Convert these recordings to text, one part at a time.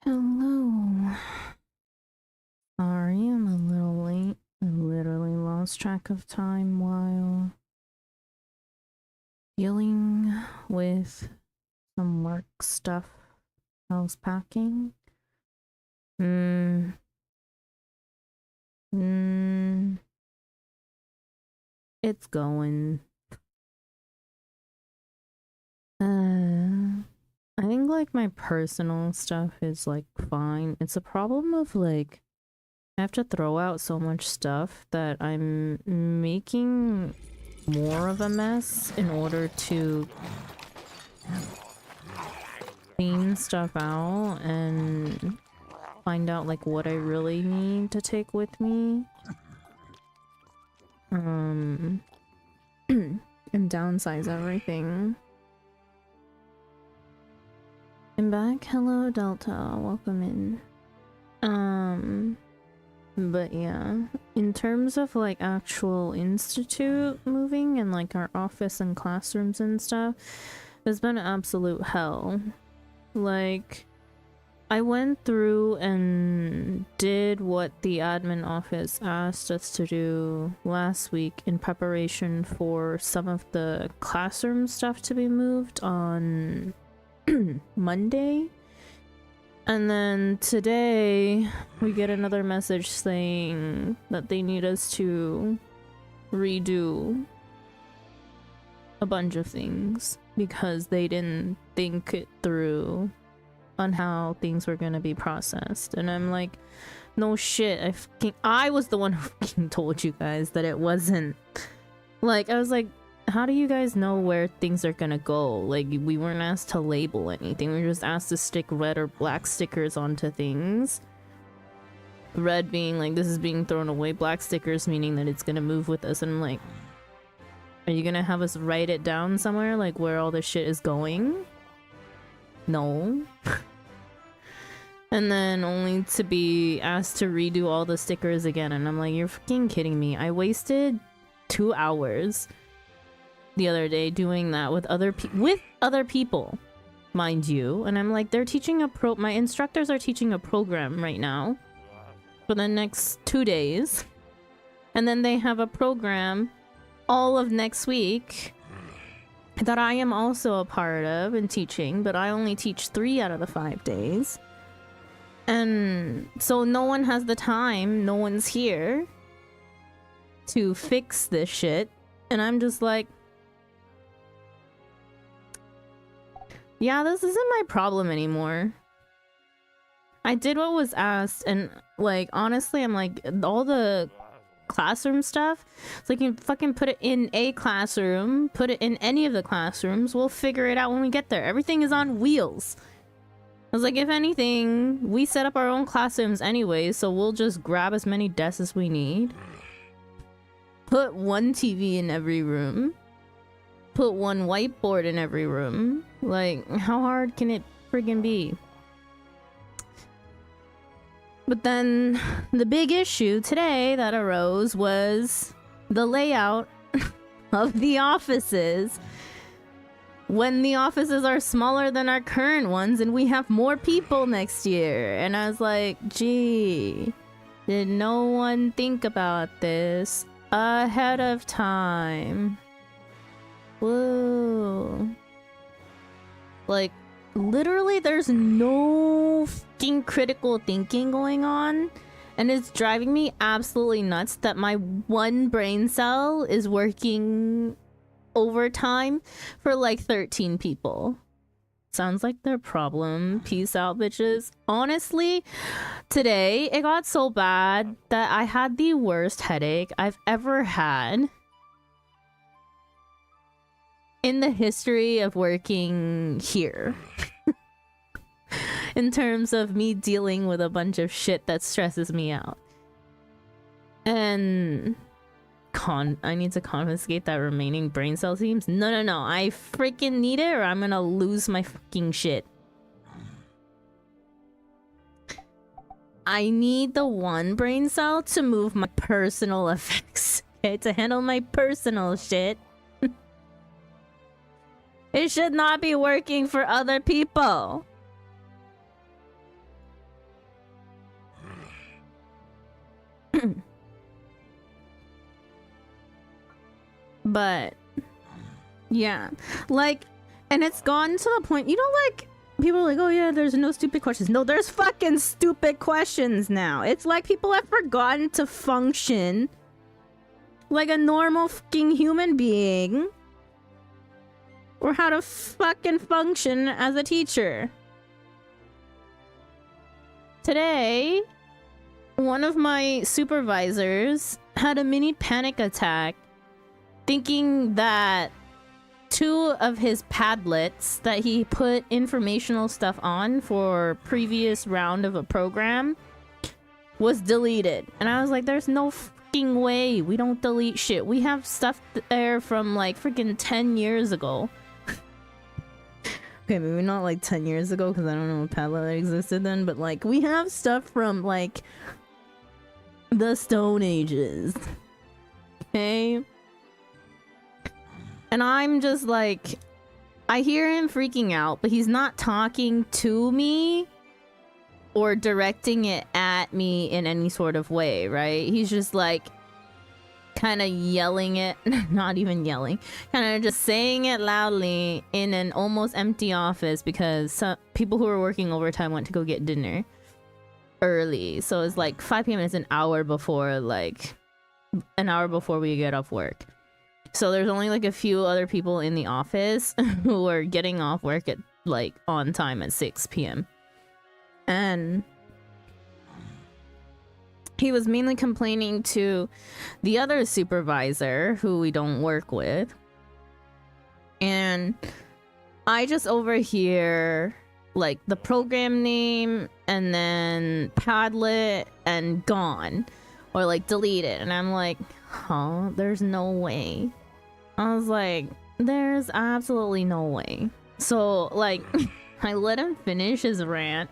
Hello. Sorry, I'm a little late. I literally lost track of time while dealing with some work stuff I was packing. It's going. I think like my personal stuff is like fine. It's a problem of like I have to throw out so much stuff that I'm making more of a mess in order to clean stuff out and find out like what I really need to take with me. And downsize everything. I'm back. Hello, Delta. Welcome in. But yeah, in terms of like actual institute moving and like our office and classrooms and stuff, it's been absolute hell. Like, I went through and did what the admin office asked us to do last week in preparation for some of the classroom stuff to be moved on Monday. And then today we get another message saying that they need us to redo a bunch of things because they didn't think it through on how things were gonna be processed. And I'm like, no shit, I was the one who fucking told you guys that it wasn't. Like, I was like, how do you guys know where things are gonna go? Like, we weren't asked to label anything. We were just asked to stick red or black stickers onto things. Red being like, this is being thrown away. Black stickers meaning that it's gonna move with us. And I'm like, are you gonna have us write it down somewhere? Like, where all this shit is going? No. And then only to be asked to redo all the stickers again. And I'm like, you're fucking kidding me. I wasted 2 hours the other day doing that with other people, mind you. And I'm like, they're teaching my instructors are teaching a program right now for the next 2 days. And then they have a program all of next week that I am also a part of and teaching, but I only teach 3 out of the 5 days. And so no one has the time, no one's here to fix this shit. And I'm just like, yeah, this isn't my problem anymore. I did what was asked, and like, honestly, I'm like, all the classroom stuff, it's like, you fucking put it in a classroom, put it in any of the classrooms, we'll figure it out when we get there. Everything is on wheels. I was like, if anything, we set up our own classrooms anyway, so we'll just grab as many desks as we need. Put one TV in every room. Put one whiteboard in every room. Like, how hard can it friggin' be? But then the big issue today that arose was the layout of the offices. When the offices are smaller than our current ones and we have more people next year. And I was like, gee, did no one think about this ahead of time? Whoa. Like, literally there's no fucking critical thinking going on, and it's driving me absolutely nuts that my one brain cell is working overtime for like 13 people. Sounds like their problem. Peace out, bitches. Honestly, today it got so bad that I had the worst headache I've ever had in the history of working here. In terms of me dealing with a bunch of shit that stresses me out. And I need to confiscate that remaining brain cell teams? No. I freaking need it or I'm gonna lose my fucking shit. I need the one brain cell to move my personal effects. Okay, to handle my personal shit. It should not be working for other people. But yeah, like, and it's gone to the point, you know, like, people are like, oh yeah, there's no stupid questions. No, there's fucking stupid questions now. It's like people have forgotten to function like a normal fucking human being, or how to fucking function as a teacher. Today, one of my supervisors had a mini panic attack thinking that 2 of his Padlets that he put informational stuff on for previous round of a program was deleted. And I was like, there's no fucking way we don't delete shit. We have stuff there from like freaking 10 years ago. Okay, maybe not like 10 years ago because I don't know if Padlet existed then, but like we have stuff from like the Stone Ages. Okay? And I'm just like, I hear him freaking out, but he's not talking to me or directing it at me in any sort of way, right? He's just like kind of yelling it, not even yelling, kind of just saying it loudly in an almost empty office because some people who were working overtime went to go get dinner early. So it's like 5 p.m. It's an hour before we get off work. So there's only like a few other people in the office who are getting off work at like on time at 6 p.m. And he was mainly complaining to the other supervisor who we don't work with. And I just overhear like the program name and then Padlet and gone or like deleted. And I'm like, huh, there's no way. I was like, there's absolutely no way. So like I let him finish his rant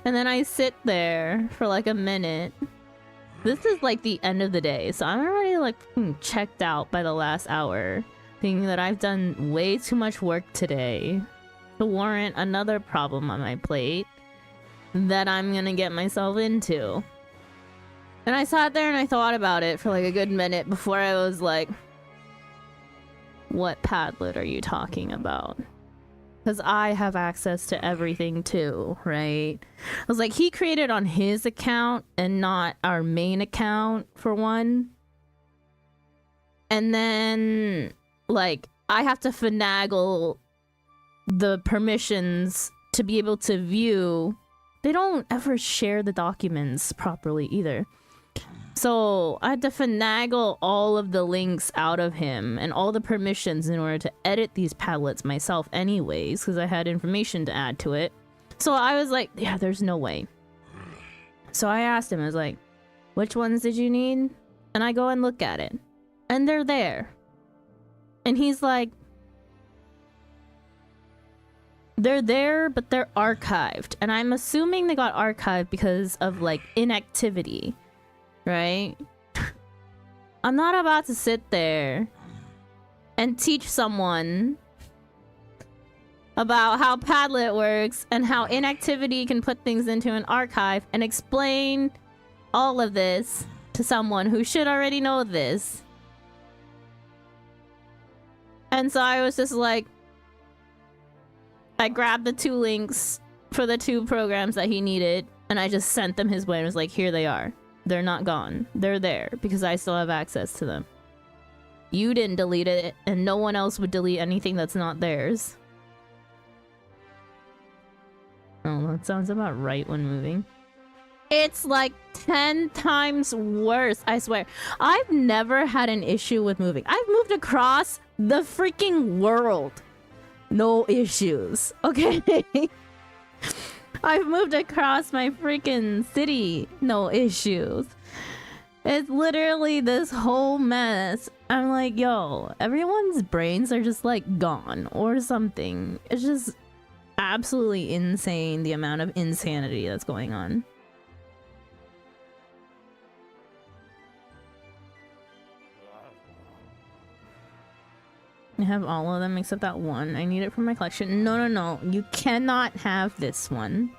and then I sit there for like a minute. This is like the end of the day, so I'm already like checked out by the last hour, thinking that I've done way too much work today to warrant another problem on my plate that I'm gonna get myself into. And I sat there and I thought about it for like a good minute before I was like, what Padlet are you talking about? Because I have access to everything too, right? I was like, he created on his account and not our main account for one. And then like I have to finagle the permissions to be able to view. They don't ever share the documents properly either. So I had to finagle all of the links out of him and all the permissions in order to edit these Padlets myself anyways, because I had information to add to it. So I was like, yeah, there's no way. So I asked him, I was like, which ones did you need? And I go and look at it. And they're there. And he's like, they're there, but they're archived. And I'm assuming they got archived because of like inactivity. Right? I'm not about to sit there and teach someone about how Padlet works and how inactivity can put things into an archive and explain all of this to someone who should already know this. And so I was just like, I grabbed the 2 links for the 2 programs that he needed and I just sent them his way and was like, here they are. They're not gone. They're there because I still have access to them. You didn't delete it, and no one else would delete anything that's not theirs. Oh, that sounds about right when moving. It's like 10 times worse, I swear. I've never had an issue with moving. I've moved across the freaking world. No issues, okay? I've moved across my freaking city. No issues. It's literally this whole mess. I'm like, yo, everyone's brains are just like gone or something. It's just absolutely insane the amount of insanity that's going on. I have all of them except that one. I need it for my collection. No, no, no. You cannot have this one.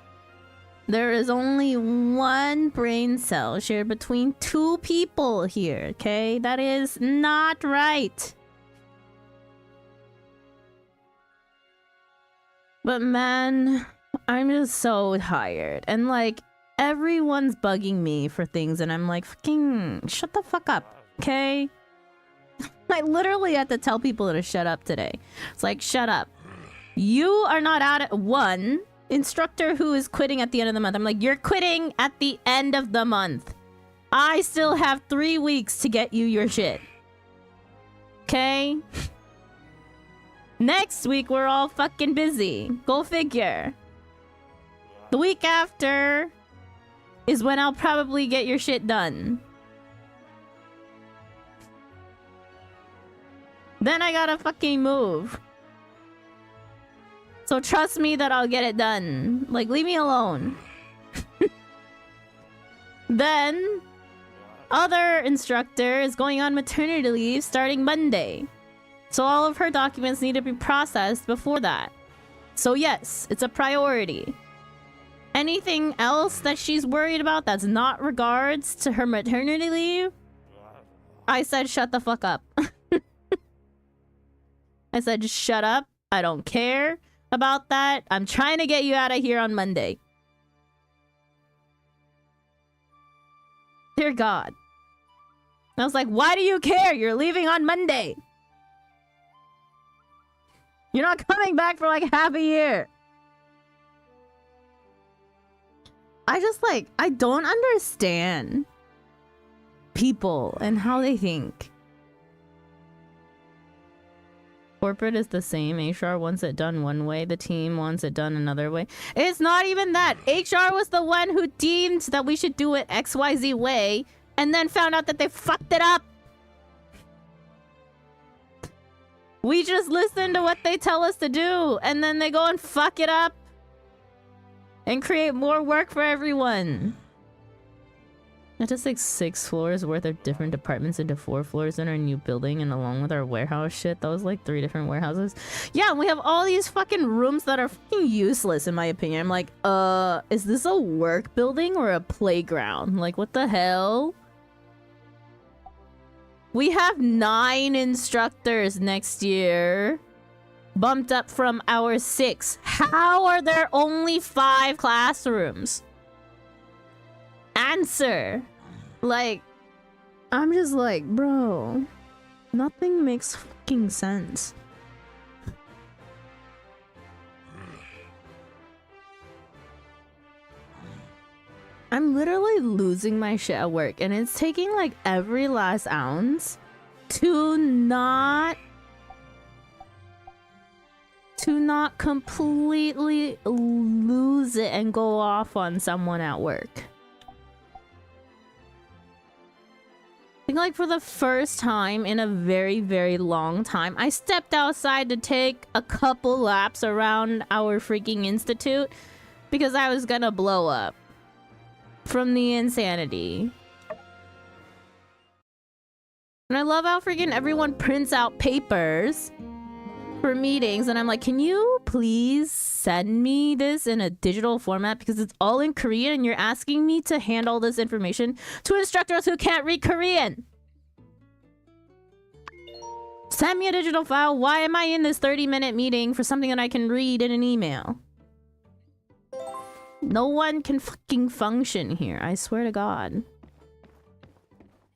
There is only one brain cell shared between 2 people here, okay? That is not right. But man, I'm just so tired. And like, everyone's bugging me for things and I'm like, fucking shut the fuck up, okay? I literally had to tell people to shut up today. It's like, shut up. You are not out at one instructor who is quitting at the end of the month. I'm like, you're quitting at the end of the month. I still have 3 weeks to get you your shit. Okay? Next week, we're all fucking busy. Go figure. The week after is when I'll probably get your shit done. Then I gotta fucking move. So trust me that I'll get it done. Like, leave me alone. Then, other instructor is going on maternity leave starting Monday. So all of her documents need to be processed before that. So yes, it's a priority. Anything else that she's worried about that's not regards to her maternity leave, I said shut the fuck up. I said just shut up. I don't care about that. I'm trying to get you out of here on Monday. Dear God. I was like, why do you care? You're leaving on Monday. You're not coming back for like half a year. I don't understand people and how they think. Corporate is the same. HR wants it done one way. The team wants it done another way. It's not even that. HR was the one who deemed that we should do it XYZ way and then found out that they fucked it up. We just listen to what they tell us to do and then they go and fuck it up and create more work for everyone. That just like 6 floors worth of different departments into 4 floors in our new building, and along with our warehouse shit, that was like 3 different warehouses. Yeah, and we have all these fucking rooms that are fucking useless in my opinion. I'm like, is this a work building or a playground? Like, what the hell? We have 9 instructors next year. Bumped up from our 6. How are there only 5 classrooms? Answer. Like, I'm just like, bro, nothing makes fucking sense. I'm literally losing my shit at work, and it's taking like every last ounce to not completely lose it and go off on someone at work. I think like for the first time in a very, very long time, I stepped outside to take a couple laps around our freaking institute because I was gonna blow up from the insanity. And I love how freaking everyone prints out papers for meetings, and I'm like, can you please send me this in a digital format because it's all in Korean and you're asking me to hand all this information to instructors who can't read Korean. Send me a digital file. Why am I in this 30-minute meeting for something that I can read in an email? No one can fucking function here, I swear to God.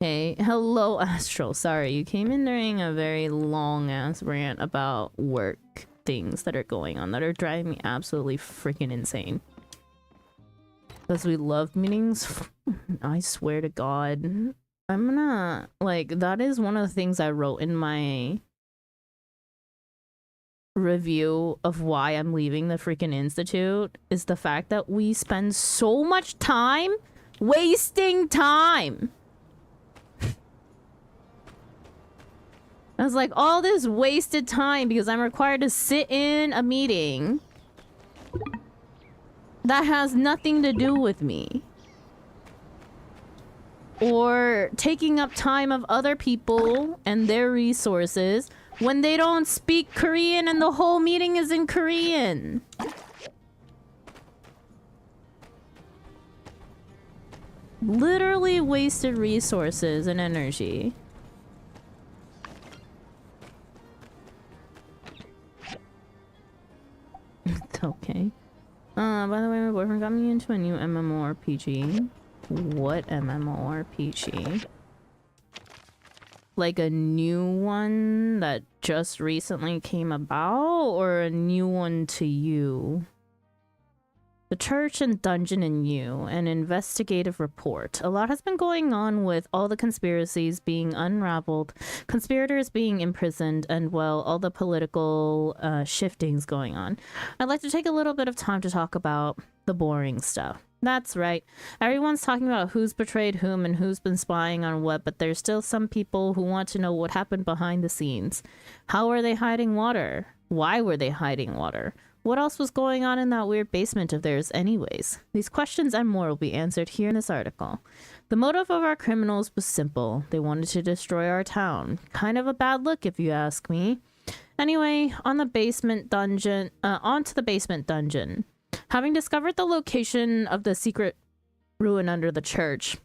Hey, hello Astral. Sorry, you came in during a very long ass rant about work things that are going on that are driving me absolutely freaking insane. Because we love meetings. I swear to God. I'm gonna, like, that is one of the things I wrote in my review of why I'm leaving the freaking institute, is the fact that we spend so much time wasting time. I was like, all this wasted time because I'm required to sit in a meeting that has nothing to do with me. Or taking up time of other people and their resources when they don't speak Korean and the whole meeting is in Korean. Literally wasted resources and energy. Okay. By the way, my boyfriend got me into a new MMORPG. What MMORPG? Like a new one that just recently came about, or a new one to you? The Church and Dungeon and You, an investigative report. A lot has been going on with all the conspiracies being unraveled, conspirators being imprisoned, and, well, all the political shiftings going on. I'd like to take a little bit of time to talk about the boring stuff. That's right. Everyone's talking about who's betrayed whom and who's been spying on what, but there's still some people who want to know what happened behind the scenes. How are they hiding water? Why were they hiding water? What else was going on in that weird basement of theirs anyways? These questions and more will be answered here in this article. The motive of our criminals was simple. They wanted to destroy our town. Kind of a bad look if you ask me. Anyway, on to the basement dungeon. Having discovered the location of the secret ruin under the church,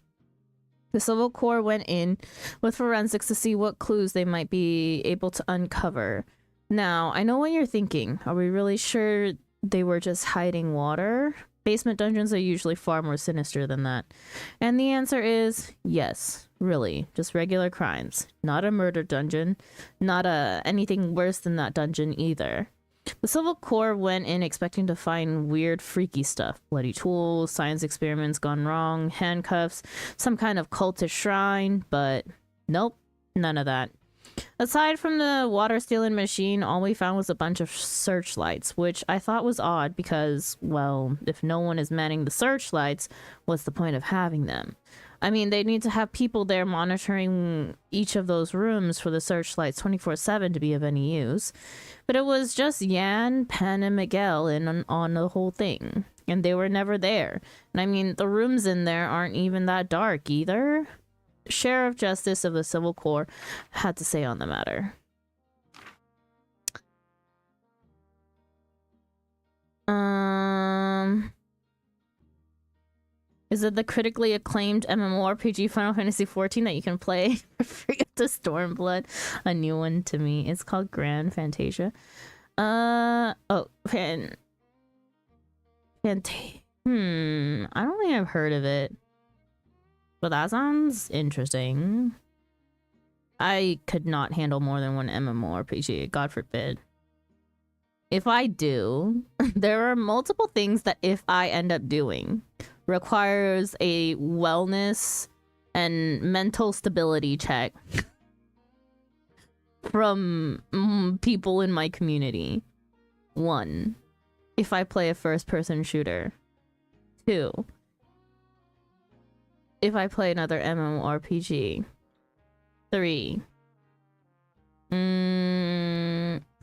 the Civil Corps went in with forensics to see what clues they might be able to uncover. Now, I know what you're thinking. Are we really sure they were just hiding water? Basement dungeons are usually far more sinister than that. And the answer is yes, really. Just regular crimes. Not a murder dungeon. Not anything worse than that dungeon either. The Civil Corps went in expecting to find weird, freaky stuff. Bloody tools, science experiments gone wrong, handcuffs, some kind of cultist shrine, but nope, none of that. Aside from the water stealing machine, all we found was a bunch of searchlights, which I thought was odd because, well, if no one is manning the searchlights, what's the point of having them? I mean, they need to have people there monitoring each of those rooms for the searchlights 24/7 to be of any use. But it was just Yan, Pen, and Miguel in on the whole thing, and they were never there. And I mean, the rooms in there aren't even that dark either. Sheriff Justice of the Civil Corps had to say on the matter. Is it the critically acclaimed MMORPG Final Fantasy XIV that you can play for free to Stormblood? A new one to me. It's called Grand Fantasia. I don't think I've heard of it. But that sounds interesting. I could not handle more than one MMORPG, God forbid. If I do, there are multiple things that if I end up doing, requires a wellness and mental stability check from people in my community. 1, if I play a first-person shooter. 2, if I play another MMORPG. 3,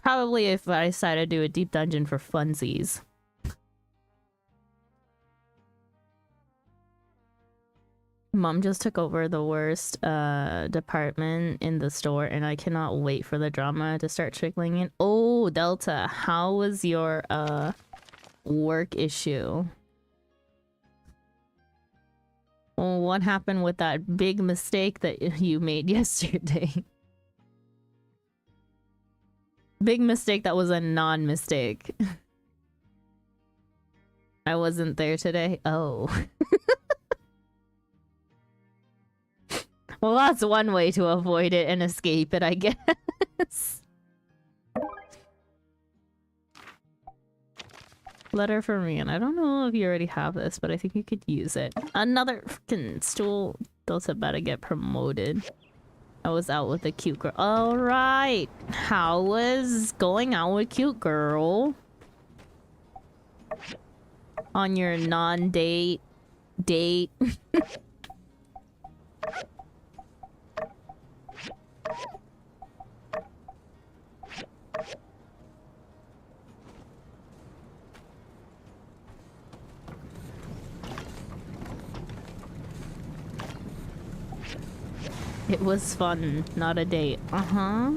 probably if I decide to do a deep dungeon for funsies. Mom just took over the worst department in the store, and I cannot wait for the drama to start trickling in. Oh, Delta, how was your work issue? Well, what happened with that big mistake that you made yesterday? Big mistake that was a non-mistake. I wasn't there today. Oh. Well, that's one way to avoid it and escape it, I guess. Letter from Rian. I don't know if you already have this, but I think you could use it. Another freaking stool. Those about to get promoted. I was out with a cute girl. Alright. How was going out with cute girl? On your non-date date? It was fun, not a date. Uh-huh.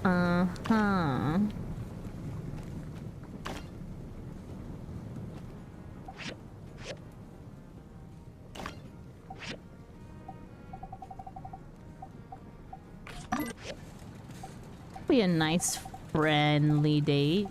Uh-huh. Be a nice, friendly date.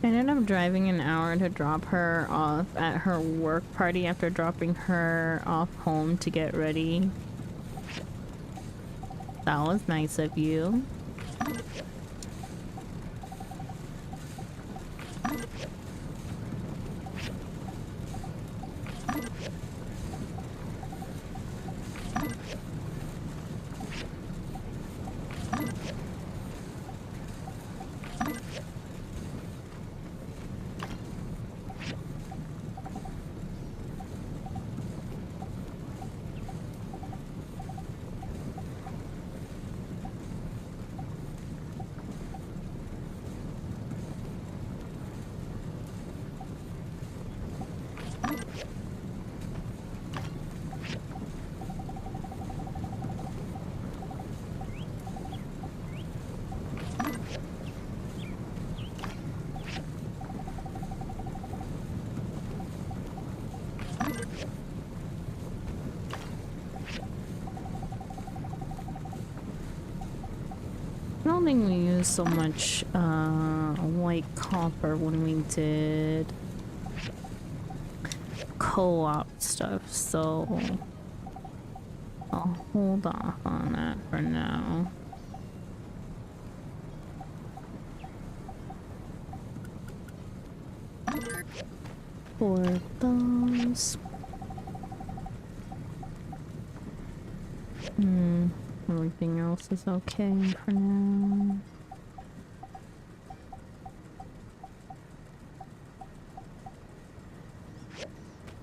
I ended up driving an hour to drop her off at her work party after dropping her off home to get ready. That was nice of you. I don't think we used so much white copper when we did co-op stuff, so I'll hold off on that for now. For those. Everything else is okay for now.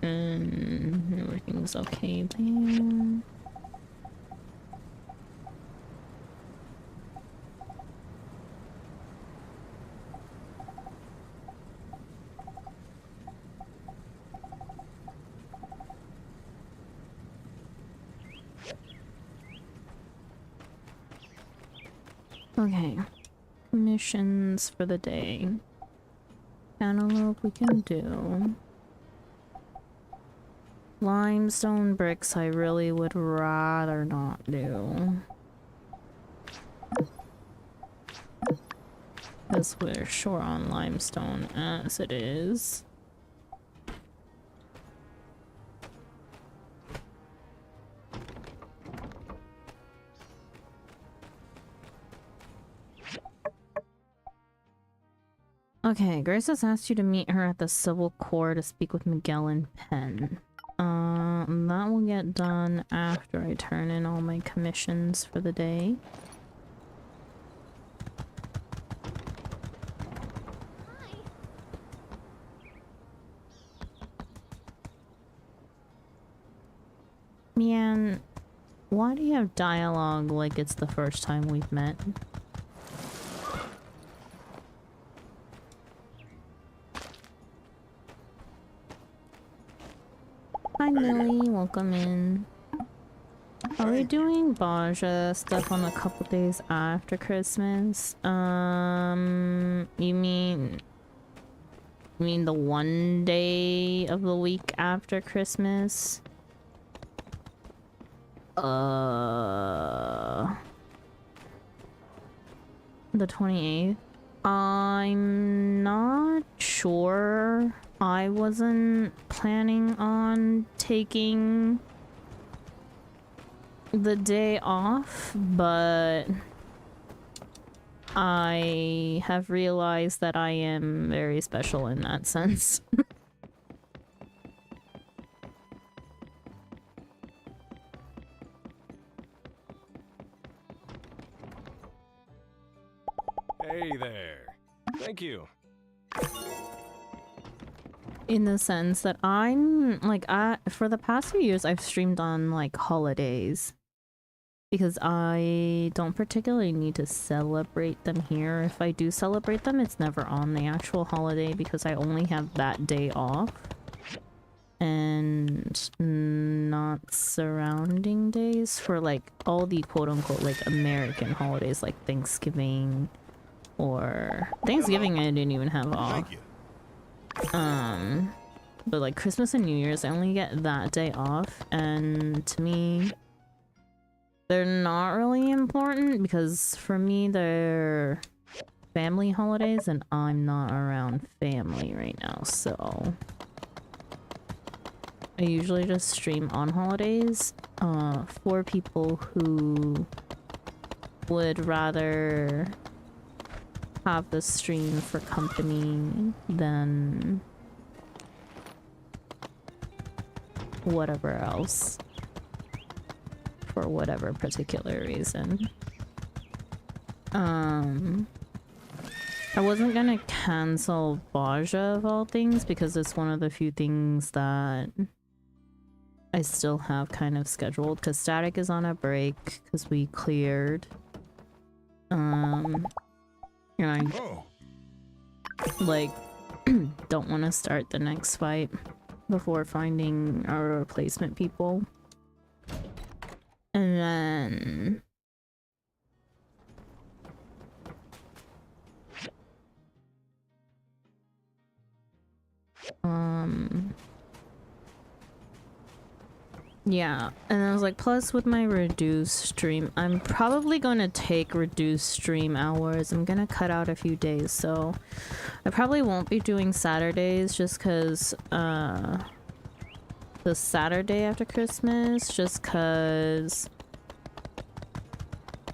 Everything's okay there. Okay, missions for the day. Cantaloupe we can do. Limestone bricks I really would rather not do. Because we're short on limestone as it is. Okay, Grace has asked you to meet her at the Civil Court to speak with Miguel and Penn. That will get done after I turn in all my commissions for the day. Man, why do you have dialogue like it's the first time we've met? Hi Millie, welcome in. Are we doing Baja stuff on a couple days after Christmas? You mean the one day of the week after Christmas? The 28th? I'm not sure. I wasn't planning on taking the day off, but I have realized that I am very special in that sense. Hey there. Thank you. In the sense that I'm like, for the past few years I've streamed on like holidays because I don't particularly need to celebrate them here. If I do celebrate them, it's never on the actual holiday because I only have that day off and not surrounding days for like all the quote-unquote like American holidays like Thanksgiving or Thanksgiving. I didn't even have off. Thank you. But like Christmas and New Year's, I only get that day off, and to me, they're not really important because for me, they're family holidays, and I'm not around family right now, so I usually just stream on holidays for people who would rather have the stream for company than whatever else, for whatever particular reason. I wasn't gonna cancel Baja of all things because it's one of the few things that I still have kind of scheduled, because Static is on a break because we cleared. And I like don't want to start the next fight before finding our replacement people. And then yeah, and I was like, plus with my reduced stream, I'm probably gonna take reduced stream hours. I'm gonna cut out a few days, so I probably won't be doing Saturdays just because the Saturday after Christmas, just because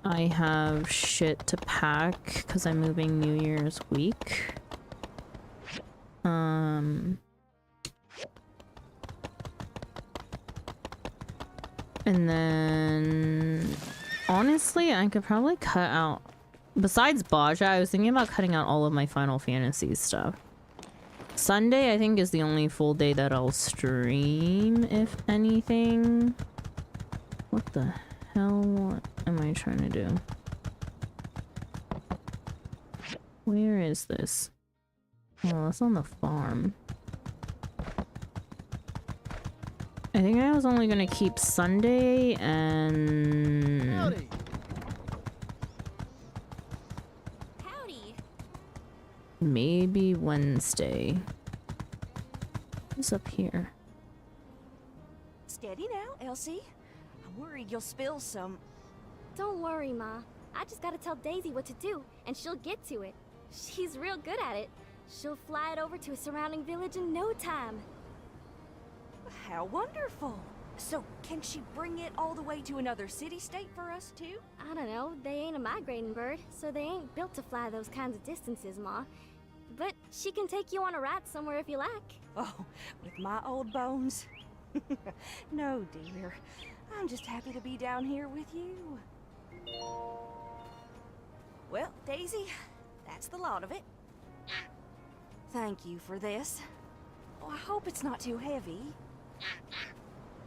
I have shit to pack because I'm moving New Year's week. And then honestly, I could probably cut out, besides Baja, I was thinking about cutting out all of my Final Fantasy stuff. Sunday, I think, is the only full day that I'll stream, if anything. What the hell? What am I trying to do? Where is this? Oh, it's on the farm. I think I was only gonna keep Sunday and... Howdy. Maybe Wednesday. What's up here? Steady now, Elsie. I'm worried you'll spill some. Don't worry, Ma. I just gotta tell Daisy what to do, and she'll get to it. She's real good at it. She'll fly it over to a surrounding village in no time. How wonderful. So, can she bring it all the way to another city-state for us, too? I don't know, they ain't a migrating bird, so they ain't built to fly those kinds of distances, Ma. But she can take you on a ride somewhere if you like. Oh, with my old bones? No, dear. I'm just happy to be down here with you. Well, Daisy, that's the lot of it. Thank you for this. Oh, I hope it's not too heavy.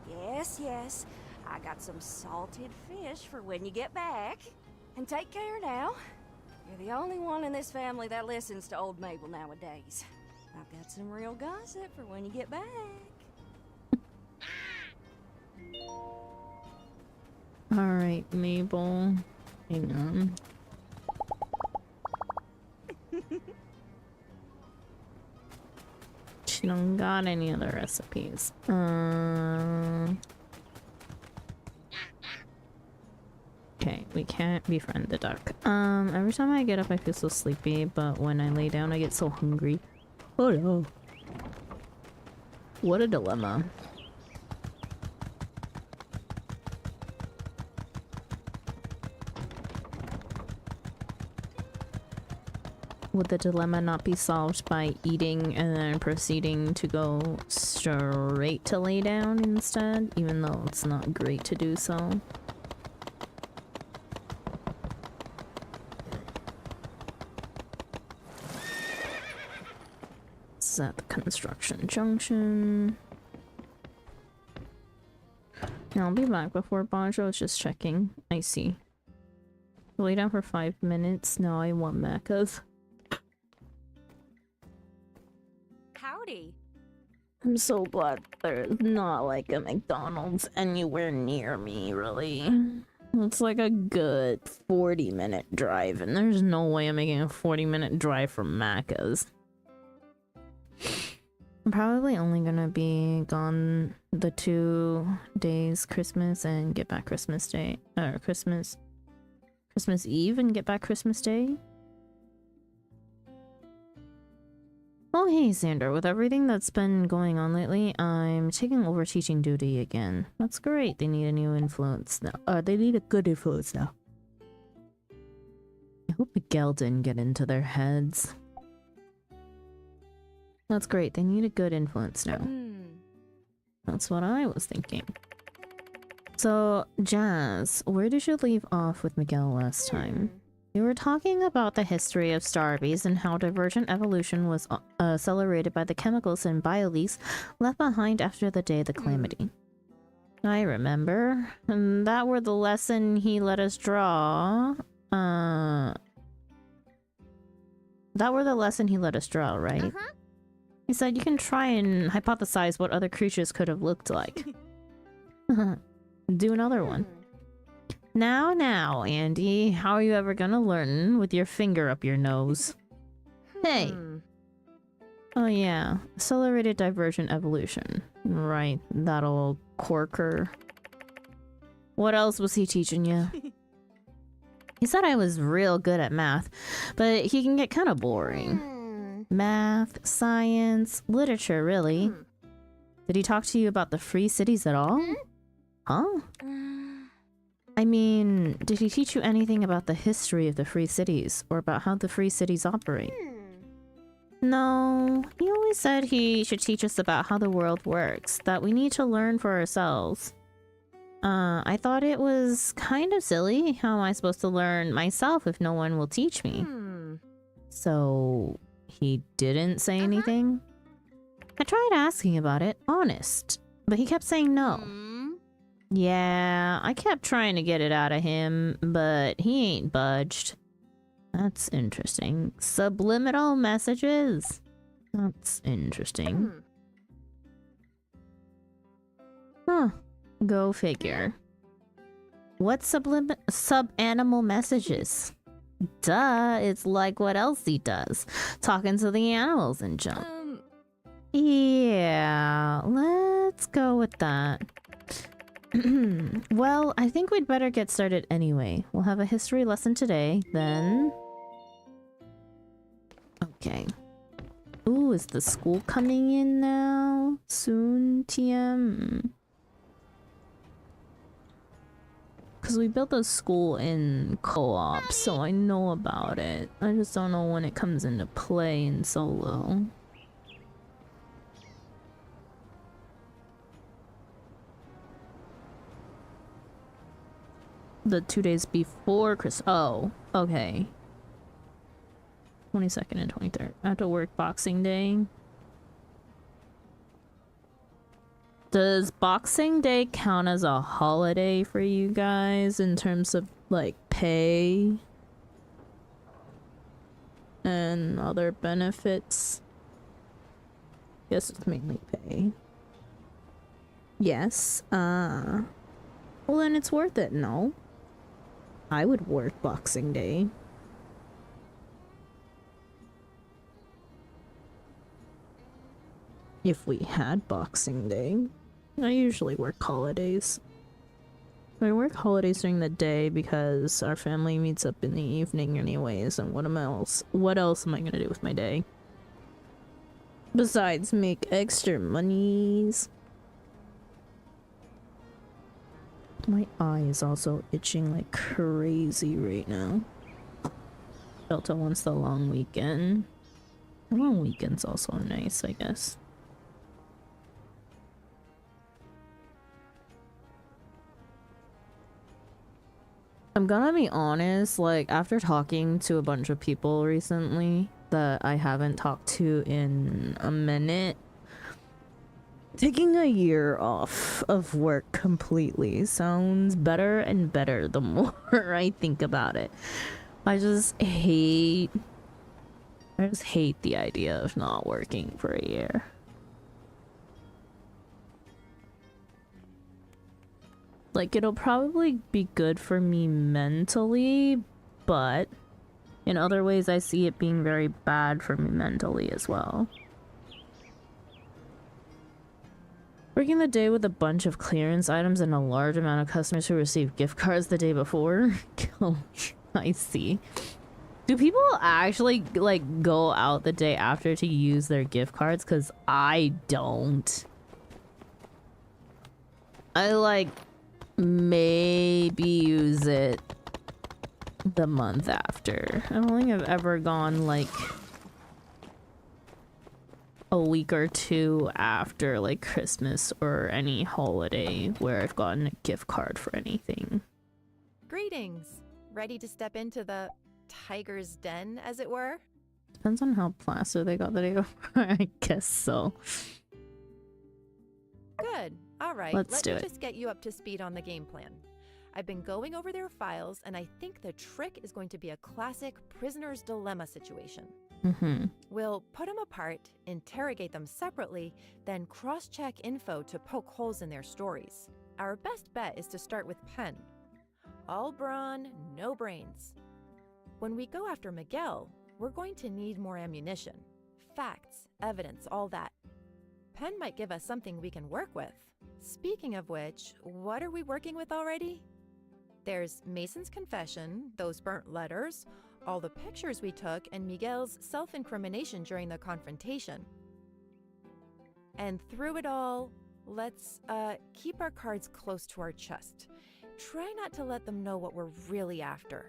Yes, yes. I got some salted fish for when you get back. And take care now. You're the only one in this family that listens to old Mabel nowadays. I've got some real gossip for when you get back. Alright, Mabel. Hang on. She don't got any other recipes. Okay, we can't befriend the duck. Every time I get up I feel so sleepy, but when I lay down I get so hungry. Oh no. What a dilemma. Would the dilemma not be solved by eating and then proceeding to go straight to lay down instead, even though it's not great to do so? This is at the construction junction. Yeah, I'll be back before Banjo. It's just checking. I see. Lay down for 5 minutes. Now I want mechas. Howdy. I'm so glad there's not like a McDonald's anywhere near me, really. It's like a good 40-minute drive, and there's no way I'm making a 40-minute drive from Macca's. I'm probably only gonna be gone the 2 days Christmas and get back Christmas Day, or Christmas Eve and get back Christmas Day. Oh, hey, Xander. With everything that's been going on lately, I'm taking over teaching duty again. That's great. They need a new influence now. They need a good influence now. I hope Miguel didn't get into their heads. That's great. They need a good influence now. That's what I was thinking. So, Jazz, where did you leave off with Miguel last time? You were talking about the history of starbees and how divergent evolution was accelerated by the chemicals and bioleaks left behind after the day of the calamity. I remember. And that were the lesson he let us draw. That were the lesson he let us draw, right? He said you can try and hypothesize what other creatures could have looked like. Do another one. Now, Andy, how are you ever gonna learn with your finger up your nose? Hey! Oh yeah, accelerated divergent evolution. Right, that old corker. What else was he teaching you? He said I was real good at math, but he can get kind of boring. Math, science, literature, really. Did he talk to you about the free cities at all? Huh? I mean, did he teach you anything about the history of the free cities, or about how the free cities operate? No, he always said he should teach us about how the world works, that we need to learn for ourselves. I thought it was kind of silly. How am I supposed to learn myself if no one will teach me? So, he didn't say anything? I tried asking about it, honest, but he kept saying no. Yeah, I kept trying to get it out of him, but he ain't budged. That's interesting. Subliminal messages? That's interesting. Huh. Go figure. What's sub-animal messages? Duh, it's like what else he does. Talking to the animals and junk. Yeah, let's go with that. Well, I think we'd better get started anyway. We'll have a history lesson today, then... Okay. Ooh, is the school coming in now? Soon, TM? Because we built a school in co-op, so I know about it. I just don't know when it comes into play in solo. The 2 days before Chris. Oh, okay. 22nd and 23rd. I have to work Boxing Day. Does Boxing Day count as a holiday for you guys in terms of like pay and other benefits? Guess it's mainly pay. Yes. Well then it's worth it, no? I would work Boxing Day. If we had Boxing Day. I usually work holidays. I work holidays during the day because our family meets up in the evening anyways, and what else am I gonna do with my day? Besides make extra monies. My eye is also itching like crazy right now. Delta wants the long weekend. The long weekend's also nice, I guess. I'm gonna be honest, like, after talking to a bunch of people recently that I haven't talked to in a minute, taking a year off of work completely sounds better and better the more I think about it. I just hate the idea of not working for a year. Like, it'll probably be good for me mentally, but in other ways I see it being very bad for me mentally as well. Working the day with a bunch of clearance items and a large amount of customers who received gift cards the day before? Oh, I see. Do people actually like go out the day after to use their gift cards? Because I don't. I like maybe use it the month after. I don't think I've ever gone like a week or two after like Christmas or any holiday where I've gotten a gift card for anything. Greetings. Ready to step into the tiger's den, as it were? Depends on how plastered they got the day before. I guess so. Good. All right. Let's do Let it. me just get you up to speed on the game plan. I've been going over their files, and I think the trick is going to be a classic prisoner's dilemma situation. Mm-hmm. We'll put them apart, interrogate them separately, then cross-check info to poke holes in their stories. Our best bet is to start with Penn. All brawn, no brains. When we go after Miguel, we're going to need more ammunition. Facts, evidence, all that. Penn might give us something we can work with. Speaking of which, what are we working with already? There's Mason's confession, those burnt letters, all the pictures we took, and Miguel's self-incrimination during the confrontation. And through it all, let's keep our cards close to our chest. Try not to let them know what we're really after.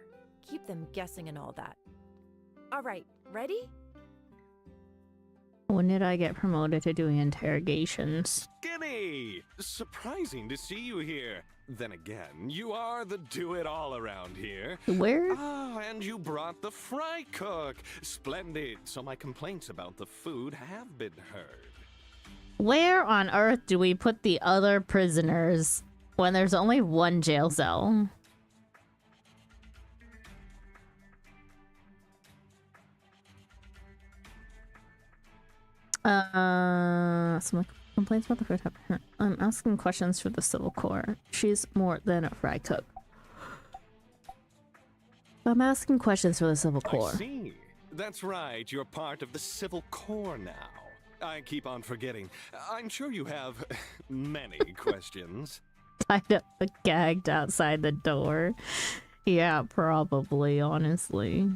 Keep them guessing and all that. All right, ready? When did I get promoted to doing interrogations? Skinny! Surprising to see you here. Then again, you are the do-it-all around here. Where? Ah, and you brought the fry cook. Splendid. So my complaints about the food have been heard. Where on earth do we put the other prisoners when there's only one jail cell? Some complaints about the food. I'm asking questions for the civil court. She's more than a fry cook. I'm asking questions for the civil court. I see. That's right. You're part of the civil corps now. I keep on forgetting. I'm sure you have many questions. Tied up but gagged outside the door. Yeah, probably, honestly.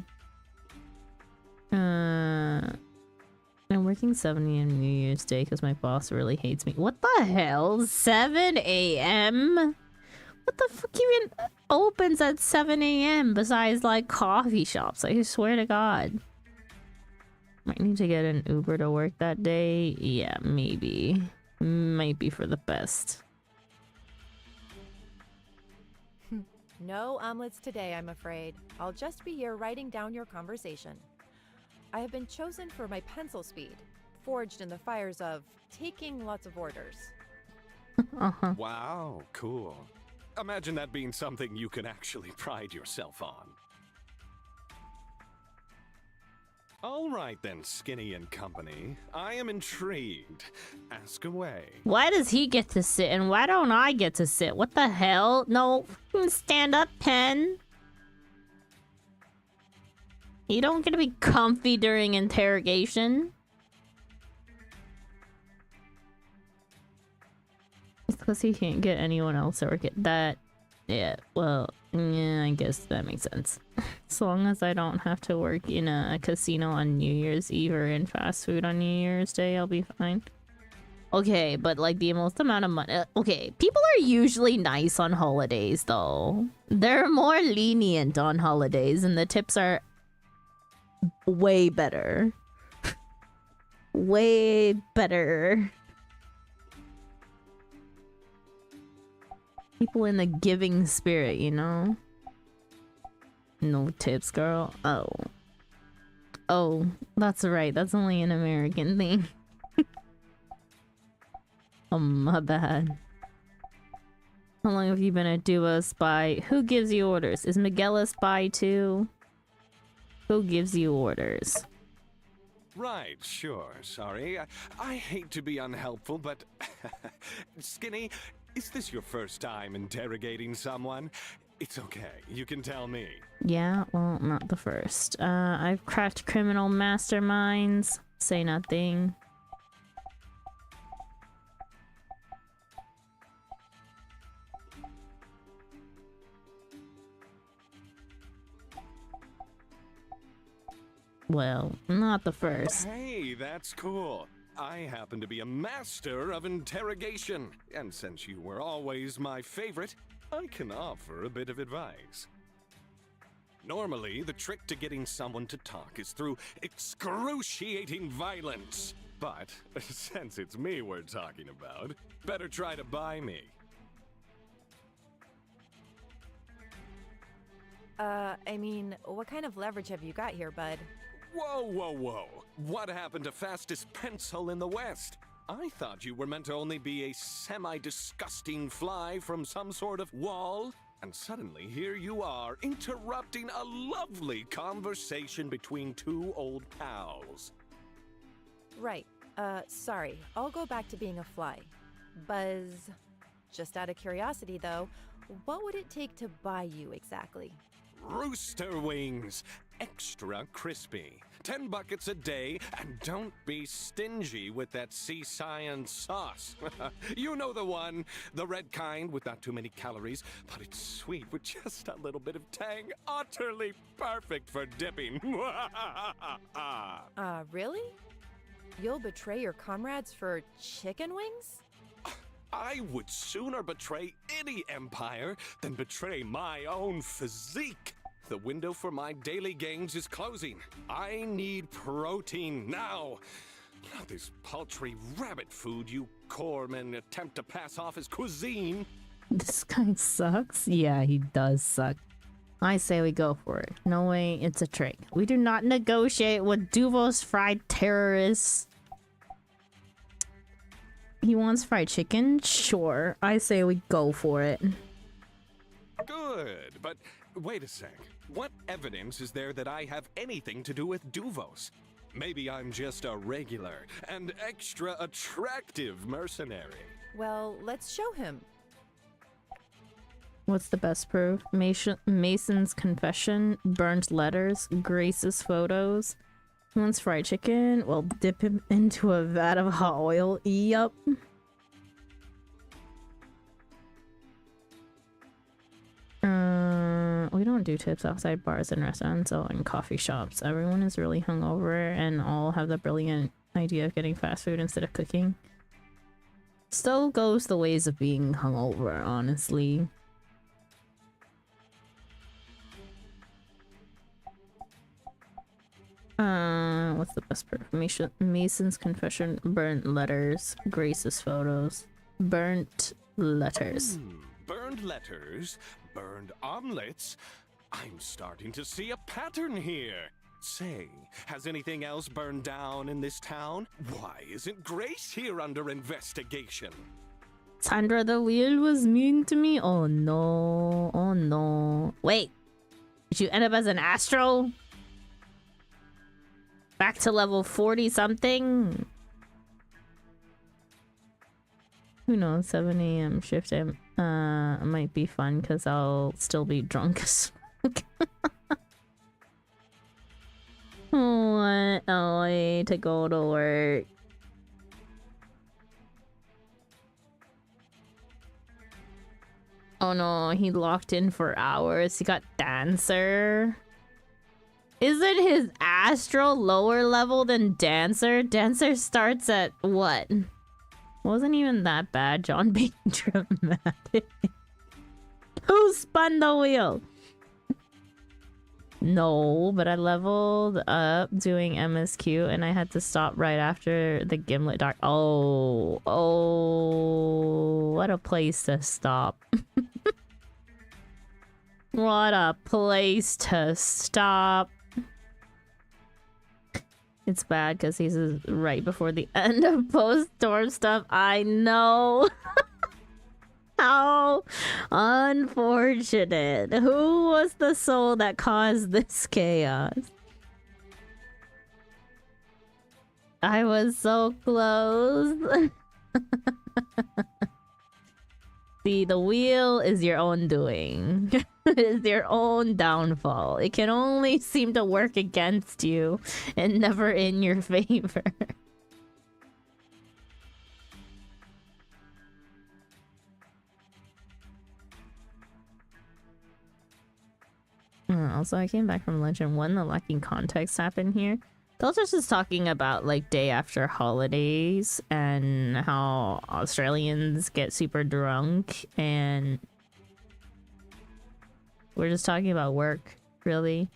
I'm working 70 on New Year's Day because my boss really hates me. What the hell? 7 a.m.? What the fuck even opens at 7 a.m. besides like coffee shops? I swear to God. Might need to get an Uber to work that day. Yeah, maybe. Might be for the best. No omelets today, I'm afraid. I'll just be here writing down your conversation. I have been chosen for my pencil speed, forged in the fires of taking lots of orders. Wow, cool. Imagine that being something you can actually pride yourself on. All right then, Skinny and company. I am intrigued. Ask away. Why does he get to sit and why don't I get to sit? What the hell? No, stand up, Penn. You don't get to be comfy during interrogation. It's because he can't get anyone else to work at that. Yeah, well, yeah, I guess that makes sense. As long as I don't have to work in a casino on New Year's Eve or in fast food on New Year's Day, I'll be fine. Okay, but like the most amount of money... okay, people are usually nice on holidays, though. They're more lenient on holidays, and the tips are way better. Way better. People in the giving spirit, you know? No tips, girl. Oh. Oh, that's right. That's only an American thing. Oh, my bad. How long have you been a duo spy? Who gives you orders? Is Miguel a spy too? Who gives you orders? Right, sure. Sorry. I hate to be unhelpful, but... Skinny, is this your first time interrogating someone? It's okay. You can tell me. Yeah, well, not the first. I've cracked criminal masterminds. Say nothing. Well, not the first. Hey, that's cool. I happen to be a master of interrogation, and since you were always my favorite, I can offer a bit of advice. Normally, the trick to getting someone to talk is through excruciating violence. But since it's me we're talking about, better try to buy me. I mean, what kind of leverage have you got here, bud? Whoa, whoa, whoa. What happened to fastest pencil in the West? I thought you were meant to only be a semi-disgusting fly from some sort of wall. And suddenly here you are, interrupting a lovely conversation between two old pals. Right. Sorry. I'll go back to being a fly. Buzz. Just out of curiosity, though, what would it take to buy you exactly? Rooster wings, extra crispy. 10 buckets a day, and don't be stingy with that sea science sauce. You know the one, the red kind with not too many calories, but it's sweet with just a little bit of tang, utterly perfect for dipping. Really? You'll betray your comrades for chicken wings? I would sooner betray any empire than betray my own physique. The window for my daily gains is closing. I need protein now. Not this paltry rabbit food you corpsmen attempt to pass off as cuisine. This guy sucks? Yeah, he does suck. I say we go for it. No way, it's a trick. We do not negotiate with Duvo's fried terrorists. He wants fried chicken? Sure. I say we go for it. Good, but wait a sec. What evidence is there that I have anything to do with Duvos? Maybe I'm just a regular and extra attractive mercenary. Well, let's show him. What's the best proof? Mason's confession, burnt letters, Grace's photos. He wants fried chicken? Well, dip him into a vat of hot oil. Yup. We don't do tips outside bars and restaurants or in coffee shops. Everyone is really hungover and all have the brilliant idea of getting fast food instead of cooking. Still goes the ways of being hungover, honestly. What's the best proof? Mason's confession, burnt letters, Grace's photos, burnt letters. Burned letters, burned omelets. I'm starting to see a pattern here. Say, has anything else burned down in this town? Why isn't Grace here under investigation? Sandra the Wheel was mean to me? Oh no, oh no. Wait, did you end up as an astro? Back to level 40 something? Who knows, 7 a.m. shift might be fun because I'll still be drunk as fuck. What a way to go to work. Oh no, he locked in for hours. He got Dancer. Isn't his Astro lower level than Dancer? Dancer starts at what? Wasn't even that bad, John being dramatic. Who spun the wheel? No, but I leveled up doing MSQ and I had to stop right after the Gimlet Dark. Oh, what a place to stop. What a place to stop. It's bad because he's right before the end of post-storm stuff. I know. How unfortunate. Who was the soul that caused this chaos? I was so close. See, the wheel is your own doing. It is your own downfall. It can only seem to work against you and never in your favor. Also, I came back from lunch and one, the lacking context happened here. Culture's just talking about like day after holidays and how Australians get super drunk, and we're just talking about work, really.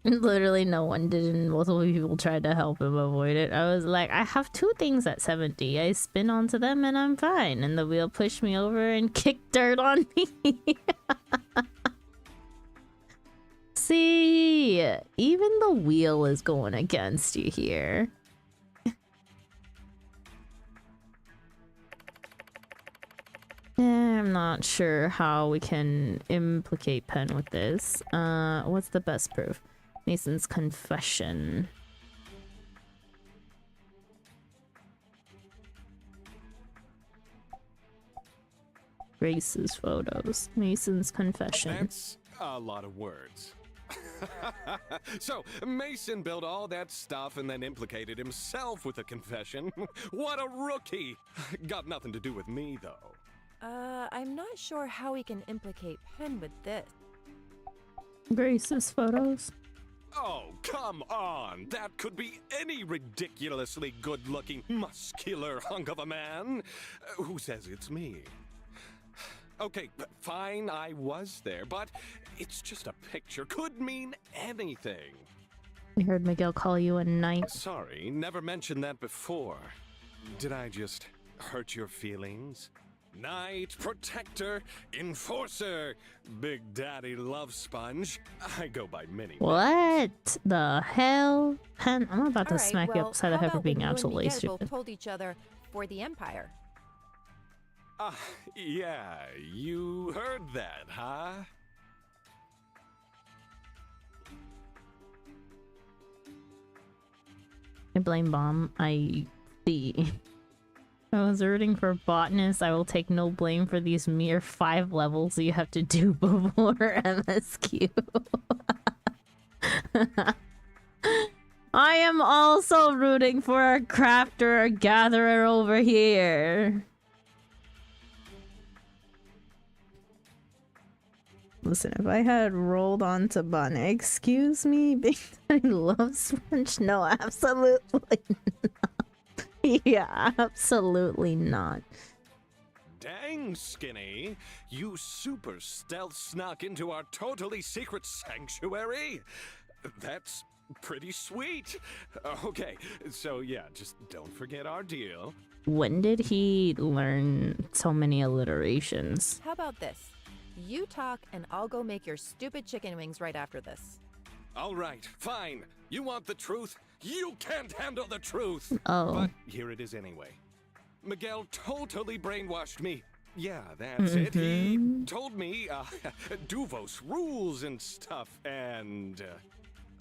Literally no one did, and multiple people tried to help him avoid it. I was like, I have two things at 70. I spin onto them and I'm fine. And the wheel pushed me over and kicked dirt on me. See, even the wheel is going against you here. I'm not sure how we can implicate Penn with this. What's the best proof? Mason's confession. Grace's photos. Mason's confession. That's a lot of words. So, Mason built all that stuff and then implicated himself with a confession. What a rookie! Got nothing to do with me, though. I'm not sure how we can implicate Penn with this. Grace's photos. Oh, come on! That could be any ridiculously good-looking, muscular hunk of a man. Who says it's me? Okay, fine, I was there, but it's just a picture. Could mean anything. I heard Miguel call you a knight. Sorry, never mentioned that before. Did I just hurt your feelings? Knight, protector, enforcer, Big Daddy Love Sponge. I go by many names. What the hell? Pen, I'm about to All right, smack you well, upside the how head for about being when you and absolutely Miguel stupid. both told each other for the Empire. Yeah, you heard that, huh? I blame Bomb. I see. I was rooting for botanist. I will take no blame for these mere 5 levels you have to do before MSQ. I am also rooting for a crafter or gatherer over here. Listen, if I had rolled onto Bun, excuse me, Big Daddy Love Sponge? No, absolutely not. Yeah, absolutely not. Dang, Skinny. You super stealth snuck into our totally secret sanctuary? That's pretty sweet. Okay, so yeah, just don't forget our deal. When did he learn so many alliterations? How about this? You talk and I'll go make your stupid chicken wings right after this. All right, fine. You want the truth? You can't handle the truth! Oh. But here it is anyway. Miguel totally brainwashed me. Yeah, that's it. He told me, Duvos rules and stuff, and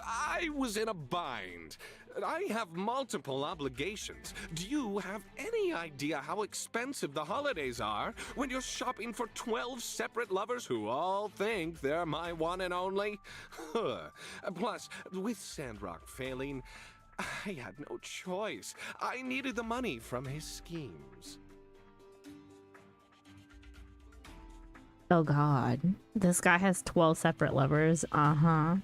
I was in a bind. I have multiple obligations. Do you have any idea how expensive the holidays are when you're shopping for 12 separate lovers who all think they're my one and only? Plus, with Sandrock failing, I had no choice. I needed the money from his schemes. Oh god. This guy has 12 separate lovers. Uh-huh.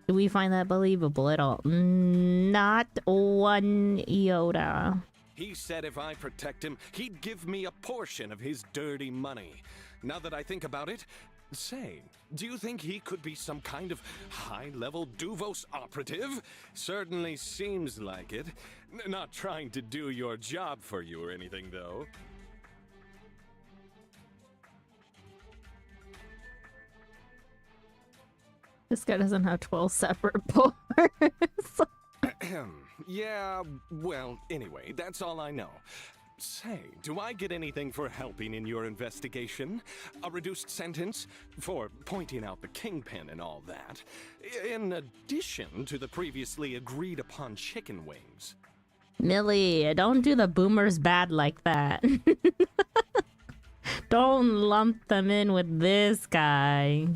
Do we find that believable at all? Not one iota. He said if I protect him, he'd give me a portion of his dirty money. Now that I think about it, say, do you think he could be some kind of high-level Duvos operative? Certainly seems like it. Not trying to do your job for you or anything, though. This guy doesn't have 12 separate pores. Yeah, well, anyway, that's all I know. Say, do I get anything for helping in your investigation? A reduced sentence for pointing out the kingpin and all that, in addition to the previously agreed upon chicken wings. Millie, don't do the boomers bad like that. Don't lump them in with this guy.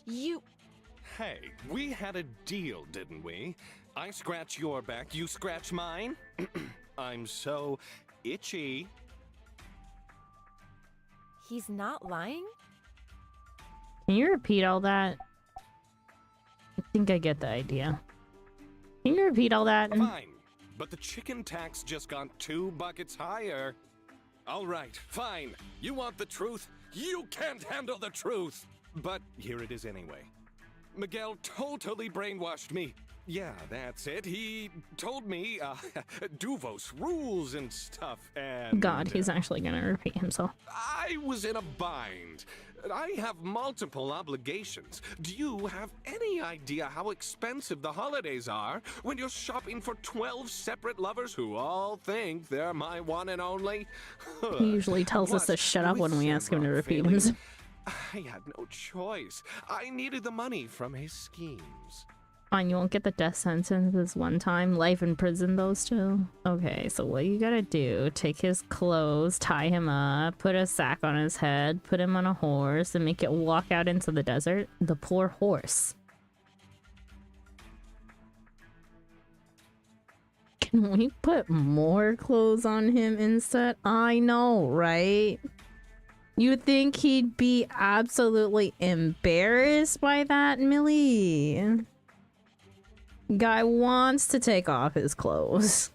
You. Hey, we had a deal, didn't we? I scratch your back, you scratch mine? I'm so itchy. He's not lying? Can you repeat all that? I think I get the idea. Can you repeat all that? Fine, but the chicken tax just got 2 buckets higher. All right, fine. You want the truth? You can't handle the truth! But here it is anyway. Miguel totally brainwashed me. Yeah, that's it. He told me, Duvos rules and stuff, and... God, he's actually gonna repeat himself. I was in a bind. I have multiple obligations. Do you have any idea how expensive the holidays are when you're shopping for 12 separate lovers who all think they're my one and only? He usually tells us to shut up when we ask him to repeat himself. I had no choice. I needed the money from his schemes. Fine, you won't get the death sentence this one time. Life in prison, those two. Okay, so what you gotta do, take his clothes, tie him up, put a sack on his head, put him on a horse, and make it walk out into the desert. The poor horse. Can we put more clothes on him instead? I know, right? You think he'd be absolutely embarrassed by that, Millie? Guy wants to take off his clothes.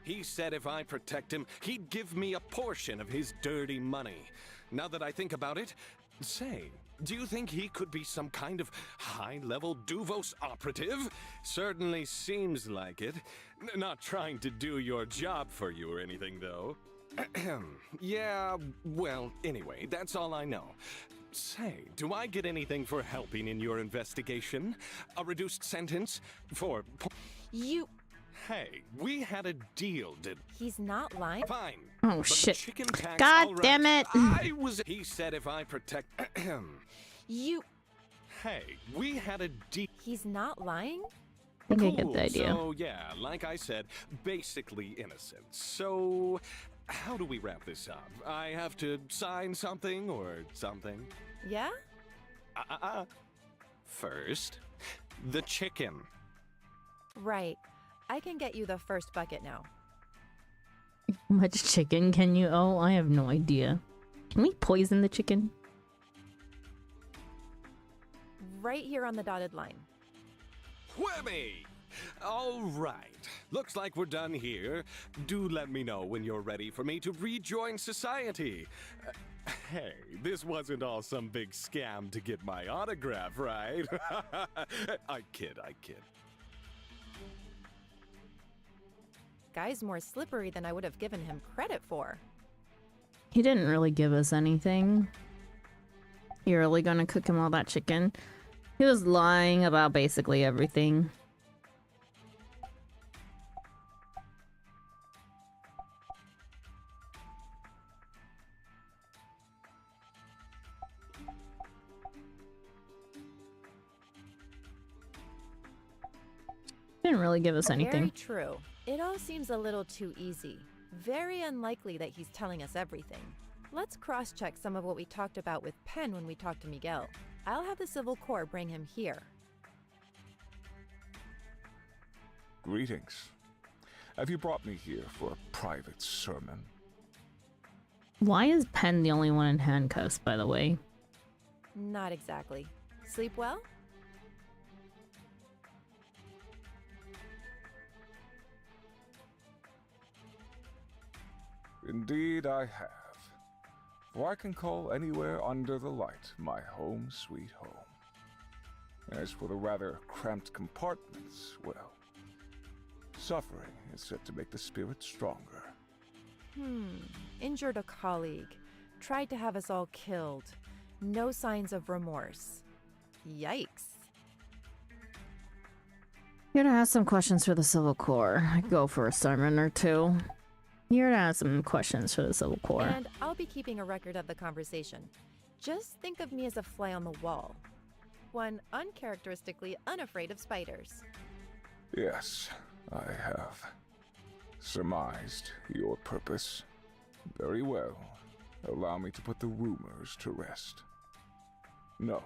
He said if I protect him, he'd give me a portion of his dirty money. Now that I think about it, say, do you think he could be some kind of high-level Duvos operative? Certainly seems like it. Not trying to do your job for you or anything, though. Yeah, well, anyway, that's all I know. Say, do I get anything for helping in your investigation? A reduced sentence? For... You. Hey, we had a deal, did... He's not lying? Fine. Oh, but shit. The chicken tax, God all right. damn it. I was... He said if I protect... You. Hey, we had a deal... He's not lying? I think I get the idea. So, yeah, like I said, basically innocent. So... How do we wrap this up? I have to sign something or something? Yeah? First, the chicken. Right. I can get you the first bucket now. How much chicken can you owe? I have no idea. Can we poison the chicken? Right here on the dotted line. Whammy! All right. Looks like we're done here. Do let me know when you're ready for me to rejoin society. Hey, this wasn't all some big scam to get my autograph, right? I kid. Guy's more slippery than I would have given him credit for. He didn't really give us anything. You're really gonna cook him all that chicken? He was lying about basically everything. Didn't really give us anything. Very true. It all seems a little too easy. Very unlikely that he's telling us everything. Let's cross-check some of what we talked about with Penn when we talked to Miguel. I'll have the Civil Corps bring him here. Greetings. Have you brought me here for a private sermon? Why is Penn the only one in handcuffs, by the way? Not exactly. Sleep well? Indeed I have. For I can call anywhere under the light my home sweet home. As for the rather cramped compartments, well, suffering is said to make the spirit stronger. Injured a colleague. Tried to have us all killed. No signs of remorse. Yikes. You're gonna ask some questions for the Civil Corps. Go for a sermon or two. You're gonna ask some questions for the Civil Corps. And I'll be keeping a record of the conversation. Just think of me as a fly on the wall. One uncharacteristically unafraid of spiders. Yes, I have surmised your purpose. Very well. Allow me to put the rumors to rest. No,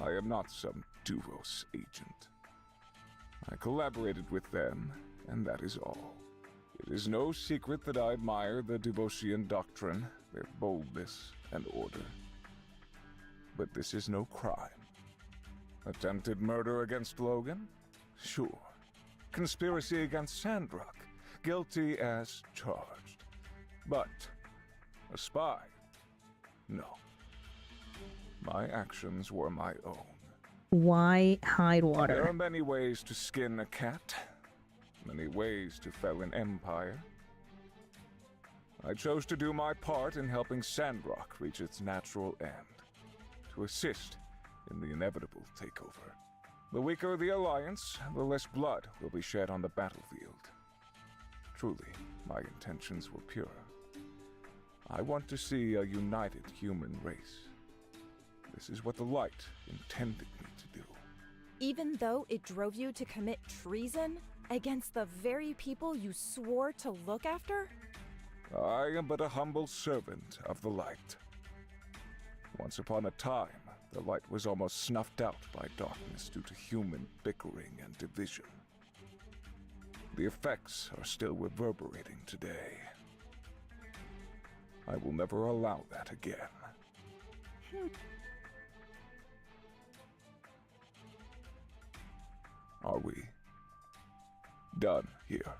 I am not some Duvos agent. I collaborated with them, and that is all. It is no secret that I admire the Duvosian doctrine, their boldness and order. But this is no crime. Attempted murder against Logan? Sure. Conspiracy against Sandrock? Guilty as charged. But a spy? No. My actions were my own. Why hide There water? are many ways to skin a cat, many ways to fell an empire. I chose to do my part in helping Sandrock reach its natural end, to assist in the inevitable takeover. The weaker the alliance, the less blood will be shed on the battlefield. Truly, my intentions were pure. I want to see a united human race. This is what the Light intended me to do. Even though it drove you to commit treason against the very people you swore to look after? I am but a humble servant of the Light. Once upon a time, the Light was almost snuffed out by darkness due to human bickering and division. The effects are still reverberating today. I will never allow that again. Are we done here?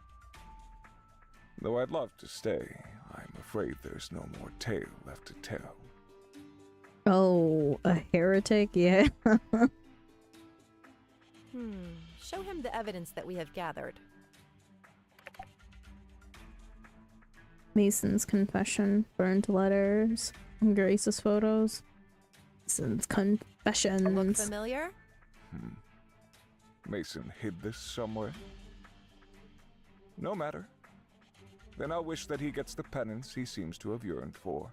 Though I'd love to stay, I'm afraid there's no more tale left to tell. Oh, a heretic? Yeah. Show him the evidence that we have gathered. Mason's confession, burnt letters, Grace's photos. Mason's Look confessions. familiar? Mason hid this somewhere? No matter. Then I'll wish that he gets the penance he seems to have yearned for.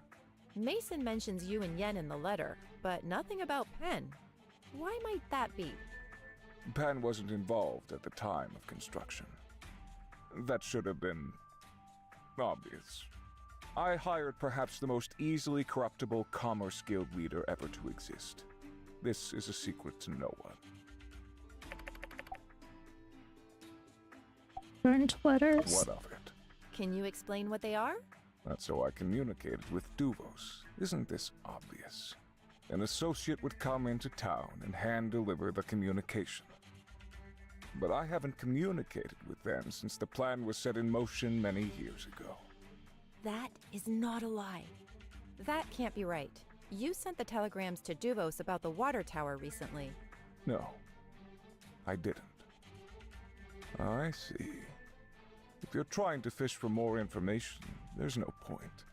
Mason mentions you and Yen in the letter, but nothing about Penn. Why might that be? Pan wasn't involved at the time of construction. That should have been obvious. I hired perhaps the most easily corruptible Commerce Guild leader ever to exist. This is a secret to no one. Burnt letters. What of it? Can you explain what they are? That's how I communicated with Duvos. Isn't this obvious? An associate would come into town and hand-deliver the communication. But I haven't communicated with them since the plan was set in motion many years ago. That is not a lie. That can't be right. You sent the telegrams to Duvos about the water tower recently. No, I didn't. I see. If you're trying to fish for more information, there's no point,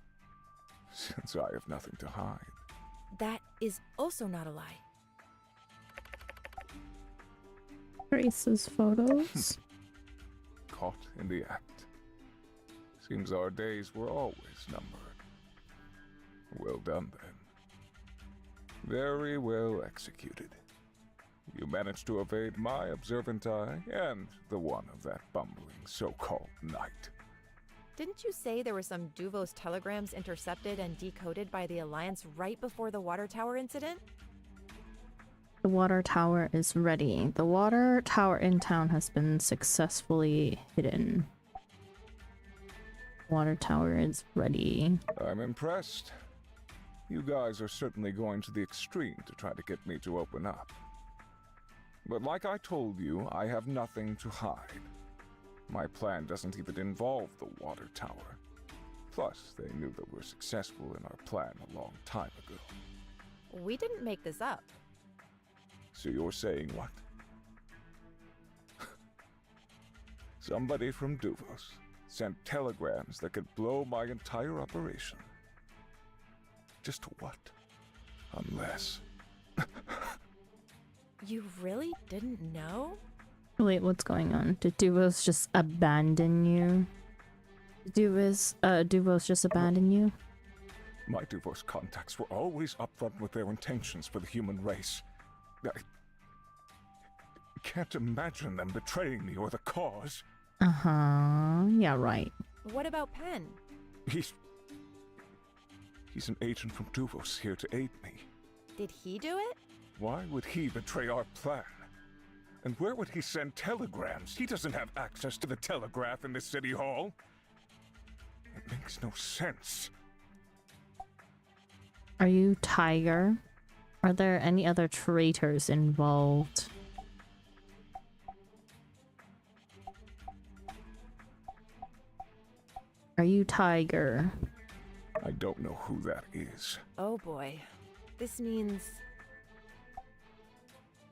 since I have nothing to hide. That is also not a lie. Grace's photos. Caught in the act. Seems our days were always numbered. Well done, then. Very well executed. You managed to evade my observant eye and the one of that bumbling so-called knight. Didn't you say there were some Duvos telegrams intercepted and decoded by the Alliance right before the water tower incident? The water tower is ready. The water tower in town has been successfully hidden. Water tower is ready. I'm impressed. You guys are certainly going to the extreme to try to get me to open up. But like I told you, I have nothing to hide. My plan doesn't even involve the water tower. Plus, they knew that we're successful in our plan a long time ago. We didn't make this up. So you're saying what? Somebody from Duvos sent telegrams that could blow my entire operation. Just what? Unless... You really didn't know? Wait, what's going on? Did Duvos just abandon you? Did Duvos just abandon you? My Duvos contacts were always upfront with their intentions for the human race. I can't imagine them betraying me or the cause. Uh-huh. Yeah, right. What about Penn? He's an agent from Duvos here to aid me. Did he do it? Why would he betray our plan? And where would he send telegrams? He doesn't have access to the telegraph in the city hall. It makes no sense. Are you Tiger? Are there any other traitors involved? Are you Tiger? I don't know who that is. Oh boy. This means...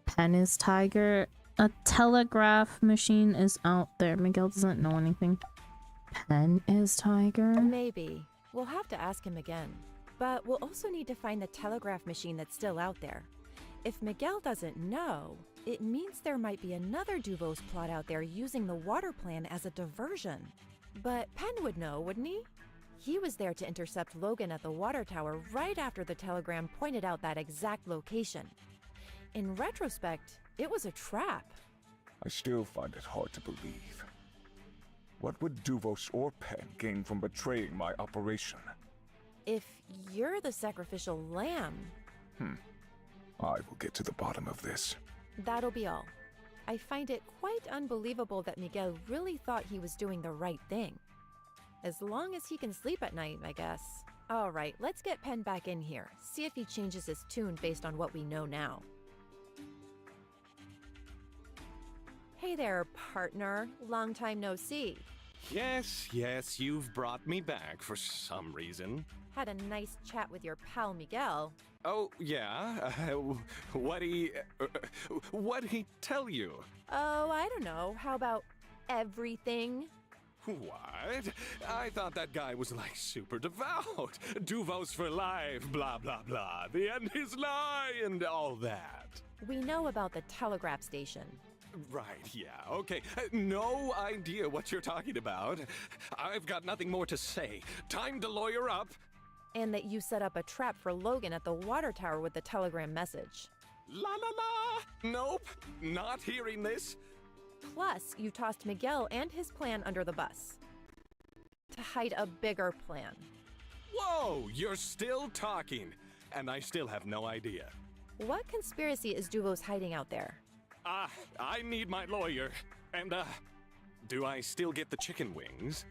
Pen is Tiger. A telegraph machine is out there. Miguel doesn't know anything. Pen is Tiger. Maybe. We'll have to ask him again. But we'll also need to find the telegraph machine that's still out there. If Miguel doesn't know, it means there might be another Duvos plot out there using the water plan as a diversion. But Penn would know, wouldn't he? He was there to intercept Logan at the water tower right after the telegram pointed out that exact location. In retrospect, it was a trap. I still find it hard to believe. What would Duvos or Penn gain from betraying my operation? If you're the sacrificial lamb... I will get to the bottom of this. That'll be all. I find it quite unbelievable that Miguel really thought he was doing the right thing. As long as he can sleep at night, I guess. All right, let's get Penn back in here. See if he changes his tune based on what we know now. Hey there, partner. Long time no see. Yes, you've brought me back for some reason. Had a nice chat with your pal Miguel. Oh, yeah? What'd he tell you? Oh, I don't know. How about everything? What? I thought that guy was like super devout. Duvos for life, blah, blah, blah. The end is nigh and all that. We know about the telegraph station. Right, yeah, okay. No idea what you're talking about. I've got nothing more to say. Time to lawyer up. And that you set up a trap for Logan at the water tower with the telegram message. La la la! Nope, not hearing this. Plus, you tossed Miguel and his plan under the bus. To hide a bigger plan. Whoa, you're still talking. And I still have no idea. What conspiracy is Duvos hiding out there? I need my lawyer. And, do I still get the chicken wings?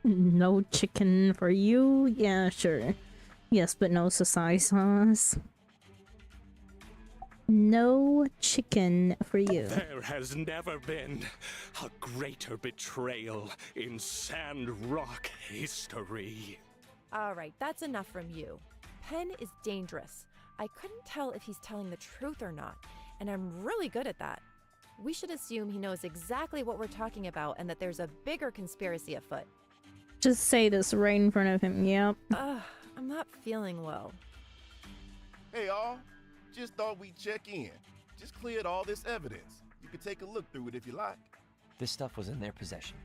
No chicken for you? Yeah, sure. Yes, but no soy sauce. No chicken for you. There has never been a greater betrayal in Sandrock history. All right, that's enough from you. Penn is dangerous. I couldn't tell if he's telling the truth or not, and I'm really good at that. We should assume he knows exactly what we're talking about and that there's a bigger conspiracy afoot. Just say this right in front of him, yep. I'm not feeling well. Hey, all. Just thought we'd check in. Just cleared all this evidence. You could take a look through it if you like. This stuff was in their possession.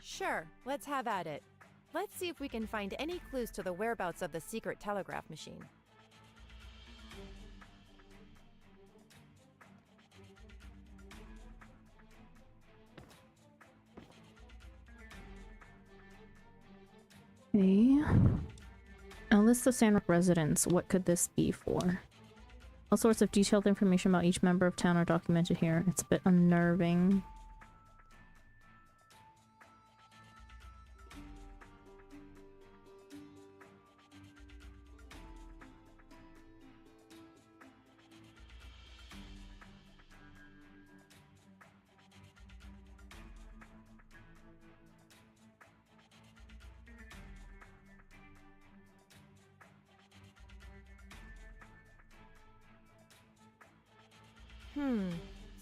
Sure, let's have at it. Let's see if we can find any clues to the whereabouts of the secret telegraph machine. Okay. A list of Sandrock residents. What could this be for? All sorts of detailed information about each member of town are documented here. It's a bit unnerving.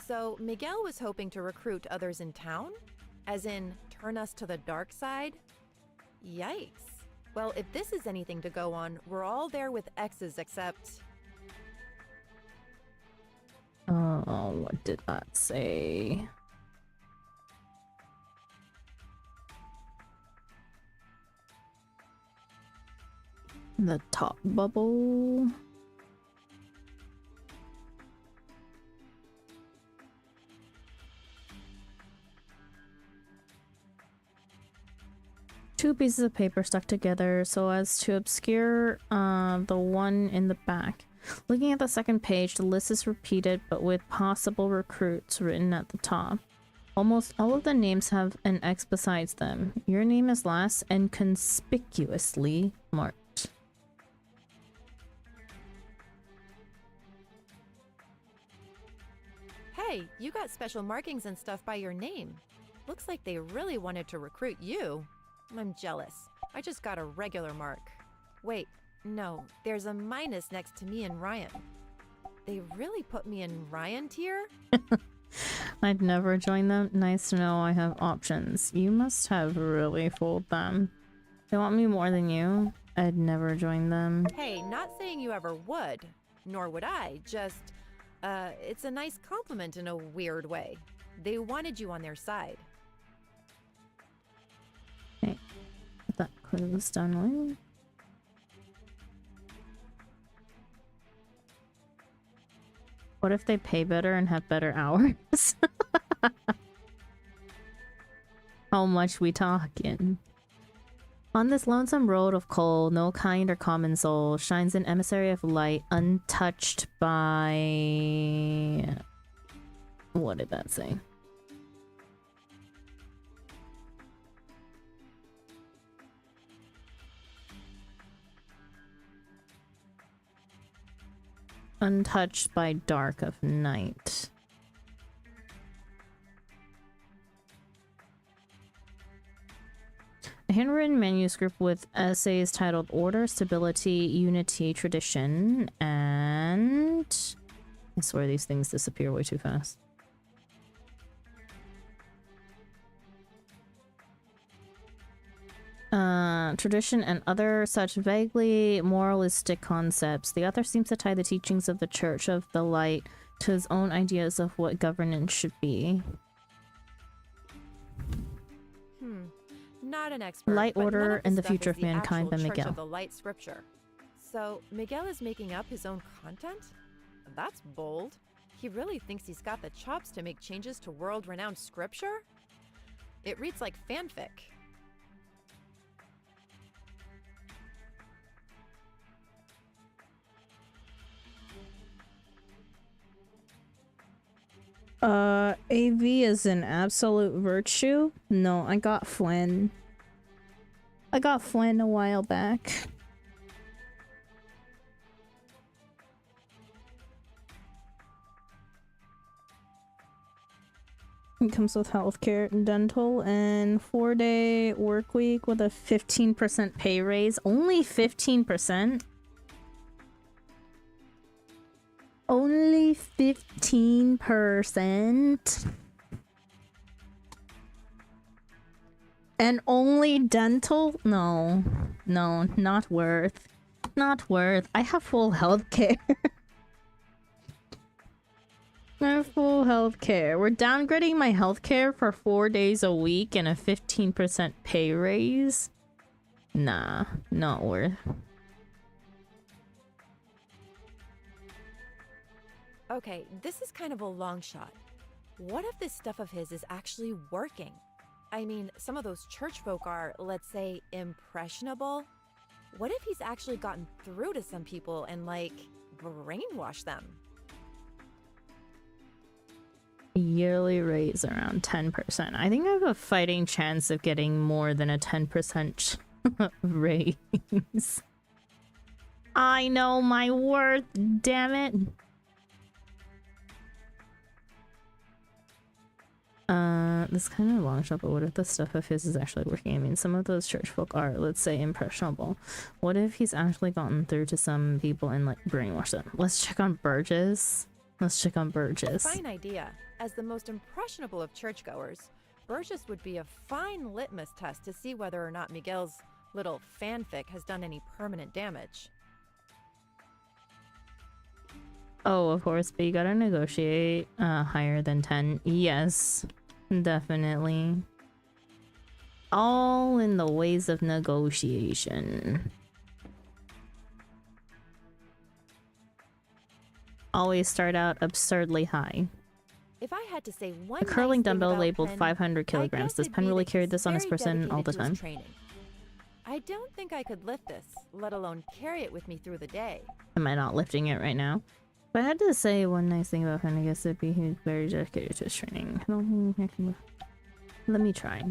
So Miguel was hoping to recruit others in town? As in, turn us to the dark side? Yikes. Well, if this is anything to go on, we're all there with X's except... Oh, what did that say? The top bubble. two pieces of paper stuck together so as to obscure the one in the back. Looking at the second page, the list is repeated but with possible recruits written at the top. Almost all of the names have an X besides them. Your name is last and conspicuously marked. Hey, you got special markings and stuff by your name. Looks like they really wanted to recruit you. I'm jealous. I just got a regular mark. Wait, no, there's a minus next to me and Ryan. They really put me in Ryan tier? I'd never join them. Nice to know I have options. You must have really fooled them. They want me more than you. I'd never join them. Hey, not saying you ever would. Nor would I. Just, it's a nice compliment in a weird way. They wanted you on their side. Okay. Put that close down away. What if they pay better and have better hours? How much we talking? On this lonesome road of coal, no kind or common soul shines an emissary of light, untouched by... What did that say? Untouched by dark of night. A handwritten manuscript with essays titled Order, Stability, Unity, Tradition, and... I swear these things disappear way too fast. Tradition and other such vaguely moralistic concepts. The author seems to tie the teachings of the Church of the Light to his own ideas of what governance should be. Not an expert. Light, but none order, of and the stuff future is of mankind by actual Church Miguel. of the Light scripture. So Miguel is making up his own content? That's bold. He really thinks he's got the chops to make changes to world-renowned scripture? It reads like fanfic. AV is an absolute virtue? No, I got Flynn. I got Flynn a while back. It comes with healthcare, dental, and 4-day work week with a 15% pay raise. Only 15%? Only 15%? And only dental? No. No, not worth. Not worth. I have full healthcare. I have full healthcare. We're downgrading my healthcare for 4 days a week and a 15% pay raise? Nah, not worth. Okay, this is kind of a long shot. What if this stuff of his is actually working? I mean, some of those church folk are, let's say, impressionable. What if he's actually gotten through to some people and, like, brainwashed them? Yearly raise around 10%. I think I have a fighting chance of getting more than a 10% raise. I know my worth, damn it. This kind of a long shot, but what if the stuff of his is actually working? I mean, some of those church folk are, let's say, impressionable. What if he's actually gotten through to some people and, like, brainwashed them? Let's check on Burgess. Let's check on Burgess. Fine idea. As the most impressionable of churchgoers, Burgess would be a fine litmus test to see whether or not Miguel's little fanfic has done any permanent damage. Oh, of course, but you gotta negotiate higher than 10. Yes, definitely. All in the ways of negotiation. Always start out absurdly high. If I had to say one A curling nice thing dumbbell about labeled Penn, 500 I kilograms. guess Does it'd Penn be really that carry he's this on his very person all dedicated the to his time? training. I don't think I could lift this, let alone carry it with me through the day. Am I not lifting it right now? But I had to say one nice thing about him, I guess it'd be he's very dedicated to his training. I don't think I can... Let me try.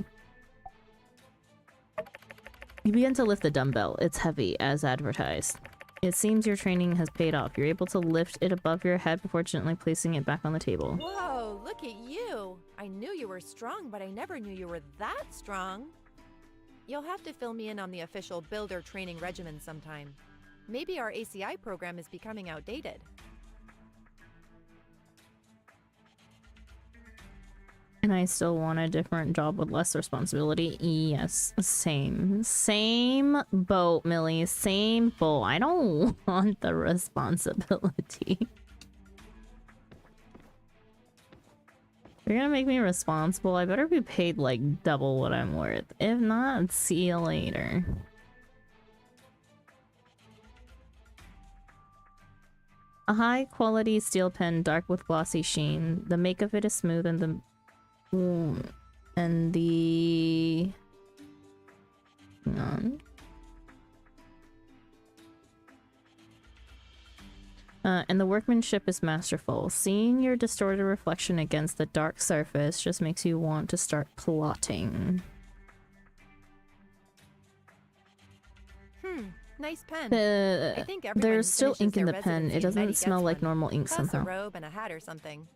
You begin to lift the dumbbell. It's heavy, as advertised. It seems your training has paid off. You're able to lift it above your head before gently placing it back on the table. Whoa, look at you! I knew you were strong, but I never knew you were that strong. You'll have to fill me in on the official builder training regimen sometime. Maybe our ACI program is becoming outdated. And I still want a different job with less responsibility. Yes, same. Same boat, Millie. Same boat. I don't want the responsibility. You're gonna make me responsible. I better be paid like double what I'm worth. If not, see you later. A high quality steel pen, dark with glossy sheen. The make of it is smooth and the hang on. And the workmanship is masterful. Seeing your distorted reflection against the dark surface just makes you want to start plotting. Nice pen. I think everyone There's still finishes ink in their the pen. residency It in doesn't Medi smell gets like one. normal ink Plus somehow. a robe and a hat or something.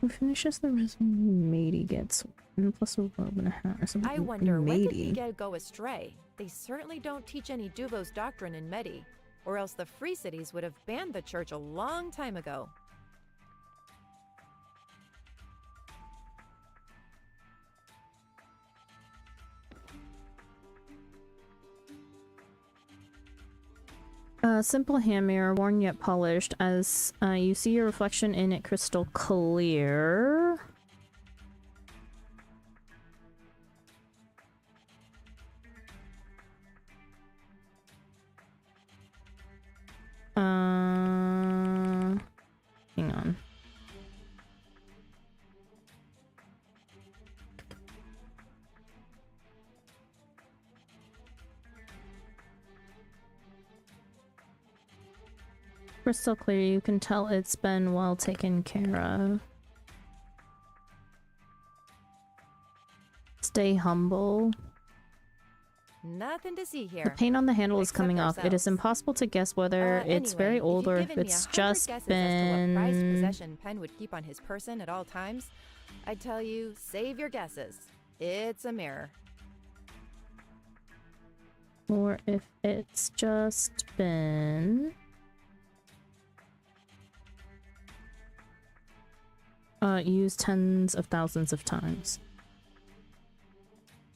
Who finishes the resume? Matey gets one, plus a robe and a hat or something. I wonder, when did Matey. Miguel go astray? They certainly don't teach any Duvo's doctrine in Medi, or else the Free Cities would have banned the church a long time ago. Simple hand mirror, worn yet polished, as you see your reflection in it crystal clear. Hang on. Crystal clear, you can tell it's been well taken care of. Stay humble. Nothing to see here. The paint on the handle is Except coming off. It is ourselves. impossible to guess whether it's very Anyway, old or you've if given me it's 100 just guesses as to what prized been... possession Penn would keep on his person at all times, I'd tell you, save your guesses. It's a mirror. Or if it's just been... used tens of thousands of times.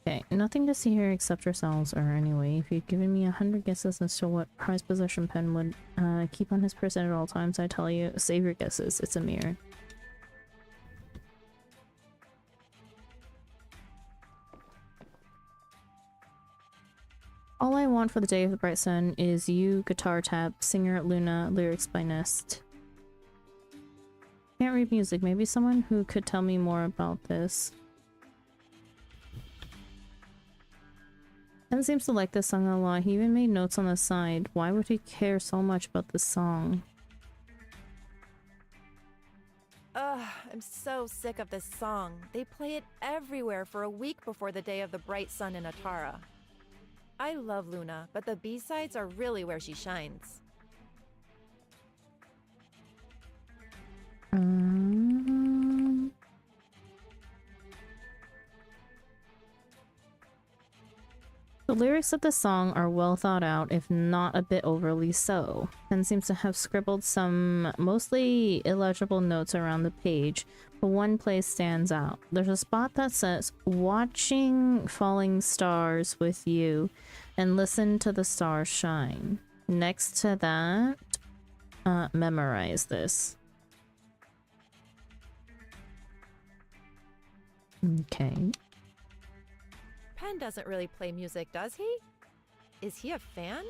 Okay, nothing to see here except yourselves, or anyway, if you'd given me 100 guesses as to what prized possession Penn would keep on his person at all times, I tell you, save your guesses. It's a mirror. All I want for the day of the bright sun is you, guitar tab, singer Luna, lyrics by Nest. Can't read music. Maybe someone who could tell me more about this. Ken seems to like this song a lot. He even made notes on the side. Why would he care so much about this song? Ugh, I'm so sick of this song. They play it everywhere for a week before the day of the bright sun in Atara. I love Luna, but the B-sides are really where she shines. The lyrics of the song are well thought out, if not a bit overly so. Ken seems to have scribbled some mostly illegible notes around the page, but one place stands out. There's a spot that says, "Watching falling stars with you and listen to the stars shine." Next to that, memorize this. Okay. Penn doesn't really play music, does he? Is he a fan?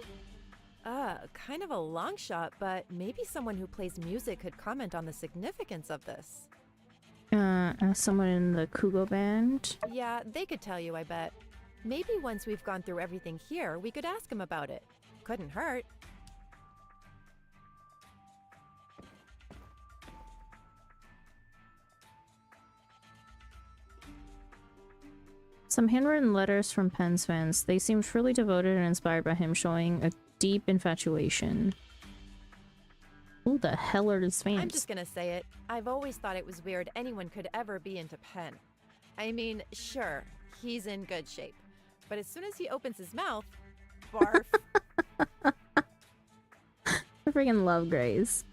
Kind of a long shot, but maybe someone who plays music could comment on the significance of this. Someone in the Kugo band? Yeah, they could tell you, I bet. Maybe once we've gone through everything here, we could ask him about it. Couldn't hurt. Some handwritten letters from Penn's fans. They seem truly devoted and inspired by him, showing a deep infatuation. Who the hell are his fans? I'm just gonna say it. I've always thought it was weird anyone could ever be into Penn. I mean, sure, he's in good shape. But as soon as he opens his mouth, barf. I freaking love Grace.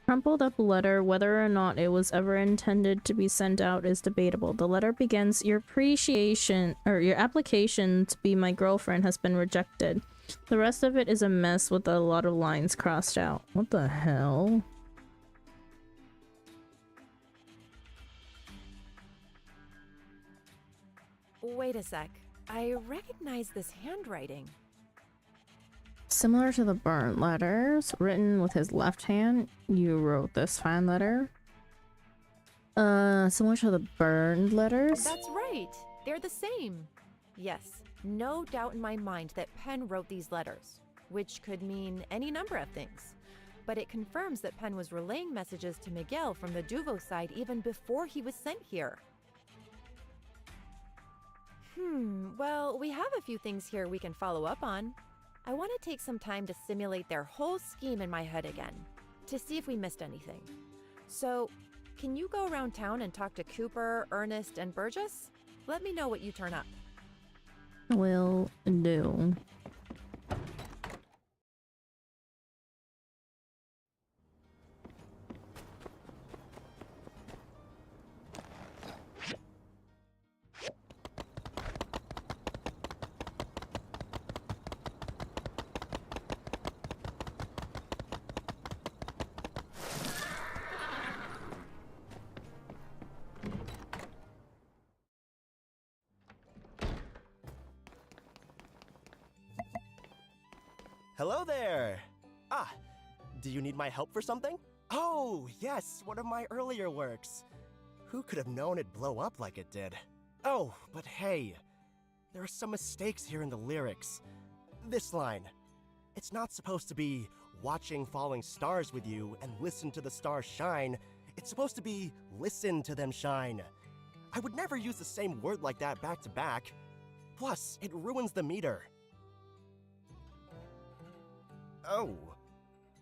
Crumpled up letter, whether or not it was ever intended to be sent out is debatable. The letter begins, your application to be my girlfriend has been rejected. The rest of it is a mess with a lot of lines crossed out. What the hell? Wait a sec. I recognize this handwriting. Similar to the burnt letters, written with his left hand, you wrote this fan letter. Similar to the burned letters? That's right. They're the same. Yes, no doubt in my mind that Penn wrote these letters, which could mean any number of things. But it confirms that Penn was relaying messages to Miguel from the Duvo side even before he was sent here. Well, we have a few things here we can follow up on. I want to take some time to simulate their whole scheme in my head again, to see if we missed anything. So, can you go around town and talk to Cooper, Ernest, and Burgess? Let me know what you turn up. Will do. Hello there! Ah, do you need my help for something? Oh, yes, one of my earlier works. Who could have known it'd blow up like it did? Oh, but hey, there are some mistakes here in the lyrics. This line, it's not supposed to be watching falling stars with you and listen to the stars shine. It's supposed to be listen to them shine. I would never use the same word like that back to back. Plus, it ruins the meter. Oh,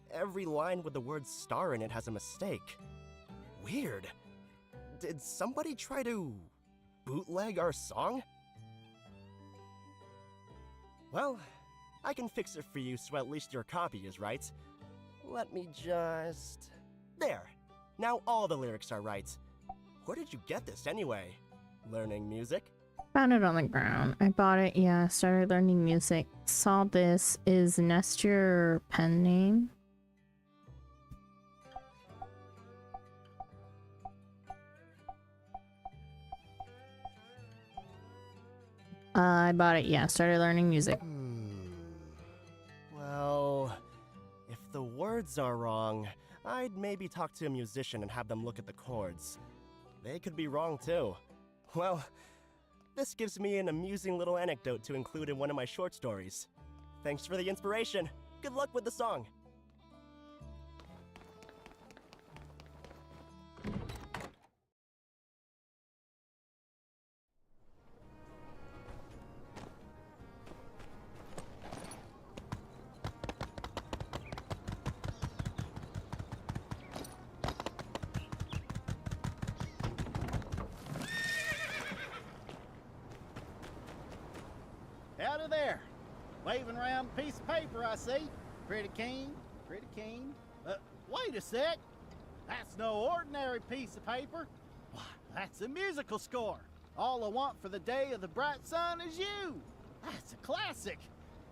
every line with the word star in it has a mistake. Weird. Did somebody try to bootleg our song? Well, I can fix it for you so at least your copy is right. Let me just... There! Now all the lyrics are right. Where did you get this anyway? Learning music? Found it on the ground. I bought it, yeah, started learning music. Saw this. Is Nest your pen name? I bought it, yeah, started learning music. Well, if the words are wrong, I'd maybe talk to a musician and have them look at the chords. They could be wrong too. Well, this gives me an amusing little anecdote to include in one of my short stories. Thanks for the inspiration. Good luck with the song. Howdy there. Waving around a piece of paper, I see. Pretty keen, pretty keen. Wait a sec. That's no ordinary piece of paper. Why, that's a musical score. All I want for the day of the bright sun is you. That's a classic.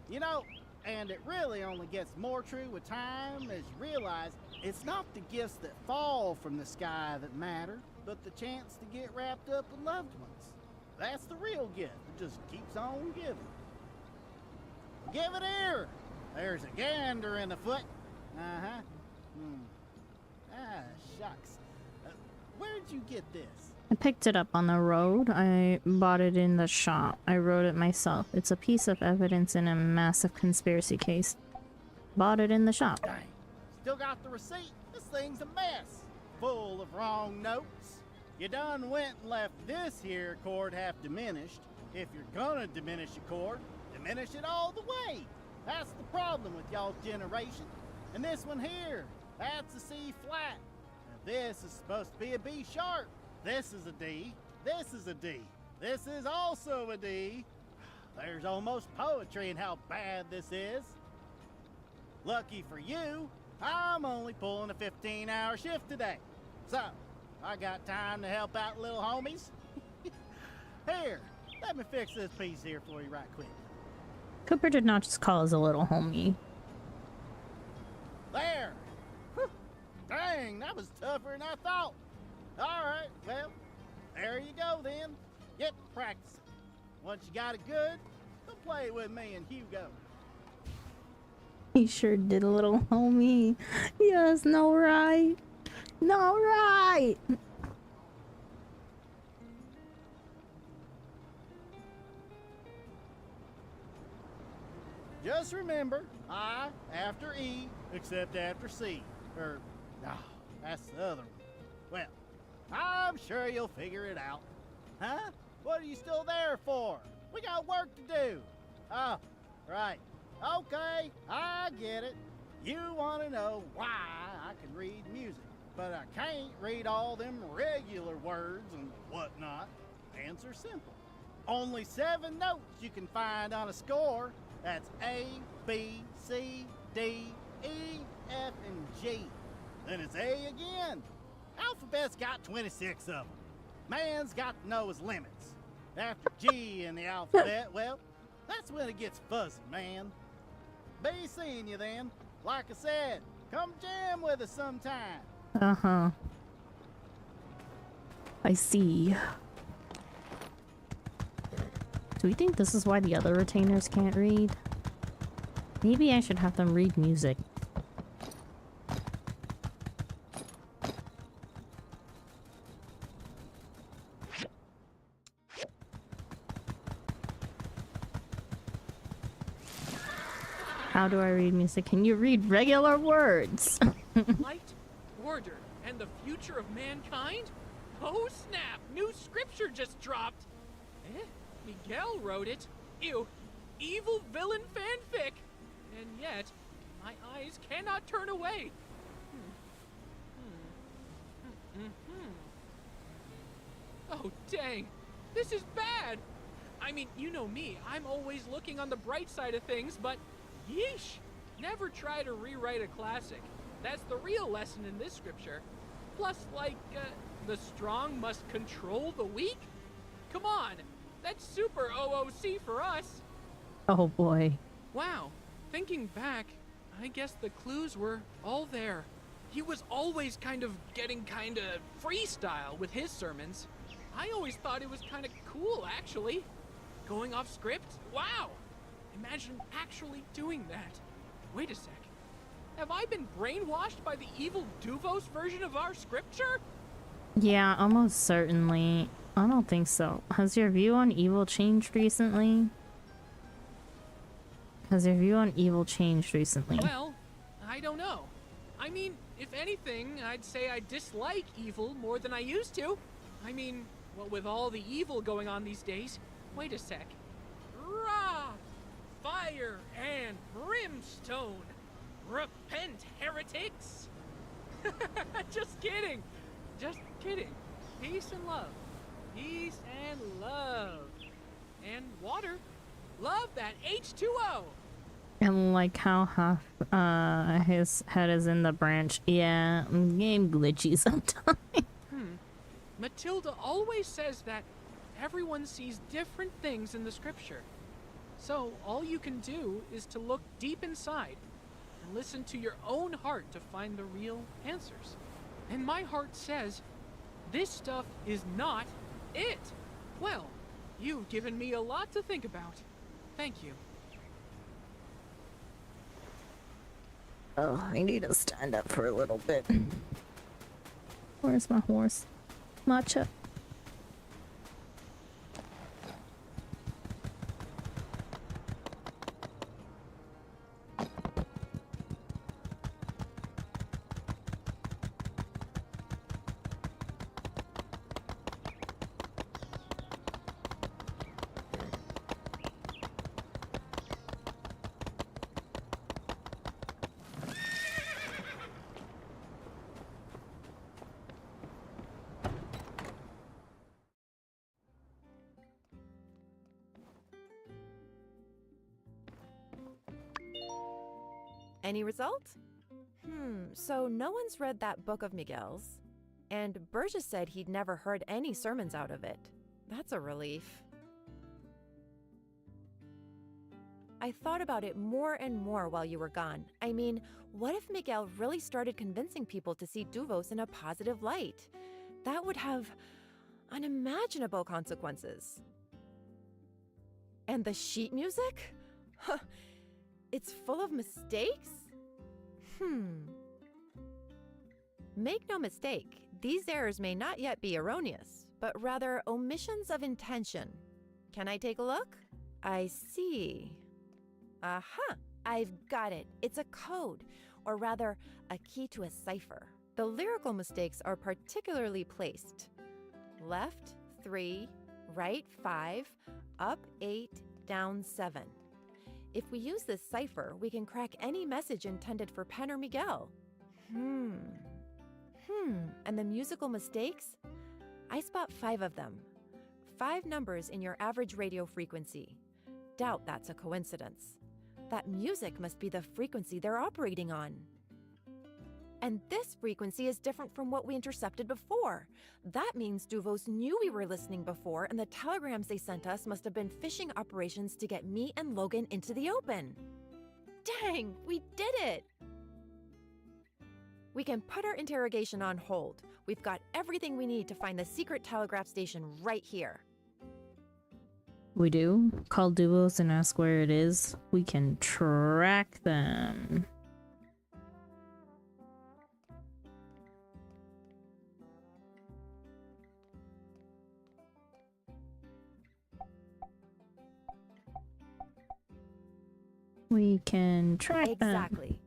You know, and it really only gets more true with time as you realize it's not the gifts that fall from the sky that matter, but the chance to get wrapped up with loved ones. That's the real gift. It just keeps on giving. Give it here. There's a gander in the foot. Uh-huh. Ah, shucks. Where'd you get this? I picked it up on the road. I bought it in the shop. I wrote it myself. It's a piece of evidence in a massive conspiracy case. Bought it in the shop. Dang. Still got the receipt? This thing's a mess. Full of wrong notes. You done went and left this here cord half diminished. If you're gonna diminish a cord, diminish it all the way. That's the problem with y'all's generation. And this one here, that's a C flat. Now this is supposed to be a B sharp. This is a D. This is a D. This is also a D. There's almost poetry in how bad this is. Lucky for you, I'm only pulling a 15-hour shift today. So, I got time to help out little homies. Here, let me fix this piece here for you right quick. Cooper did not just call us a little homie. There! Whew. Dang, that was tougher than I thought. Alright, well, there you go then. Get practicing. Once you got it good, come play with me and Hugo. He sure did, a little homie. Yes, no right. No right. Just remember, I after E, except after C. Or, no, that's the other one. Well, I'm sure you'll figure it out. Huh? What are you still there for? We got work to do. Oh, right. Okay, I get it. You want to know why I can read music, but I can't read all them regular words and whatnot. Answer simple. Only 7 notes you can find on a score. That's A, B, C, D, E, F, and G. Then it's A again. Alphabet's got 26 of them. Man's got to know his limits. After G in the alphabet, well, that's when it gets fuzzy, man. Be seeing you then. Like I said, come jam with us sometime. Uh-huh. I see. Do we think this is why the other retainers can't read? Maybe I should have them read music. How do I read music? Can you read regular words? Light, order, and the future of mankind? Oh snap! New scripture just dropped! Eh? Miguel wrote it? Ew. Evil villain fanfic! And yet, my eyes cannot turn away. Oh dang! This is bad! I mean, you know me, I'm always looking on the bright side of things, but yeesh! Never try to rewrite a classic. That's the real lesson in this scripture. Plus, the strong must control the weak? Come on! That's super OOC for us! Oh boy. Wow. Thinking back, I guess the clues were all there. He was always getting freestyle with his sermons. I always thought it was kinda cool, actually. Going off script? Wow! Imagine actually doing that. Wait a sec. Have I been brainwashed by the evil Duvos version of our scripture? Yeah, almost certainly. I don't think so. Has your view on evil changed recently? Well, I don't know. I mean, if anything, I'd say I dislike evil more than I used to. I mean, what with all the evil going on these days. Wait a sec. Wrath, fire, and brimstone. Repent, heretics! Just kidding. Just kidding. Peace and love. Peace and love. And water. Love that H2O. And like how half his head is in the branch. Yeah, game glitchy sometimes. Matilda always says that everyone sees different things in the scripture. So all you can do is to look deep inside and listen to your own heart to find the real answers. And my heart says, this stuff is not it. Well, you've given me a lot to think about. Thank you. Oh, I need to stand up for a little bit. Where's my horse? Matcha. Any result? So no one's read that book of Miguel's. And Burgess said he'd never heard any sermons out of it. That's a relief. I thought about it more and more while you were gone. I mean, what if Miguel really started convincing people to see Duvos in a positive light? That would have unimaginable consequences. And the sheet music? Huh. It's full of mistakes? Make no mistake, these errors may not yet be erroneous, but rather omissions of intention. Can I take a look? I see. Aha! I've got it. It's a code, or rather, a key to a cipher. The lyrical mistakes are particularly placed. Left 3, right 5, up 8, down 7. If we use this cipher, we can crack any message intended for Pen or Miguel. And the musical mistakes? I spot 5 of them. 5 numbers in your average radio frequency. Doubt that's a coincidence. That music must be the frequency they're operating on. And this frequency is different from what we intercepted before. That means Duvos knew we were listening before, and the telegrams they sent us must have been phishing operations to get me and Logan into the open. Dang, we did it! We can put our interrogation on hold. We've got everything we need to find the secret telegraph station right here. We do? Call Duvos and ask where it is. We can track them. We can track them. Exactly.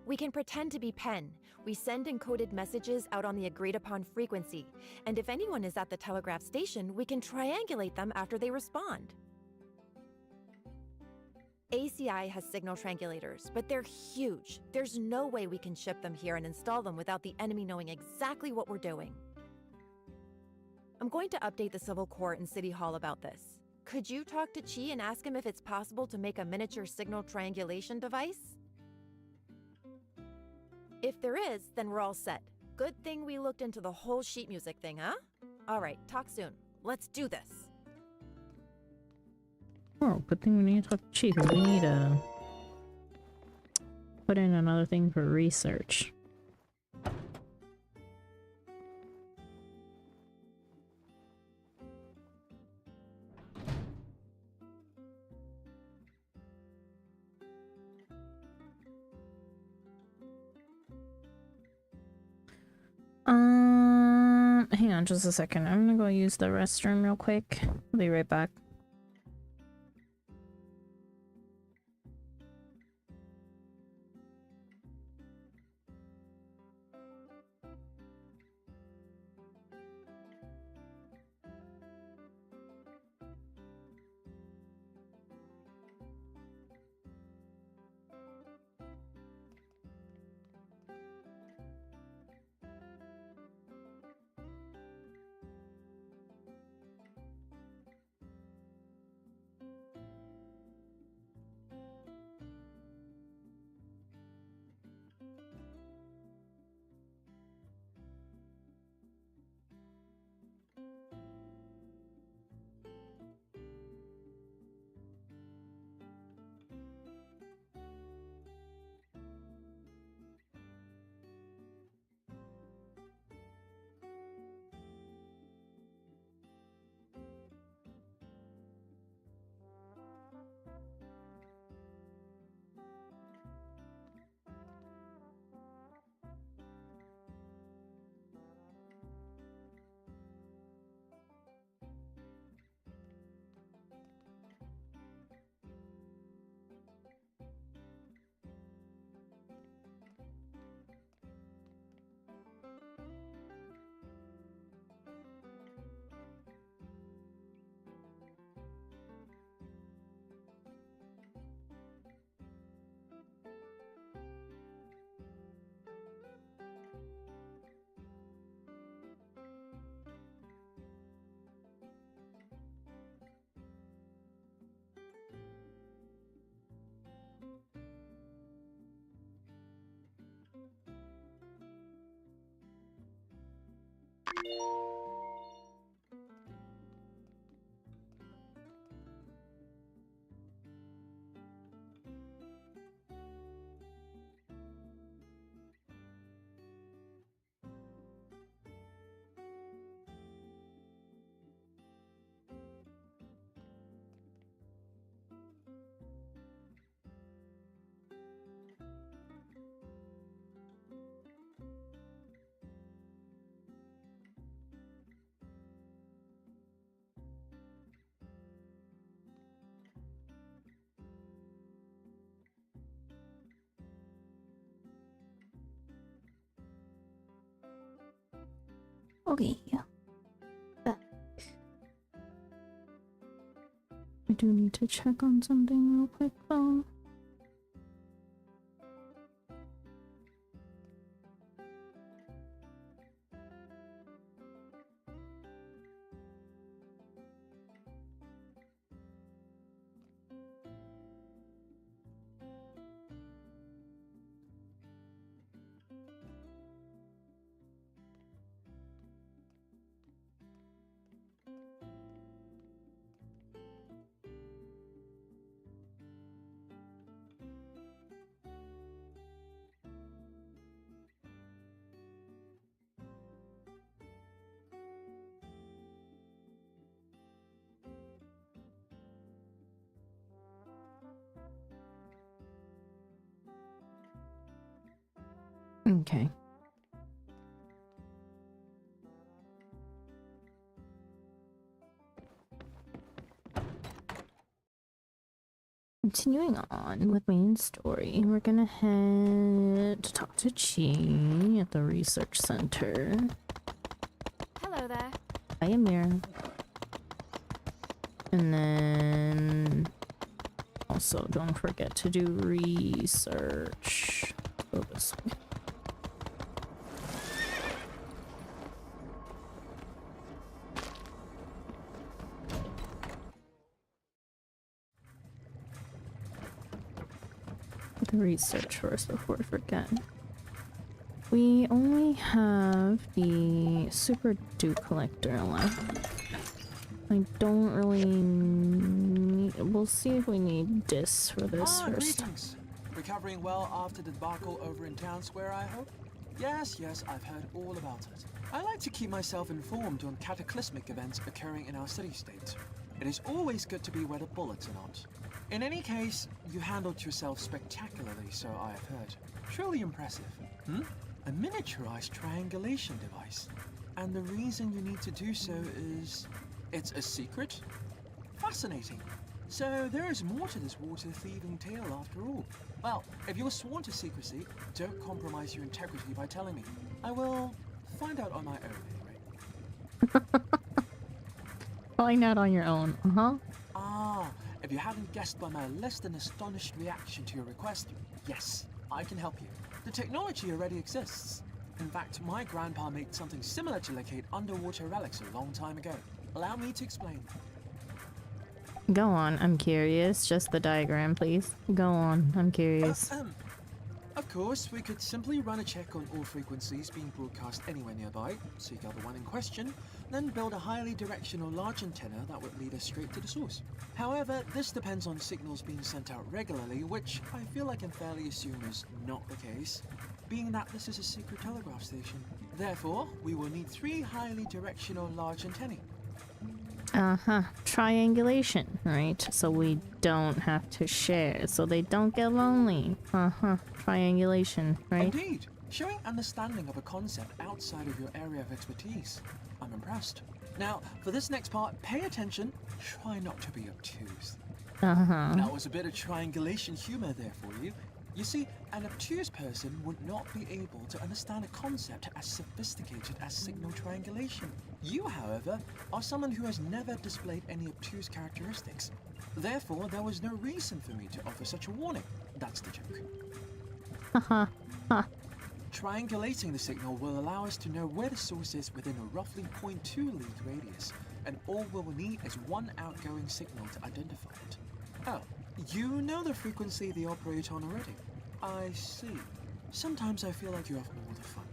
We can pretend to be Pen. We send encoded messages out on the agreed-upon frequency, and if anyone is at the telegraph station, we can triangulate them after they respond. ACI has signal triangulators, but they're huge. There's no way we can ship them here and install them without the enemy knowing exactly what we're doing. I'm going to update the Civil Corps and City Hall about this. Could you talk to Chi and ask him if it's possible to make a miniature signal triangulation device? If there is, then we're all set. Good thing we looked into the whole sheet music thing, huh? All right, talk soon. Let's do this. Oh, good thing we need to talk to Chief. We need to put in another thing for research. Hang on just a second. I'm gonna go use the restroom real quick. I'll be right back. Okay, yeah. Back. I do need to check on something real quick though. Okay. Continuing on with main story, we're gonna head to talk to Chi at the research center. Hello there. Hi, Amir. And then also don't forget to do research. Go this way. The research first before I forget. We only have the Super Duke Collector left. I don't really need... We'll see if we need discs for this first. Greetings. Recovering well after the debacle over in Town Square, I hope? Yes, I've heard all about it. I like to keep myself informed on cataclysmic events occurring in our city-state. It is always good to be where the bullets are not. In any case, you handled yourself spectacularly, so I have heard. Truly impressive. A miniaturized triangulation device. And the reason you need to do so is... it's a secret? Fascinating. So there is more to this water-thieving tale after all. Well, if you're sworn to secrecy, don't compromise your integrity by telling me. I will find out on my own anyway. Find out on your own, If you hadn't guessed by my less than astonished reaction to your request, yes, I can help you. The technology already exists. In fact, my grandpa made something similar to locate underwater relics a long time ago. Allow me to explain. Go on, I'm curious. Just the diagram, please. Go on, I'm curious. Of course, we could simply run a check on all frequencies being broadcast anywhere nearby, seek out the one in question, then build a highly directional large antenna that would lead us straight to the source. However, this depends on signals being sent out regularly, which I feel I can fairly assume is not the case, being that this is a secret telegraph station. Therefore, we will need 3 highly directional large antennae. Triangulation, right? So we don't have to share, so they don't get lonely. Triangulation, right? Indeed. Showing understanding of a concept outside of your area of expertise. I'm impressed. Now, for this next part, pay attention. Try not to be obtuse. That was a bit of triangulation humor there for you. You see, an obtuse person would not be able to understand a concept as sophisticated as signal triangulation. You, however, are someone who has never displayed any obtuse characteristics. Therefore, there was no reason for me to offer such a warning. That's the joke. Triangulating the signal will allow us to know where the source is within a roughly 0.2 league radius, and all we will need is one outgoing signal to identify it. Oh, you know the frequency they operate on already? I see. Sometimes I feel like you have all the fun.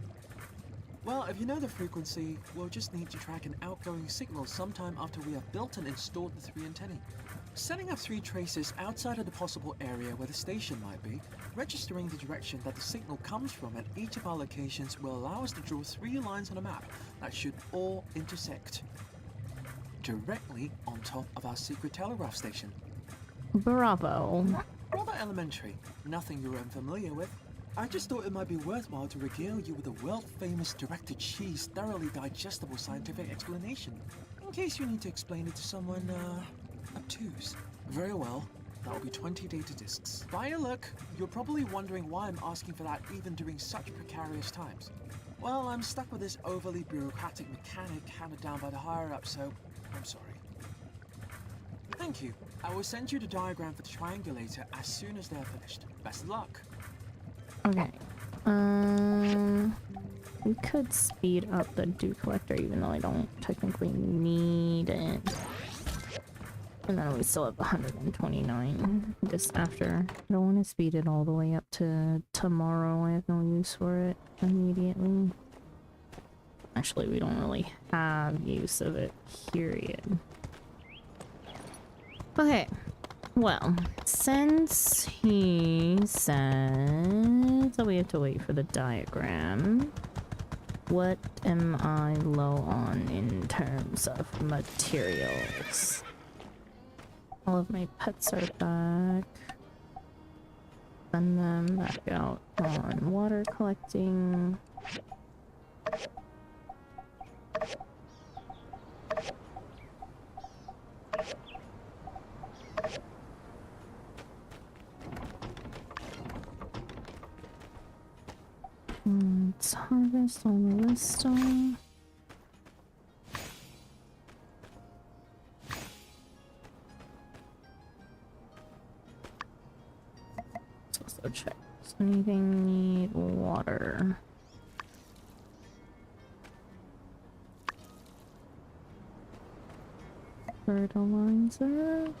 Well, if you know the frequency, we'll just need to track an outgoing signal sometime after we have built and installed the 3 antennae. Setting up 3 traces outside of the possible area where the station might be, registering the direction that the signal comes from at each of our locations will allow us to draw 3 lines on a map that should all intersect directly on top of our secret telegraph station. Bravo. Rather elementary, nothing you're unfamiliar with. I just thought it might be worthwhile to regale you with a world-famous direct-to-cheese, thoroughly digestible scientific explanation, in case you need to explain it to someone, obtuse. Very well, that will be 20 data disks. By your look, you're probably wondering why I'm asking for that even during such precarious times. Well, I'm stuck with this overly bureaucratic mechanic handed down by the higher-ups, so I'm sorry. Thank you. I will send you the diagram for the triangulator as soon as they're finished. Best of luck. Okay. We could speed up the dew collector even though I don't technically need it. And then we still have 129 just after. I don't want to speed it all the way up to tomorrow. I have no use for it immediately. Actually, we don't really have use of it, period. Okay. Well, since he said that we have to wait for the diagram, what am I low on in terms of materials? All of my pets are back. Send them back out on water collecting. Let's harvest all the list on. Let's also check. Does anything need water? Fertilizer.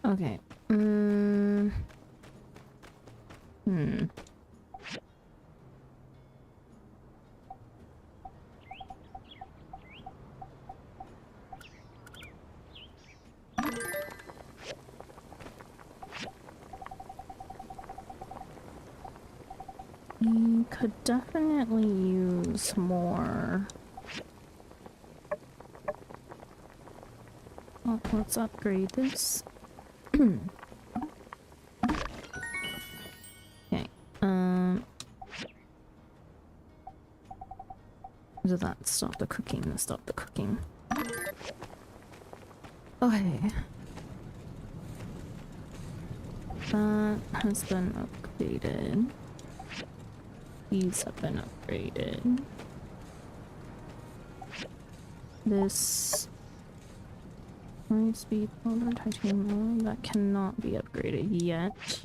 Okay. We could definitely use more. Oh, let's upgrade this. Okay. Did that stop the cooking? That stopped the cooking. Okay. That has been upgraded. These have been upgraded. This high speed powder titanium that cannot be upgraded yet.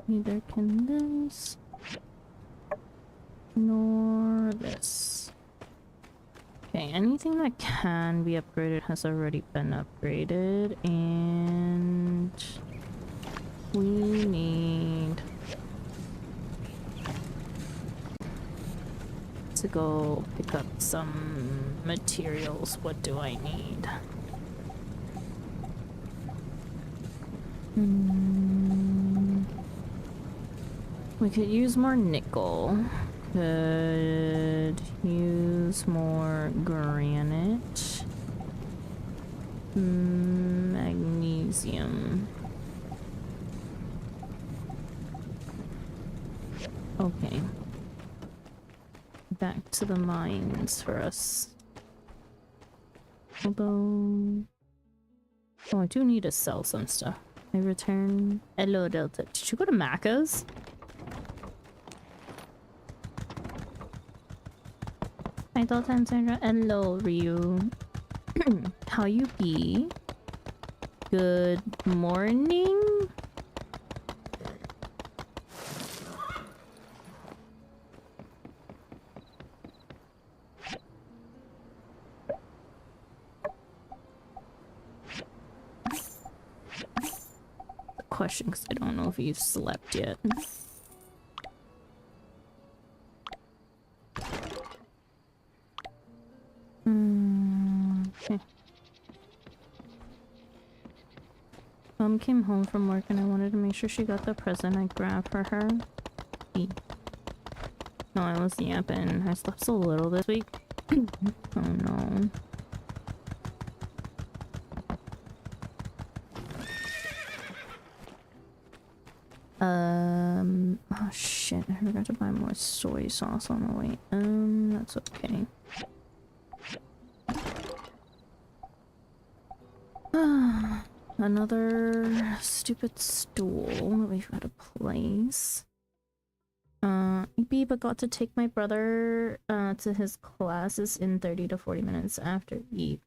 Neither can this nor this. Okay, anything that can be upgraded has already been upgraded, and we need to go pick up some materials. What do I need? We could use more nickel. Could use more granite. Magnesium. Okay. Back to the mines for us. Although... oh, I do need to sell some stuff. I return... hello, Delta. Did you go to Macca's? I thought I'm Sandra. Hello, Ryu. How you be? Good morning? question because I don't know if you've slept yet. Okay. Mom came home from work and I wanted to make sure she got the present I grabbed for her. No, I was yapping. I slept so little this week. Oh no. Oh shit, I forgot to buy more soy sauce on the way. That's okay. Another stupid stool that we've got to place. Biba got to take my brother to his classes in 30 to 40 minutes after eat.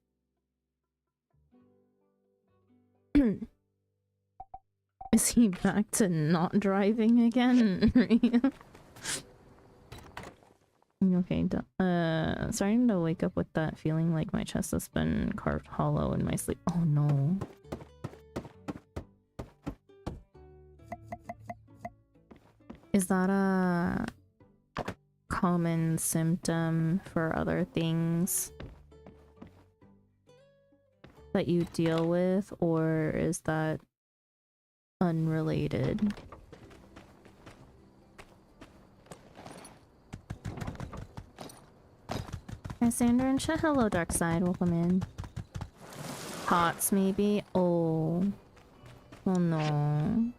Is he back to not driving again? Okay, starting to wake up with that feeling like my chest has been carved hollow in my sleep. Oh no. Is that a common symptom for other things that you deal with, or is that unrelated? Hi, Sander and Chet. Hello, Dark Side. Welcome in. Pots, maybe? Oh. Oh no.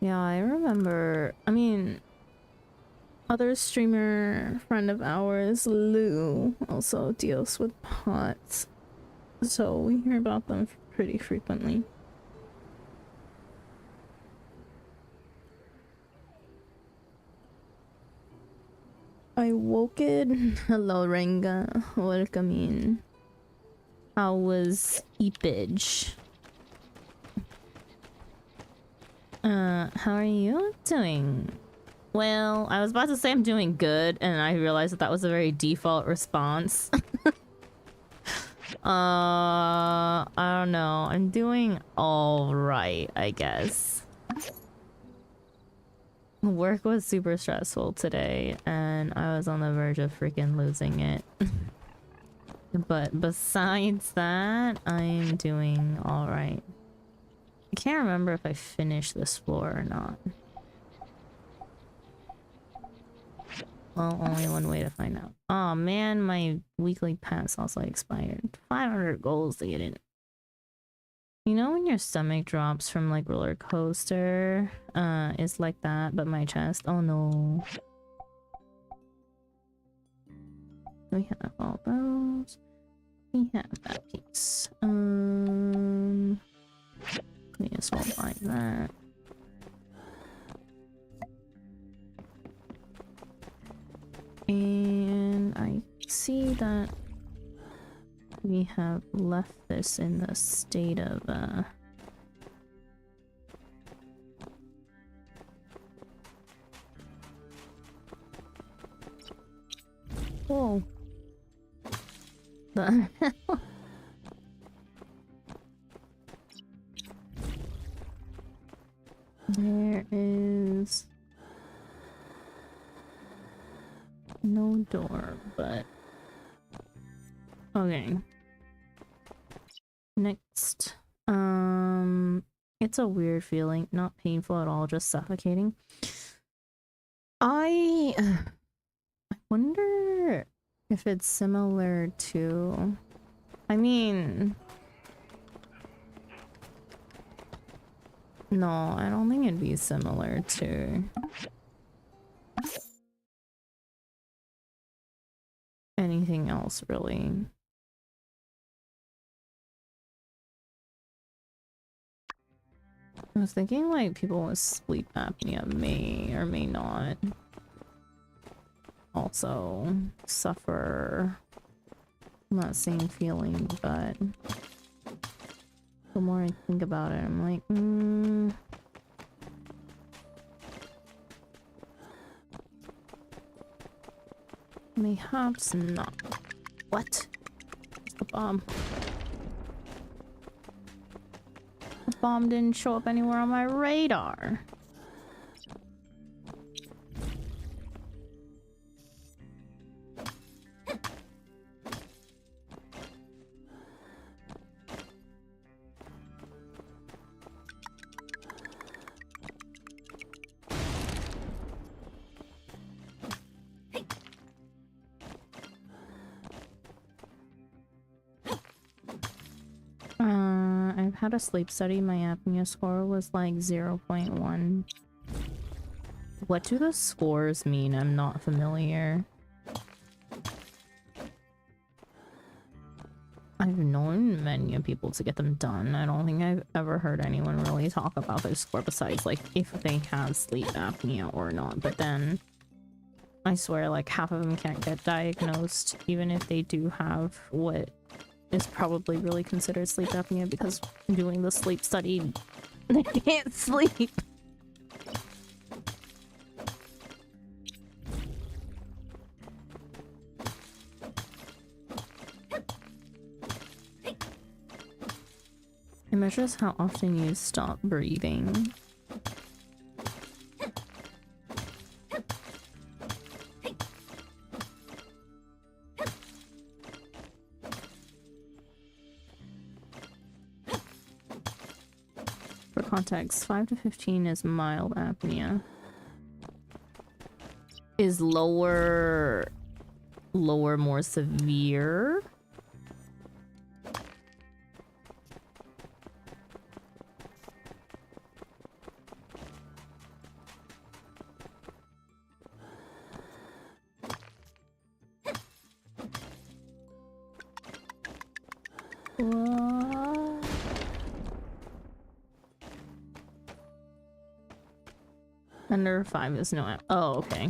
Yeah, I remember. I mean, other streamer friend of ours, Lou, also deals with pots. So we hear about them pretty frequently. I woke it. Hello, Renga. Welcome in. How was Eepage? How are you doing? Well, I was about to say I'm doing good, and I realized that that was a very default response. I don't know. I'm doing all right, I guess. Work was super stressful today, and I was on the verge of freaking losing it. But besides that, I'm doing all right. I can't remember if I finished this floor or not. Well, only one way to find out. Oh man, my weekly pass also expired. 500 goals to get in. You know when your stomach drops from like roller coaster? It's like that, but my chest. Oh no. We have all those. We have that piece. May as well buy that. And I see that we have left this in the state of whoa. The hell? There is no door, but okay. Next, it's a weird feeling, not painful at all, just suffocating. I wonder if it's similar to, I mean, no, I don't think it'd be similar to anything else, really. I was thinking like people with sleep apnea may or may not also suffer from that same feeling, but the more I think about it, I'm like, mayhaps not. What? It's the bomb. What bomb didn't show up anywhere on my radar. I've had a sleep study. My apnea score was like 0.1. What do the scores mean? I'm not familiar. I've known many people to get them done. I don't think I've ever heard anyone really talk about their score besides like if they have sleep apnea or not. But then I swear like half of them can't get diagnosed even if they do have what is probably really considered sleep apnea, because doing the sleep study, they can't sleep. It measures how often you stop breathing. For context, 5 to 15 is mild apnea. Is lower more severe? Under 5 is no. Oh, okay.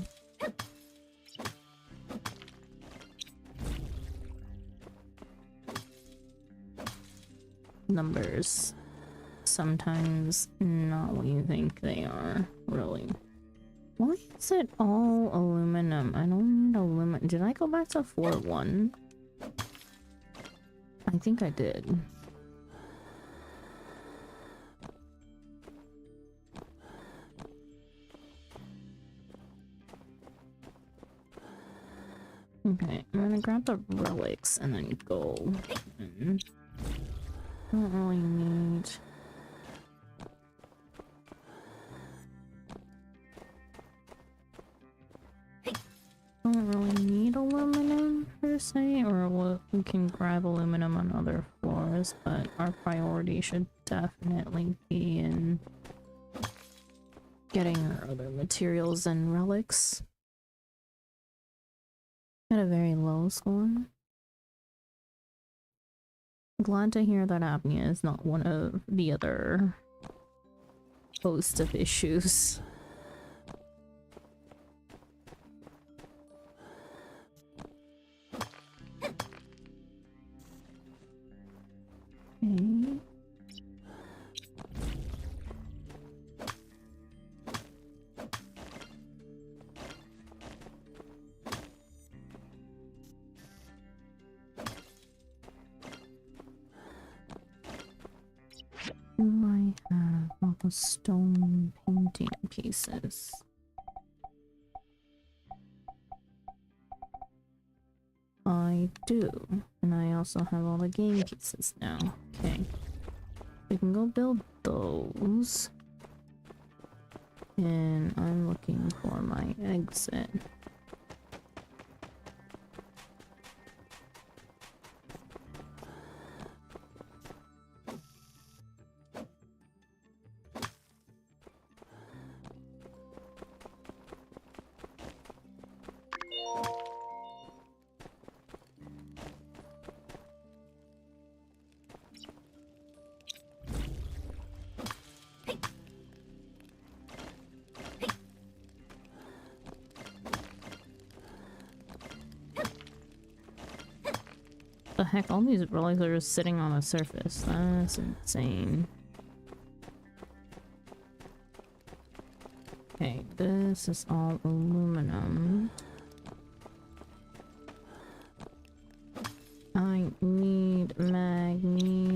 Numbers. Sometimes not what you think they are, really. Why is it all aluminum? I don't need aluminum. Did I go back to 4-1? I think I did. Okay, I'm gonna grab the relics and then go. Don't really need. Don't really need aluminum per se, or we can grab aluminum on other floors, but our priority should definitely be in getting our other materials and relics. Got a very low score. Glad to hear that apnea is not one of the other host of issues. Okay. Do I have all the stone painting pieces? I do, and I also have all the game pieces now. Okay, we can go build those. And I'm looking for my exit. The heck, all these relics are just sitting on the surface. That's insane. Okay, this is all aluminum. I need magnesium.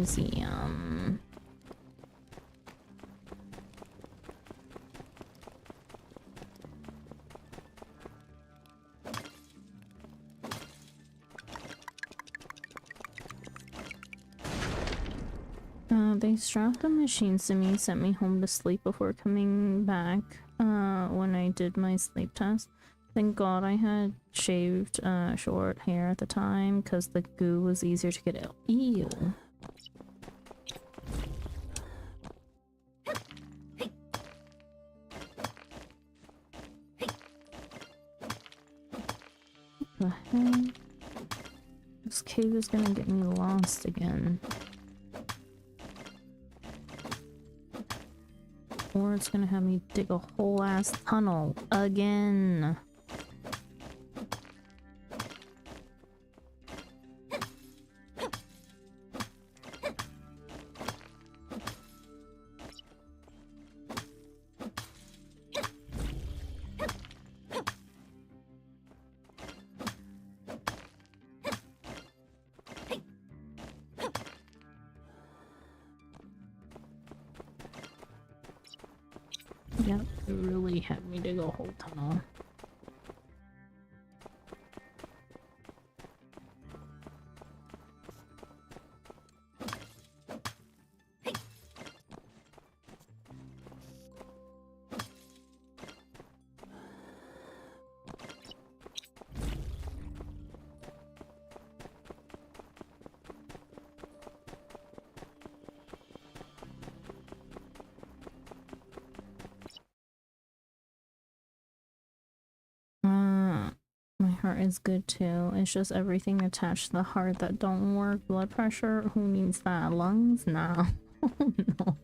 They strapped the machines to me, sent me home to sleep before coming back when I did my sleep test. Thank God I had shaved short hair at the time because the goo was easier to get out. Ew. What the heck? This cave is gonna get me lost again. Or it's gonna have me dig a whole ass tunnel again. Yep, it really had me dig a whole tunnel. My heart is good too. It's just everything attached to the heart that don't work. Blood pressure? Who needs that? Lungs? Nah. Oh no.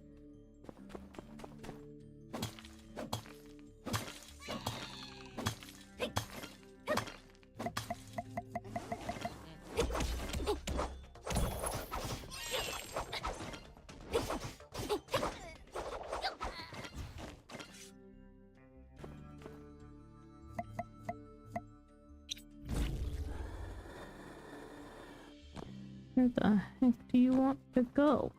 Where the heck do you want to go?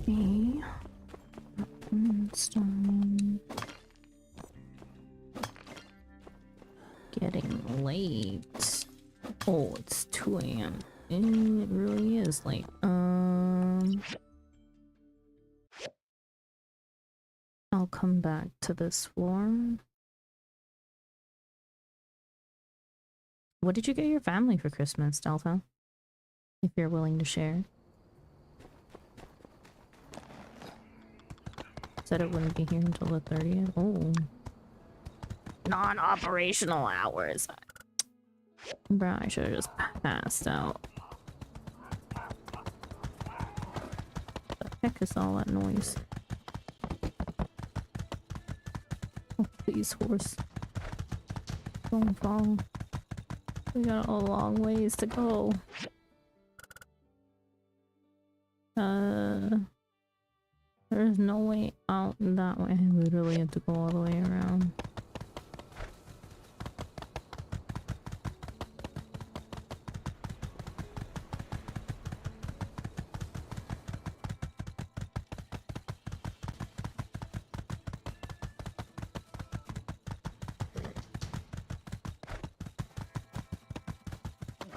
Okay. Starting. Getting late. Oh, it's 2 AM. It really is late. I'll come back to this floor. What did you get your family for Christmas, Delta? If you're willing to share. Said it wouldn't be here until the 30th. Oh. Non-operational hours. Bro, I should have just passed out. What the heck is all that noise? Oh, please, horse. Don't fall. We got a long ways to go. There's no way out that way. I literally have to go all the way around.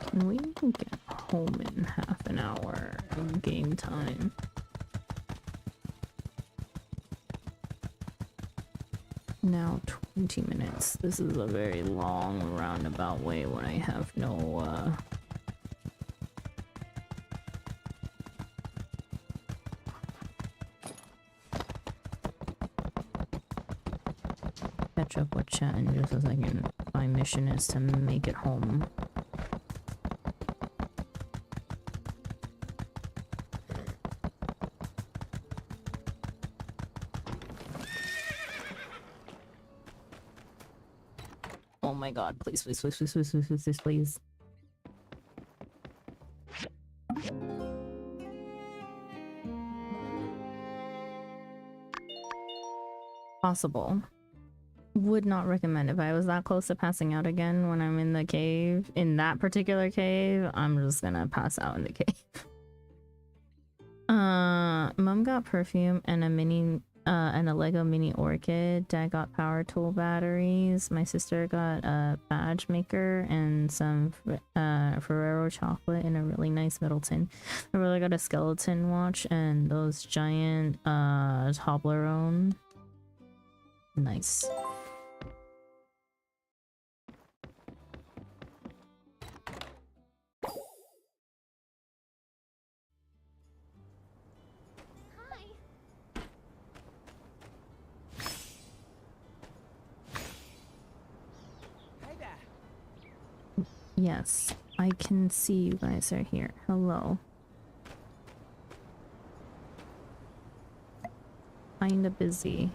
Can we get home in half an hour in game time? Now 20 minutes. This is a very long roundabout way when I have no catch up with chat in just a second. My mission is to make it home. Oh my god, please, please, please, please, please, please, please, please. Possible. Would not recommend. If I was that close to passing out again when I'm in the cave, in that particular cave, I'm just gonna pass out in the cave. Mom got perfume and a Lego mini orchid. Dad got power tool batteries. My sister got a badge maker and some Ferrero chocolate in a really nice Middleton. I really got a skeleton watch and those giant Toblerone. Nice. Yes, I can see you guys are here. Hello. Kinda busy.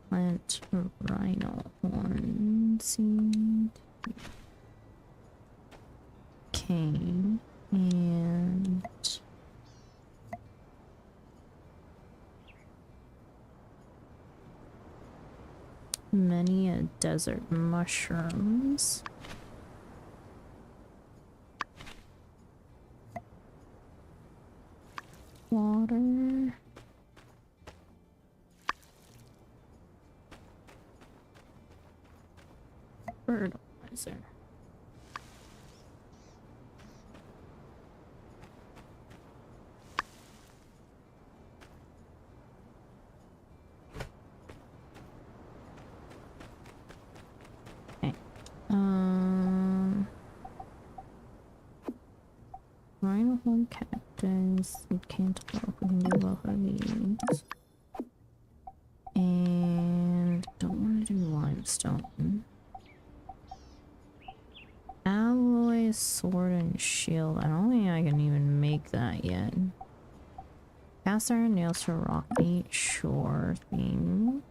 Plant rhino horn seed. Okay. And many a desert mushrooms. Water. Fertilizer. Rhino horn cactus, cantaloupe, we can do both of these. And don't want to do limestone. Alloy, sword, and shield. I don't think I can even make that yet. Cast iron nails for rock meat, sure thing.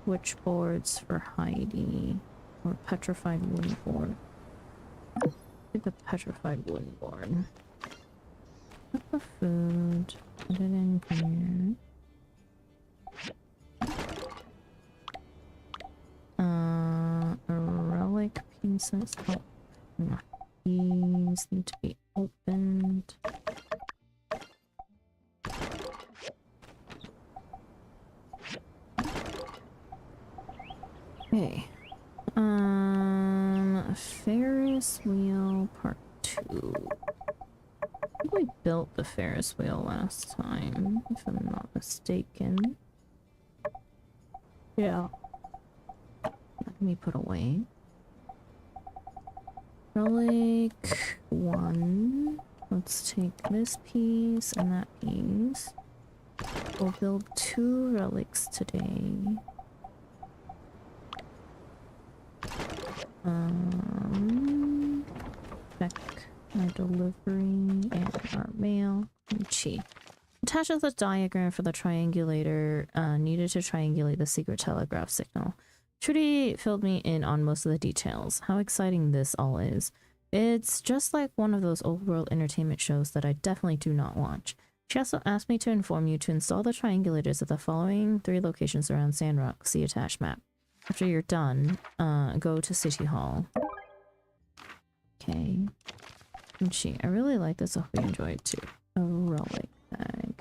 Switchboards for Heidi. Or petrified wooden board. Get the petrified wooden board. Put the food. Put it in here. Relic pieces. Oh, no. These need to be opened. Okay. Ferris wheel part 2. I think we built the Ferris wheel last time, if I'm not mistaken. Yeah. That can be put away. Relic 1. Let's take this piece and that piece. We'll build 2 relics today. Check our delivery and our mail. Chi. Attaches a diagram for the triangulator needed to triangulate the secret telegraph signal. Trudy filled me in on most of the details. How exciting this all is. It's just like one of those old world entertainment shows that I definitely do not watch. She also asked me to inform you to install the triangulators at the following 3 locations around Sandrock. See attached map. After you're done, go to City Hall. Okay. Chi, I really like this. I hope you enjoy it too. A relic bag.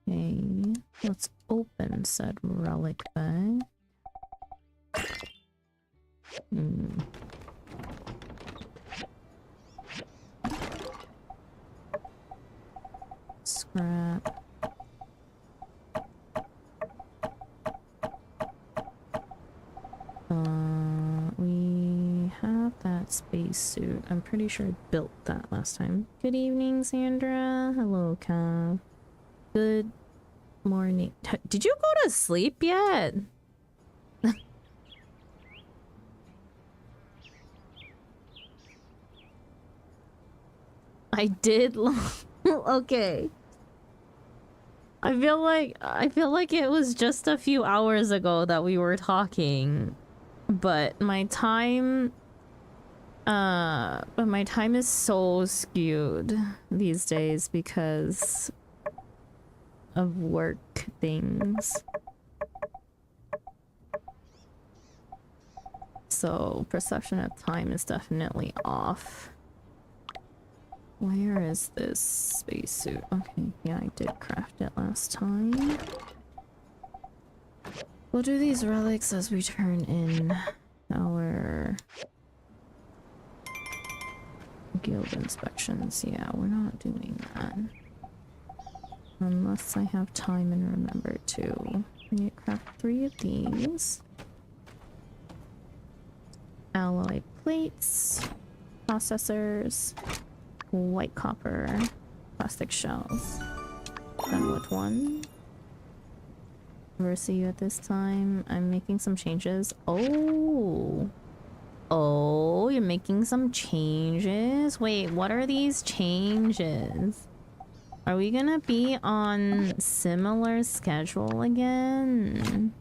Okay. Let's open said relic bag. Scrap. We have that spacesuit. I'm pretty sure I built that last time. Good evening, Sandra. Hello, Cav. Good morning. Did you go to sleep yet? I did. Okay. I feel like it was just a few hours ago that we were talking, but my time is so skewed these days because of work things. So perception of time is definitely off. Where is this spacesuit? Okay, yeah, I did craft it last time. We'll do these relics as we turn in our guild inspections. Yeah, we're not doing that. Unless I have time and remember to. I need to craft 3 of these. Alloy plates. Processors. White copper, plastic shells. Done with 1. Never see you at this time. I'm making some changes. Oh, you're making some changes. Wait, what are these changes? Are we gonna be on similar schedule again?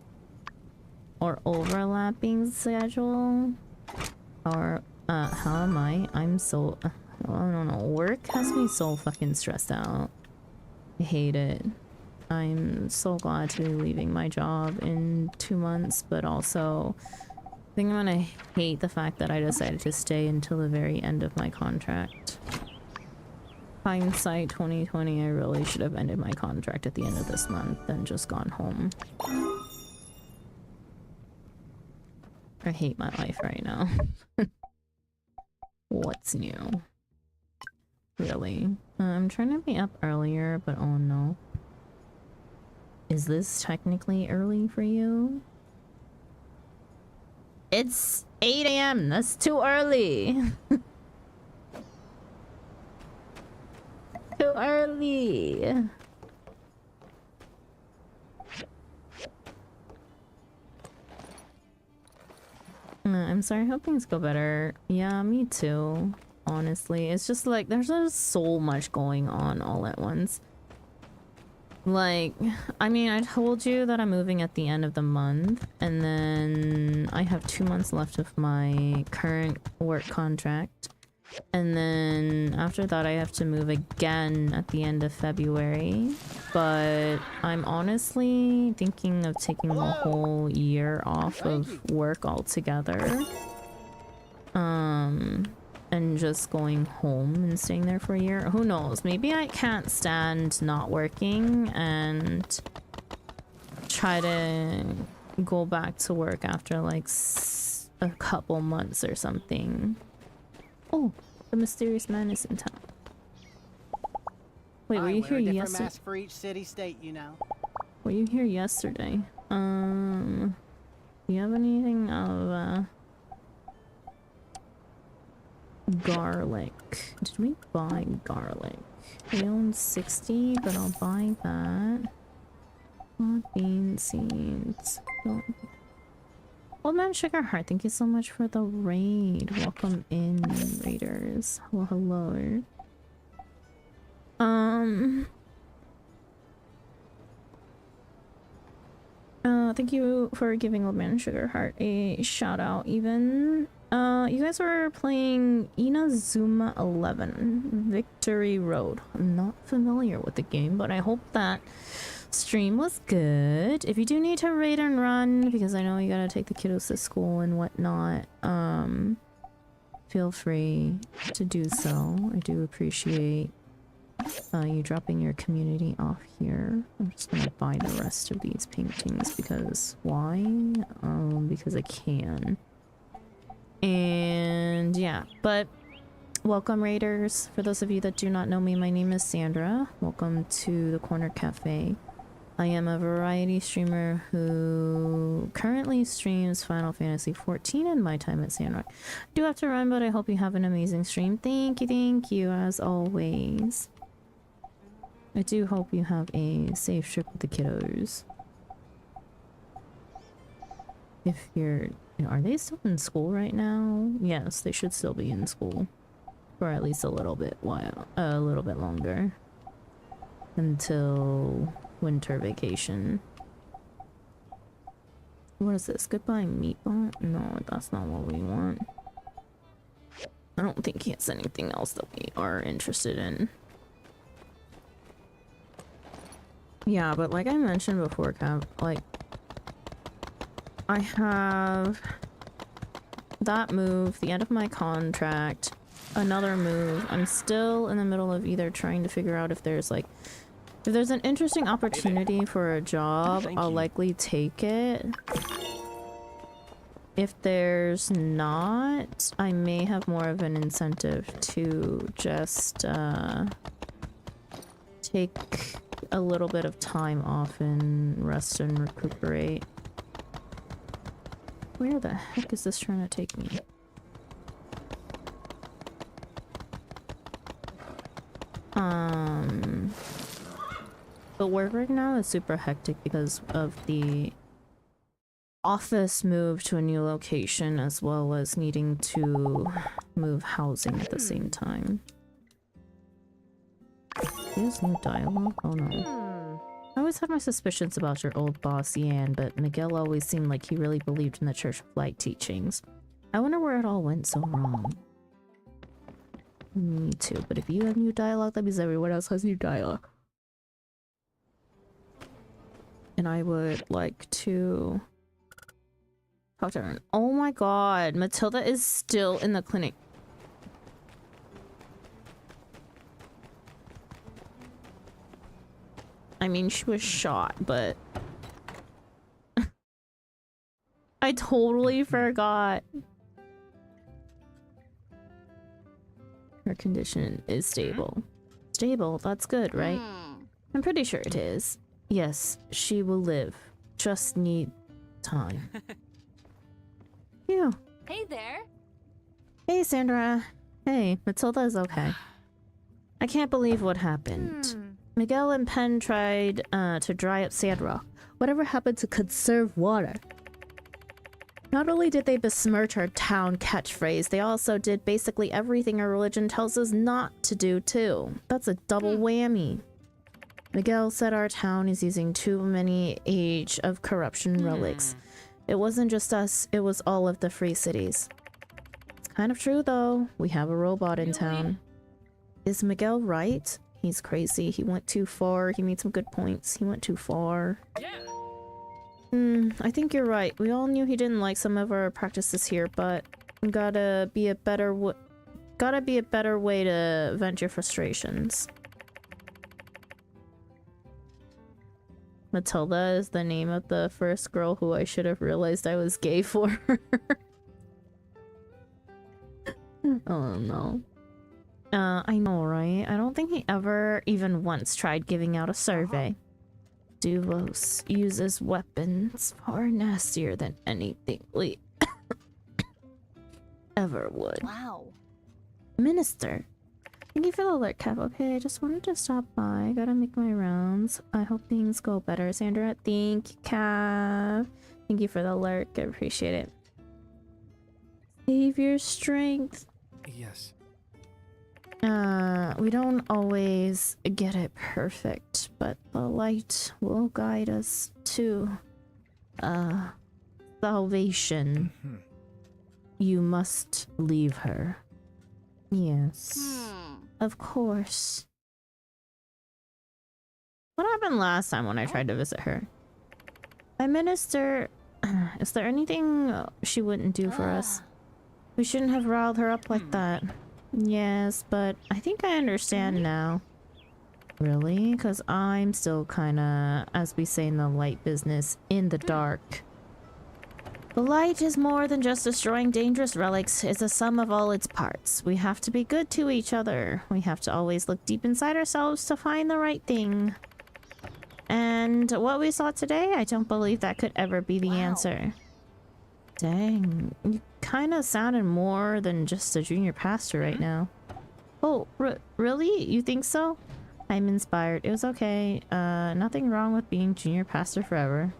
Or overlapping schedule? Or how am I? I'm so. I don't know. Work has me so fucking stressed out. I hate it. I'm so glad to be leaving my job in 2 months, but also I think I'm gonna hate the fact that I decided to stay until the very end of my contract. Hindsight 2020, I really should have ended my contract at the end of this month and just gone home. I hate my life right now. What's new? Really? I'm trying to be up earlier, but oh no. Is this technically early for you? It's 8 AM! That's too early! Too early! I'm sorry, I hope things go better. Yeah, me too. Honestly, it's just like there's just so much going on all at once. Like, I mean, I told you that I'm moving at the end of the month, and then I have 2 months left of my current work contract, and then after that I have to move again at the end of February. But I'm honestly thinking of taking a whole year off of work altogether. And just going home and staying there for a year. Who knows? Maybe I can't stand not working and try to go back to work after like a couple months or something. Oh, the mysterious man is in town. Wait, were you here yesterday? Mask for each city state, you know. Were you here yesterday? Do you have anything of garlic? Did we buy garlic? We own 60, but I'll buy that. Not bean seeds. Don't. Old Man Sugarheart, thank you so much for the raid. Welcome in, raiders. Well, hello. Thank you for giving Old Man Sugarheart a shout out even. You guys were playing Inazuma 11 Victory Road. I'm not familiar with the game, but I hope that stream was good. If you do need to raid and run, because I know you gotta take the kiddos to school and whatnot, feel free to do so. I do appreciate you dropping your community off here. I'm just gonna buy the rest of these paintings because why? Because I can. And yeah, but welcome raiders. For those of you that do not know me, my name is Sandra. Welcome to the Corner Cafe. I am a variety streamer who currently streams Final Fantasy XIV in my time at Sandrock. I do have to run, but I hope you have an amazing stream. Thank you, as always. I do hope you have a safe trip with the kiddos. If you're... Are they still in school right now? Yes, they should still be in school. For at least a little bit longer. Until winter vacation. What is this? Goodbye meatball? No, that's not what we want. I don't think he has anything else that we are interested in. Yeah, but like I mentioned before, like I have that move, the end of my contract, another move. I'm still in the middle of either trying to figure out if there's like, if there's an interesting opportunity for a job, I'll likely take it. If there's not, I may have more of an incentive to just take a little bit of time off and rest and recuperate. Where the heck is this trying to take me? But work right now is super hectic because of the office move to a new location as well as needing to move housing at the same time. There's no dialogue? Oh no. I always had my suspicions about your old boss, Yan, but Miguel always seemed like he really believed in the Church of Light teachings. I wonder where it all went so wrong. Me too, but if you have new dialogue, that means everyone else has new dialogue. And I would like to talk to her. Oh my god, Matilda is still in the clinic. I mean, she was shot, but I totally forgot. Her condition is stable. Stable? That's good, right? I'm pretty sure it is. Yes, she will live. Just need time. Yeah. Hey there. Hey, Sandra. Hey, Matilda is okay. I can't believe what happened. Miguel and Penn tried to dry up Sandrock. Whatever happened to conserve water? Not only did they besmirch our town catchphrase, they also did basically everything our religion tells us not to do too. That's a double whammy. Miguel said our town is using too many Age of Corruption relics. It wasn't just us, it was all of the free cities. It's kind of true though. We have a robot in town. Is Miguel right? He's crazy. He went too far. He made some good points. He went too far. I think you're right. We all knew he didn't like some of our practices here, but gotta be a better way to vent your frustrations. Matilda is the name of the first girl who I should have realized I was gay for. Oh no. I know, right? I don't think he ever even once tried giving out a survey. Duvos uses weapons far nastier than anything we ever would. Wow. Minister. Thank you for the alert, Kev. Okay, I just wanted to stop by. Gotta make my rounds. I hope things go better, Sandra. Thank you, Kev. Thank you for the lurk. I appreciate it. Save your strength. Yes. We don't always get it perfect, but the light will guide us to salvation. You must leave her. Yes. Of course. What happened last time when I tried to visit her? My minister, is there anything she wouldn't do for us? We shouldn't have riled her up like that. Yes, but I think I understand now. Really? Because I'm still kinda, as we say in the light business, in the dark. The light is more than just destroying dangerous relics. It's a sum of all its parts. We have to be good to each other. We have to always look deep inside ourselves to find the right thing. And what we saw today, I don't believe that could ever be the answer. Dang, you kind of sounded more than just a junior pastor right now. Oh, really? You think so? I'm inspired. It was okay. Nothing wrong with being junior pastor forever.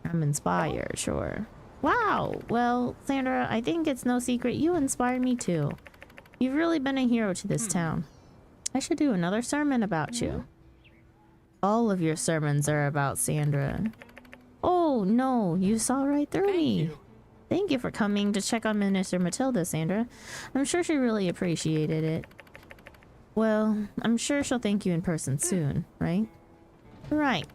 I'm inspired, sure. Wow! Well, Sandra, I think it's no secret you inspired me too. You've really been a hero to this town. I should do another sermon about you. All of your sermons are about Sandra. Oh, no, you saw right through me. Thank you for coming to check on Minister Matilda, Sandra. I'm sure she really appreciated it. Well, I'm sure she'll thank you in person soon, right? Right.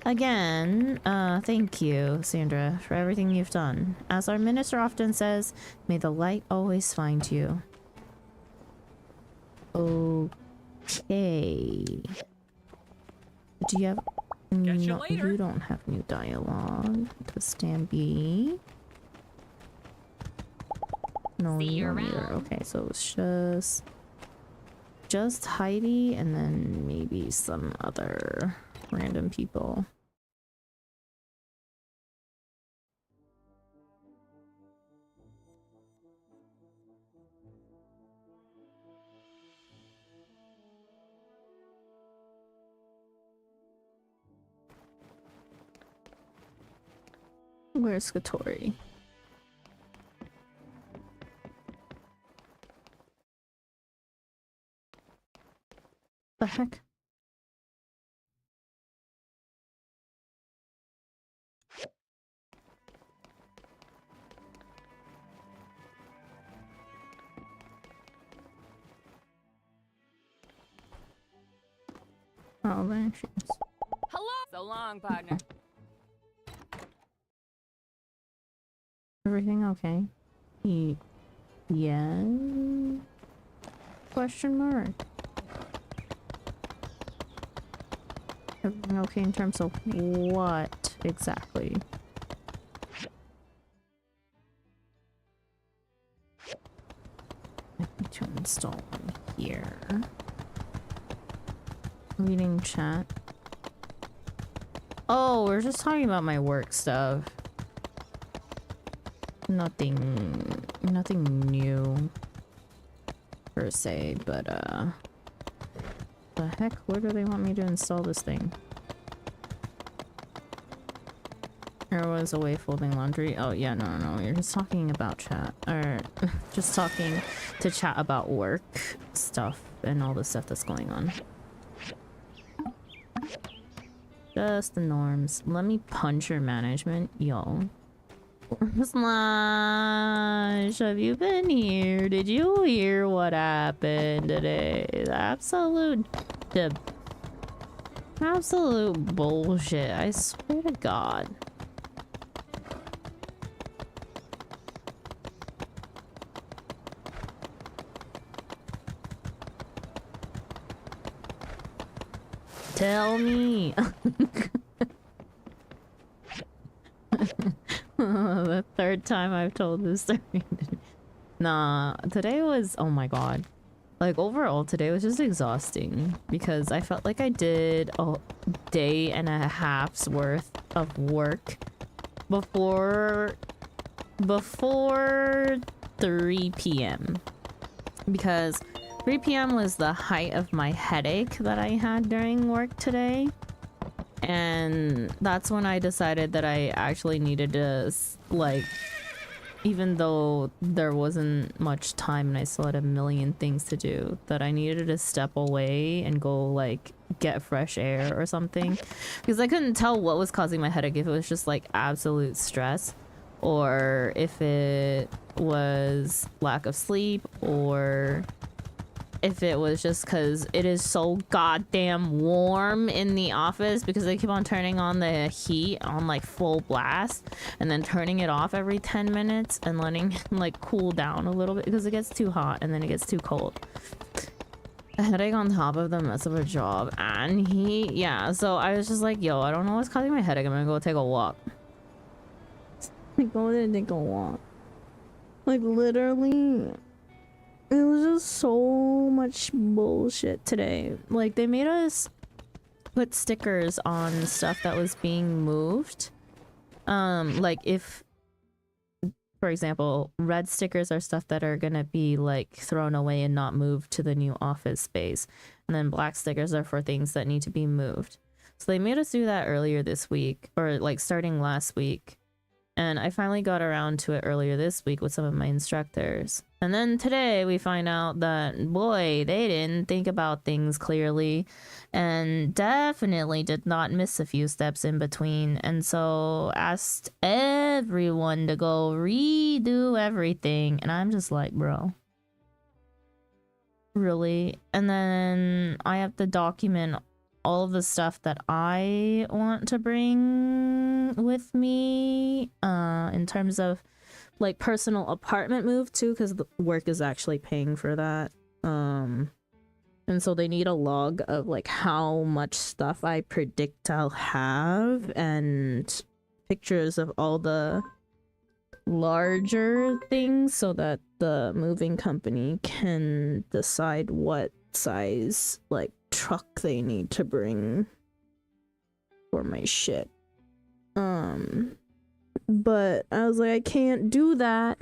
Again, thank you, Sandra, for everything you've done. As our minister often says, may the light always find you. Okay. Do you have... No, you don't have new dialogue. To stand B. No, you don't either. Okay, so it's just Heidi and then maybe some other random people. Where's Skatori? The heck? Oh, there she is. Hello! So long, partner. Everything okay? Yeah? Question mark. Everything okay in terms of what exactly? I need to install one here. Reading chat. Oh, we're just talking about my work stuff. Nothing new per se, but the heck, where do they want me to install this thing? There was a way folding laundry. Oh yeah, no, you're just talking about chat, or just talking to chat about work stuff and all the stuff that's going on. Just the norms. Let me punch your management, y'all. Slash, have you been here? Did you hear what happened today? Absolute bullshit. I swear to God. Tell me. The third time I've told this story. Nah, today was, oh my god. Like, overall, today was just exhausting because I felt like I did a day and a half's worth of work before 3 p.m. because 3 p.m. was the height of my headache that I had during work today. And that's when I decided that I actually needed to, like, even though there wasn't much time and I still had a million things to do, that I needed to step away and go, like, get fresh air or something. Because I couldn't tell what was causing my headache, if it was just, like, absolute stress, or if it was lack of sleep, or if it was just because it is so goddamn warm in the office because they keep on turning on the heat on like full blast and then turning it off every 10 minutes and letting it like cool down a little bit because it gets too hot and then it gets too cold. A headache on top of the mess of a job and yeah, so I was just like, yo, I don't know what's causing my headache. I'm gonna go take a walk. Go and take a walk. Like literally. It was just so much bullshit today. Like, they made us put stickers on stuff that was being moved. Like, if, for example, red stickers are stuff that are gonna be, like, thrown away and not moved to the new office space. And then black stickers are for things that need to be moved. So they made us do that earlier this week, or, like, starting last week. And I finally got around to it earlier this week with some of my instructors. And then today we find out that, boy, they didn't think about things clearly and definitely did not miss a few steps in between. And so asked everyone to go redo everything. And I'm just like, bro, really? And then I have to document all of the stuff that I want to bring with me in terms of like personal apartment move too, because the work is actually paying for that. And so they need a log of like how much stuff I predict I'll have and pictures of all the larger things so that the moving company can decide what size like truck they need to bring for my shit. But I was like, I can't do that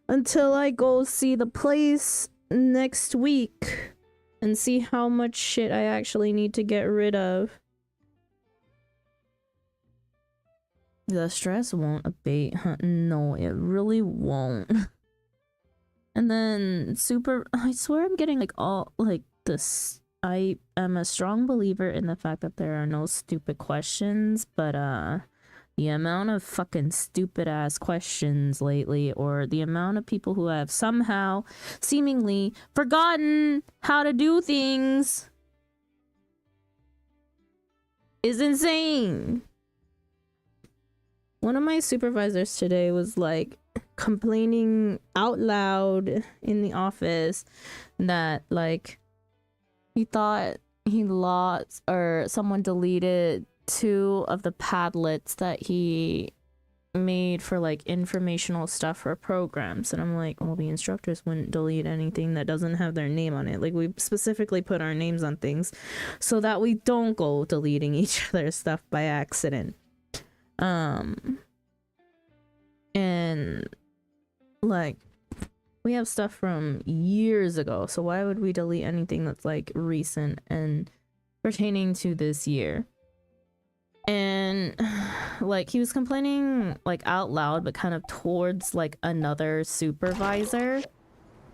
until I go see the place next week and see how much shit I actually need to get rid of. The stress won't abate, huh? No, it really won't. And then I swear I'm getting like all like this. I am a strong believer in the fact that there are no stupid questions, but the amount of fucking stupid ass questions lately, or the amount of people who have somehow seemingly forgotten how to do things, is insane. One of my supervisors today was like complaining out loud in the office that like he thought he lost or someone deleted 2 of the Padlets that he made for like informational stuff for programs. And I'm like, well, the instructors wouldn't delete anything that doesn't have their name on it. Like, we specifically put our names on things so that we don't go deleting each other's stuff by accident. And like, we have stuff from years ago, so why would we delete anything that's like recent and pertaining to this year? And like, he was complaining like out loud but kind of towards like another supervisor,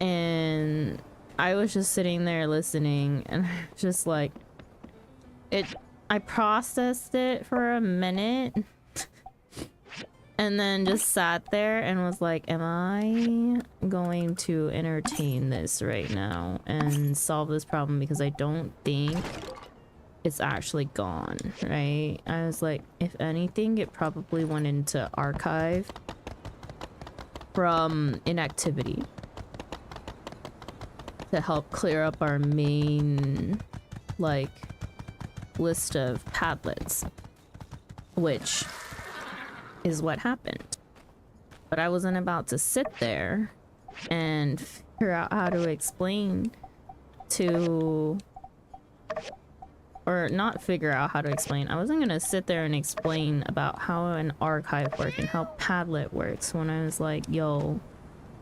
and I was just sitting there listening and just like I processed it for a minute and then just sat there and was like, am I going to entertain this right now and solve this problem, because I don't think it's actually gone, right? I was like, if anything, it probably went into archive from inactivity to help clear up our main like list of Padlets, which is what happened. But I wasn't about to sit there and figure out how to explain to, or not figure out how to explain. I wasn't gonna sit there and explain about how an archive works and how Padlet works when I was like, yo,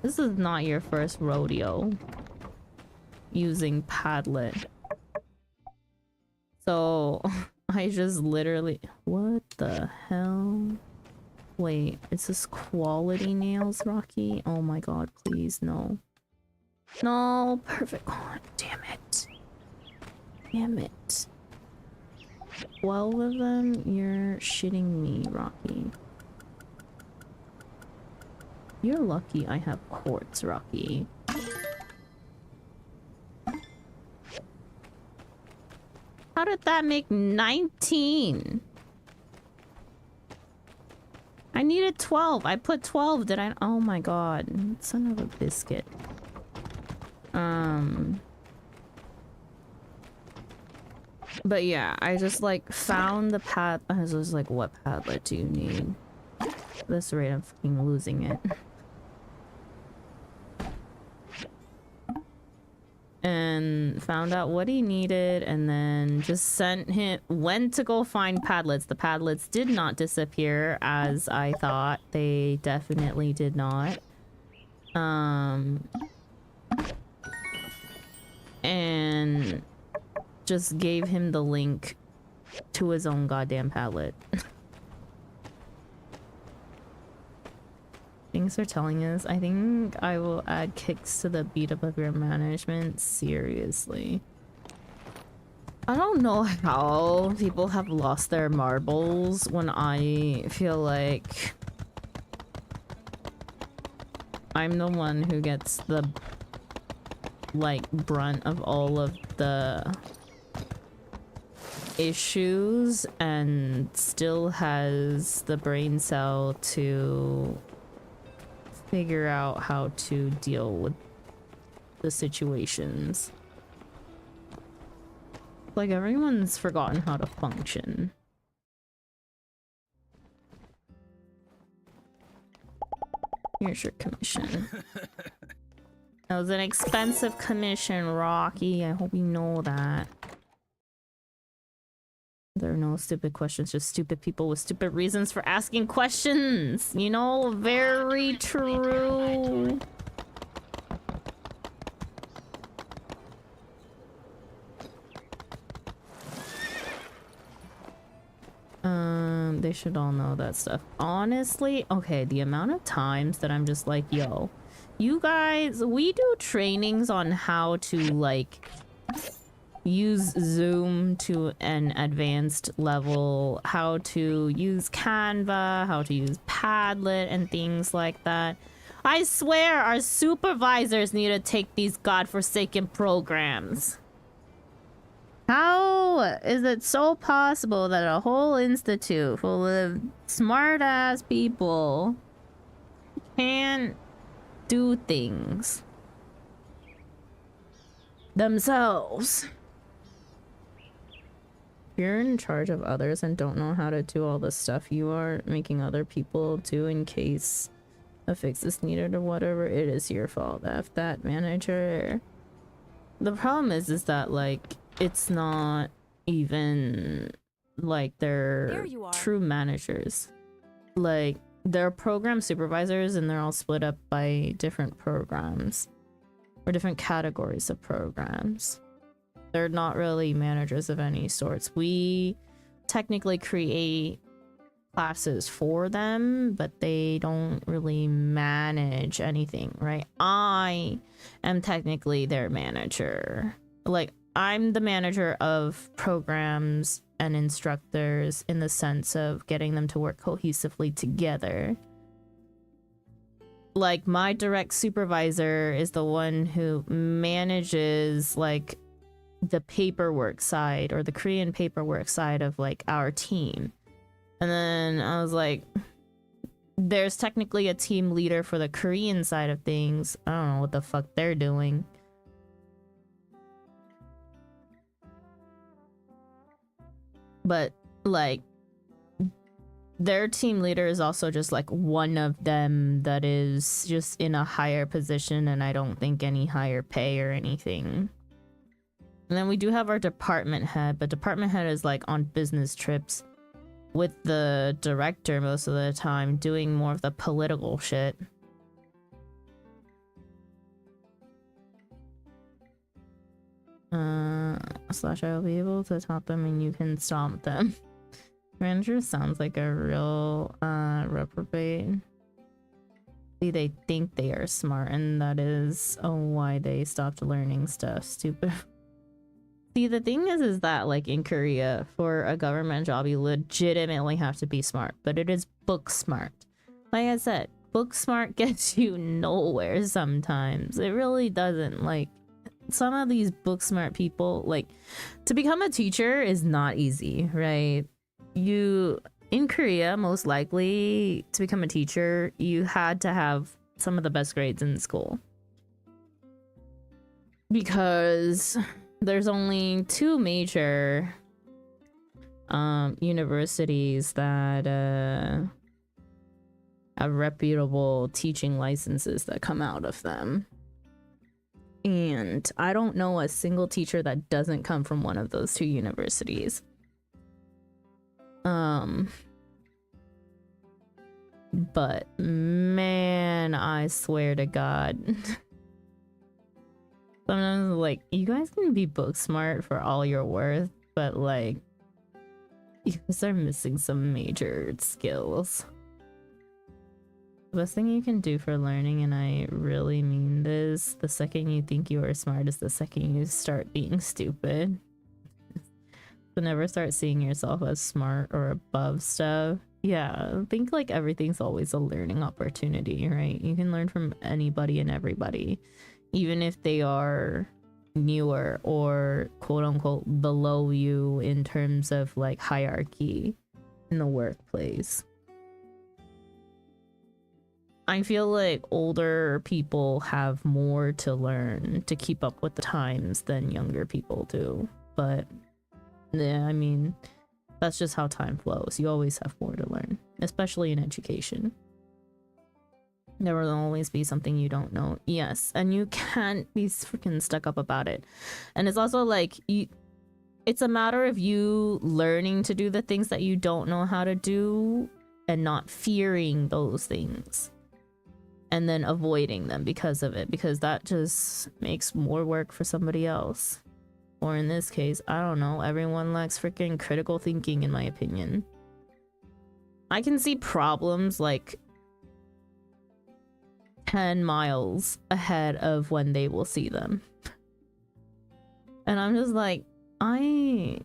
this is not your first rodeo using Padlet. So I just literally... What the hell? Wait, is this quality nails, Rocky? Oh my god, please, no. No, perfect. Oh, damn it. Damn it. 12 of them? You're shitting me, Rocky. You're lucky I have quartz, Rocky. How did that make 19? I needed 12. I put 12. Did I? Oh my god. Son of a biscuit. But yeah, I just like found the pad. I was just like, what Padlet do you need? At this rate, I'm fucking losing it. And found out what he needed, and then just sent him, went to go find Padlets. The Padlets did not disappear as I thought. They definitely did not. And just gave him the link to his own goddamn Padlet. Thanks for telling us. I think I will add kicks to the beat up of your management. Seriously. I don't know how people have lost their marbles when I feel like I'm the one who gets the like brunt of all of the issues and still has the brain cell to figure out how to deal with the situations. Like, everyone's forgotten how to function. Here's your commission. That was an expensive commission, Rocky. I hope you know that. There are no stupid questions, just stupid people with stupid reasons for asking questions. You know, very true. They should all know that stuff. Honestly, okay, the amount of times that I'm just like, yo, you guys, we do trainings on how to, like, use Zoom to an advanced level, how to use Canva, how to use Padlet and things like that. I swear our supervisors need to take these godforsaken programs. How is it so possible that a whole institute full of smart-ass people can't do things themselves? If you're in charge of others and don't know how to do all the stuff you are making other people do in case a fix is needed or whatever, it is your fault. F that manager. The problem is that, like, it's not even like they're true managers. Like, they're program supervisors and they're all split up by different programs or different categories of programs. They're not really managers of any sorts. We technically create classes for them, but they don't really manage anything, right? I am technically their manager. Like, I'm the manager of programs and instructors in the sense of getting them to work cohesively together. Like, my direct supervisor is the one who manages, like, the paperwork side or the Korean paperwork side of, like, our team. And then I was like, there's technically a team leader for the Korean side of things. I don't know what the fuck they're doing. But, like, their team leader is also just, like, one of them that is just in a higher position and I don't think any higher pay or anything. And then we do have our department head, but department head is, like, on business trips with the director most of the time, doing more of the political shit. slash I will be able to top them and you can stomp them. Manager sounds like a real reprobate. See, they think they are smart, and that is why they stopped learning stuff. Stupid. See, the thing is that like in Korea, for a government job, you legitimately have to be smart, but it is book smart. Like I said, book smart gets you nowhere sometimes. It really doesn't. Like, some of these book smart people, like, to become a teacher is not easy, right? You, in Korea, most likely to become a teacher, you had to have some of the best grades in school. Because there's only 2 major universities that have reputable teaching licenses that come out of them. And I don't know a single teacher that doesn't come from one of those 2 universities. But man, I swear to God. Sometimes, like, you guys can be book smart for all you're worth, but like, you guys are missing some major skills. The best thing you can do for learning, and I really mean this, the second you think you are smart is the second you start being stupid. So never start seeing yourself as smart or above stuff. Yeah, think like everything's always a learning opportunity, right? You can learn from anybody and everybody, even if they are newer or quote unquote below you in terms of like hierarchy in the workplace. I feel like older people have more to learn to keep up with the times than younger people do. But yeah, I mean, that's just how time flows. You always have more to learn, especially in education. There will always be something you don't know. Yes, and you can't be freaking stuck up about it. And it's also like, it's a matter of you learning to do the things that you don't know how to do and not fearing those things. And then avoiding them because of it, because that just makes more work for somebody else. Or in this case, I don't know, everyone lacks freaking critical thinking, in my opinion. I can see problems like 10 miles ahead of when they will see them. And I'm just like, I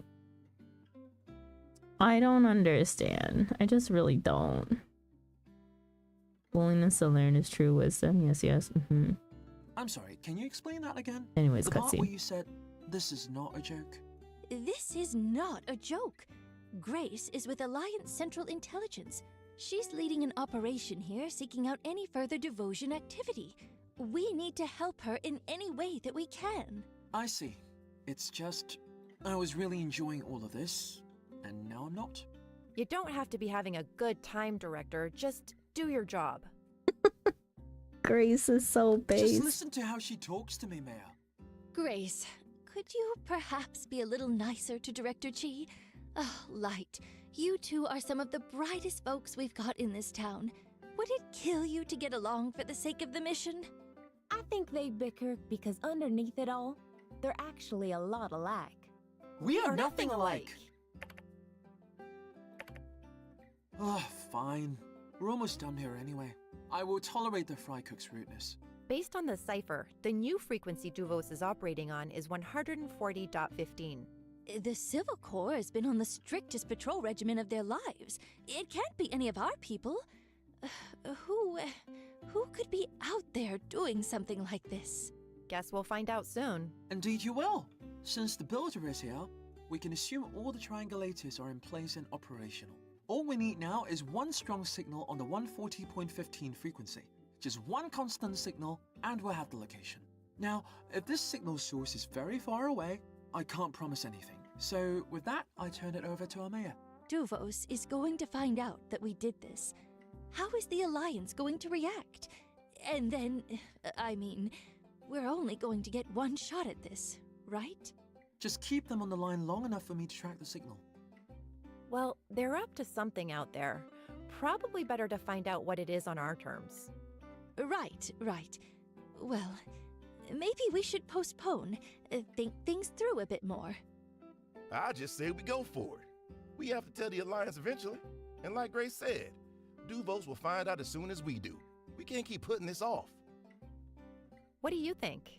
don't understand. I just really don't. Willingness to learn is true wisdom. Yes, yes. I'm sorry, can you explain that again? Anyways, the part where cutscene. you said, this is not a joke? This is not a joke. Grace is with Alliance Central Intelligence. She's leading an operation here seeking out any further devotion activity. We need to help her in any way that we can. I see. It's just, I was really enjoying all of this, and now I'm not. You don't have to be having a good time, Director. Just do your job. Grace is so base. Just listen to how she talks to me, Maya. Grace, could you perhaps be a little nicer to Director Chi? Oh, Light, you two are some of the brightest folks we've got in this town. Would it kill you to get along for the sake of the mission? I think they bicker because underneath it all, they're actually a lot alike. We are nothing alike. Oh, fine. We're almost done here anyway. I will tolerate the fry cook's rudeness. Based on the cipher, the new frequency Duvos is operating on is 140.15. The Civil Corps has been on the strictest patrol regimen of their lives. It can't be any of our people. Who could be out there doing something like this? Guess we'll find out soon. Indeed you will. Since the builder is here, we can assume all the triangulators are in place and operational. All we need now is one strong signal on the 140.15 frequency. Just one constant signal, and we'll have the location. Now, if this signal source is very far away, I can't promise anything. So with that, I turn it over to our mayor. Duvos is going to find out that we did this. How is the Alliance going to react? And then, I mean, we're only going to get one shot at this, right? Just keep them on the line long enough for me to track the signal. Well, they're up to something out there. Probably better to find out what it is on our terms. Right. Well, maybe we should postpone, think things through a bit more. I just say we go for it. We have to tell the Alliance eventually. And like Grace said, Duvos will find out as soon as we do. We can't keep putting this off. What do you think?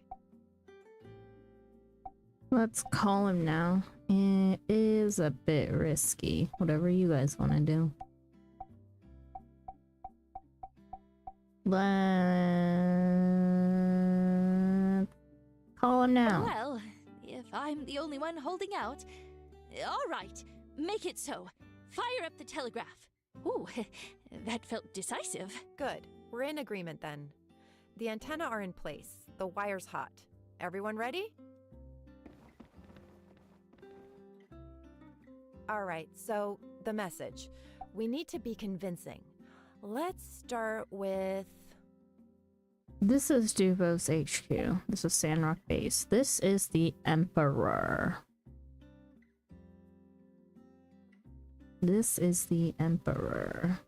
Let's call him now. It is a bit risky. Whatever you guys want to do. Let's call him now. Well, if I'm the only one holding out. All right, make it so. Fire up the telegraph. Ooh, that felt decisive. Good. We're in agreement then. The antennae are in place. The wire's hot. Everyone ready? All right, so the message. We need to be convincing. Let's start with... This is Duvos HQ. This is Sandrock Base. This is the Emperor. This is the Emperor.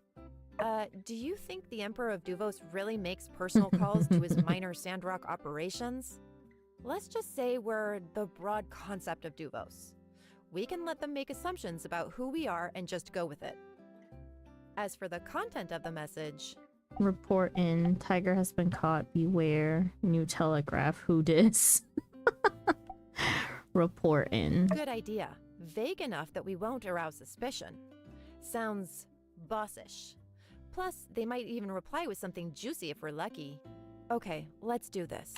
Do you think the Emperor of Duvos really makes personal calls to his minor Sandrock operations? Let's just say we're the broad concept of Duvos. We can let them make assumptions about who we are and just go with it. As for the content of the message... Report in. Tiger has been caught. Beware. New telegraph. Who dis? Report in. Good idea. Vague enough that we won't arouse suspicion. Sounds bossish. Plus, they might even reply with something juicy if we're lucky. Okay, let's do this.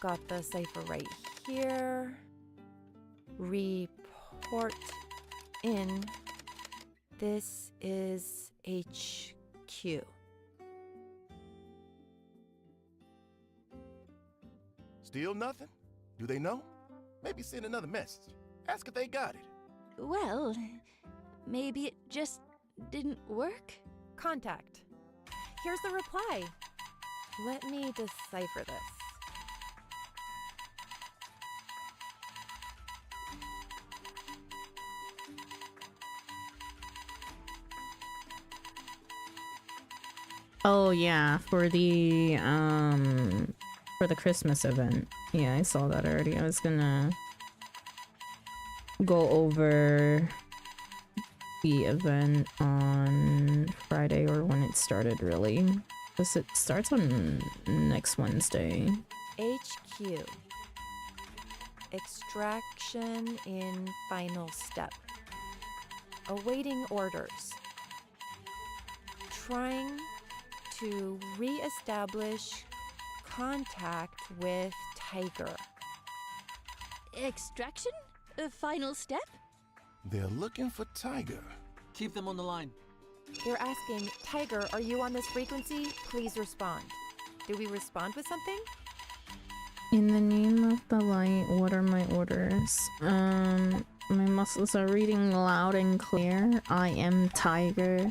Got the cipher right here. Report in. This is HQ. Still nothing? Do they know? Maybe send another message. Ask if they got it. Well, maybe it just didn't work? Contact. Here's the reply. Let me decipher this. Oh yeah, for the Christmas event. Yeah, I saw that already. I was gonna go over the event on Friday or when it started, really. Because it starts on next Wednesday. HQ. Extraction in final step. Awaiting orders. Trying to re-establish contact with Tiger. Extraction? A final step? They're looking for Tiger. Keep them on the line. They're asking, Tiger, are you on this frequency? Please respond. Do we respond with something? In the name of the light, what are my orders? My muscles are reading loud and clear. I am Tiger.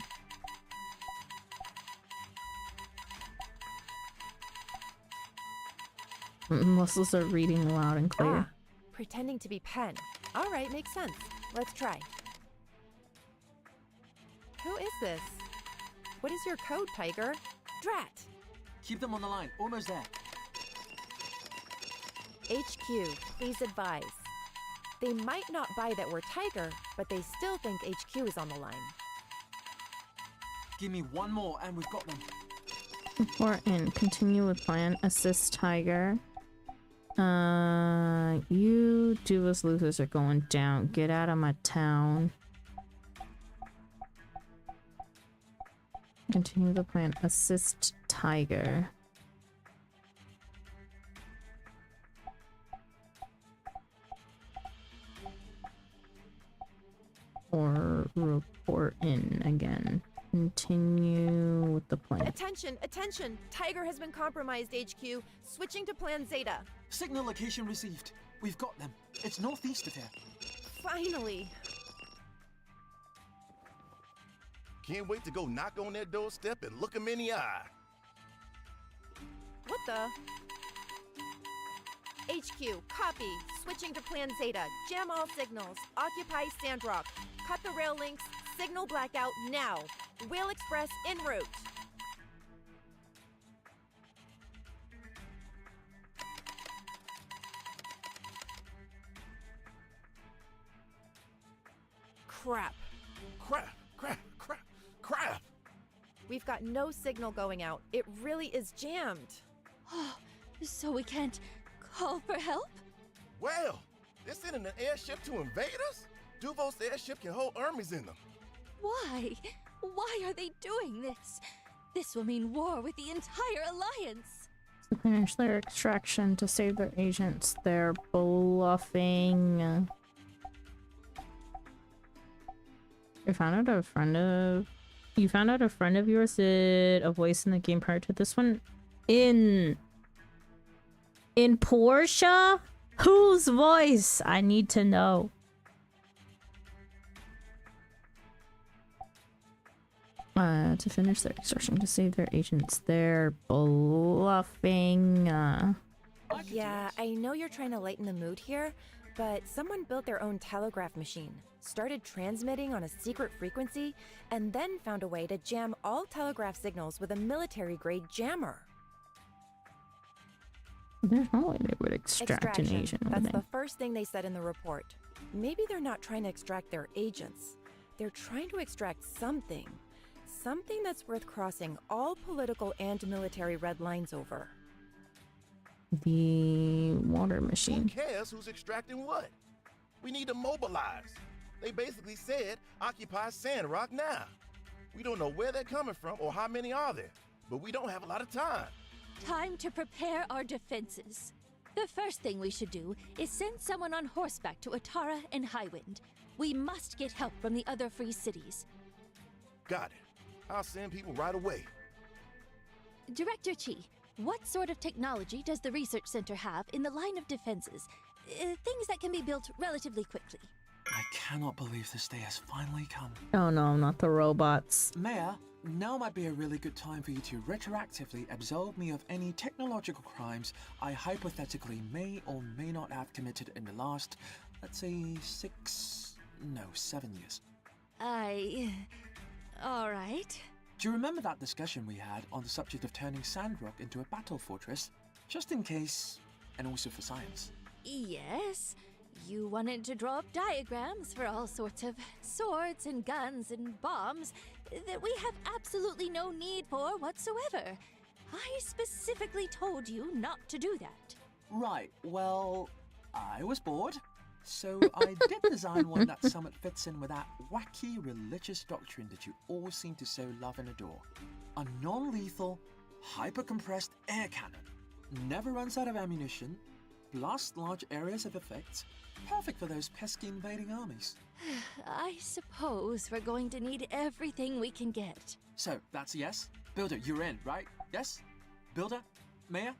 Muscles are reading loud and clear. Ah, pretending to be Pen. All right, makes sense. Let's try. Who is this? What is your code, Tiger? Drat! Keep them on the line. Almost there. HQ, please advise. They might not buy that we're Tiger, but they still think HQ is on the line. Give me one more and we've got them. Report in. Continue with plan. Assist Tiger. You Duos losers are going down. Get out of my town. Continue the plan. Assist Tiger. Or report in again. Continue with the plan. Attention, attention! Tiger has been compromised, HQ. Switching to plan Zeta. Signal location received. We've got them. It's northeast of here. Finally! Can't wait to go knock on their doorstep and look them in the eye. What the? HQ, copy. Switching to plan Zeta. Jam all signals. Occupy Sandrock. Cut the rail links. Signal blackout now. Whale Express en route. Crap. Crap! We've got no signal going out. It really is jammed. So we can't call for help? Well, they're sending an airship to invade us? Duvos' airship can hold armies in them. Why? Why are they doing this? This will mean war with the entire alliance. To finish their extraction to save their agents, they're bluffing. You found out a friend of yours did a voice in the game prior to this one? In Portia? Whose voice? I need to know. To finish their extraction to save their agents, they're bluffing. Yeah, I know you're trying to lighten the mood here, but someone built their own telegraph machine, started transmitting on a secret frequency, and then found a way to jam all telegraph signals with a military-grade jammer. There's no way they would extract an agent. That's the first thing they said in the report. Maybe they're not trying to extract their agents. They're trying to extract something. Something that's worth crossing all political and military red lines over. The water Who machine. cares who's extracting what? We need to mobilize. They basically said, occupy Sandrock now. We don't know where they're coming from or how many are there, but we don't have a lot of time. Time to prepare our defenses. The first thing we should do is send someone on horseback to Atara and Highwind. We must get help from the other free cities. Got it. I'll send people right away. Director Chi, what sort of technology does the research center have in the line of defenses? Things that can be built relatively quickly. I cannot believe this day has finally come. Oh no, not the robots. Mayor, now might be a really good time for you to retroactively absolve me of any technological crimes I hypothetically may or may not have committed in the last, let's say, 7 years. Alright. Do you remember that discussion we had on the subject of turning Sandrock into a battle fortress? Just in case, and also for science. Yes. You wanted to draw up diagrams for all sorts of swords and guns and bombs that we have absolutely no need for whatsoever. I specifically told you not to do that. Right, well, I was bored. So I did design one that somewhat fits in with that wacky religious doctrine that you all seem to so love and adore. A non-lethal, hyper-compressed air cannon. Never runs out of ammunition, blasts large areas of effect, perfect for those pesky invading armies. I suppose we're going to need everything we can get. So, that's a yes? Builder, you're in, right? Yes? Builder? Mayor?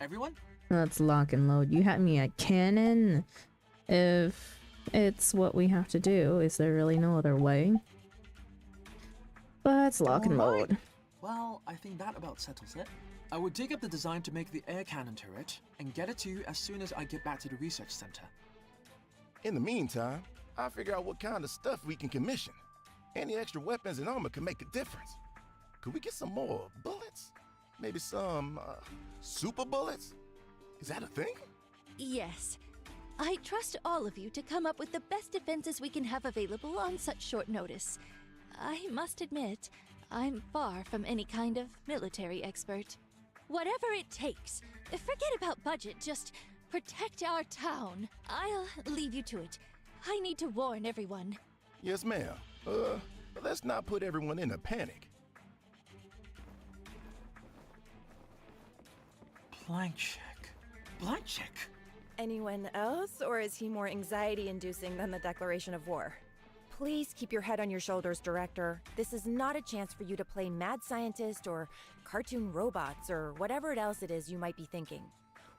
Everyone? Let's lock and load. You had me at cannon. If it's what we have to do, is there really no other way? Let's lock and load. Well, I think that about settles it. I would dig up the design to make the air cannon turret and get it to you as soon as I get back to the research center. In the meantime, I'll figure out what kind of stuff we can commission. Any extra weapons and armor can make a difference. Could we get some more bullets? Maybe some, super bullets? Is that a thing? Yes. I trust all of you to come up with the best defenses we can have available on such short notice. I must admit, I'm far from any kind of military expert. Whatever it takes, forget about budget, just protect our town. I'll leave you to it. I need to warn everyone. Yes, ma'am. Let's not put everyone in a panic. Blank check. Blank check? Anyone else, or is he more anxiety-inducing than the declaration of war? Please keep your head on your shoulders, Director. This is not a chance for you to play mad scientist or cartoon robots or whatever else it is you might be thinking.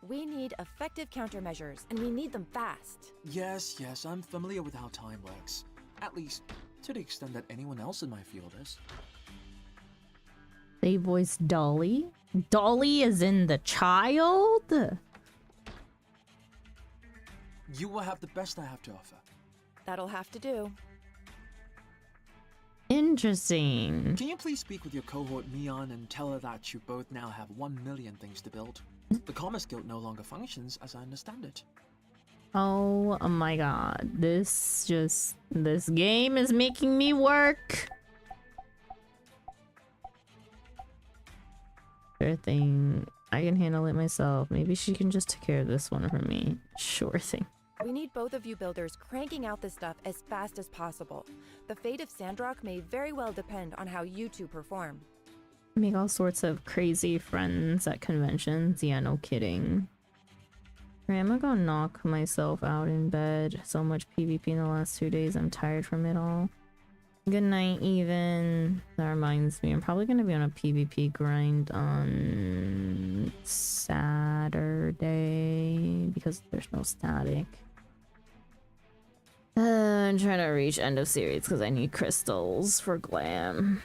We need effective countermeasures, and we need them fast. Yes, I'm familiar with how time works. At least, to the extent that anyone else in my field is. They voiced Dolly? Dolly is in the child? You will have the best I have to offer. That'll have to do. Interesting. Can you please speak with your cohort Mion and tell her that you both now have 1 million things to build? The Commerce Guild no longer functions as I understand it. Oh my god. This game is making me work. Sure thing. I can handle it myself. Maybe she can just take care of this one for me. Sure thing. We need both of you builders cranking out this stuff as fast as possible. The fate of Sandrock may very well depend on how you two perform. Make all sorts of crazy friends at conventions. Yeah, no kidding. Right, I'm gonna go knock myself out in bed. So much PvP in the last 2 days. I'm tired from it all. Good night, even. That reminds me, I'm probably gonna be on a PvP grind on Saturday because there's no static. I'm trying to reach end of series because I need crystals for glam.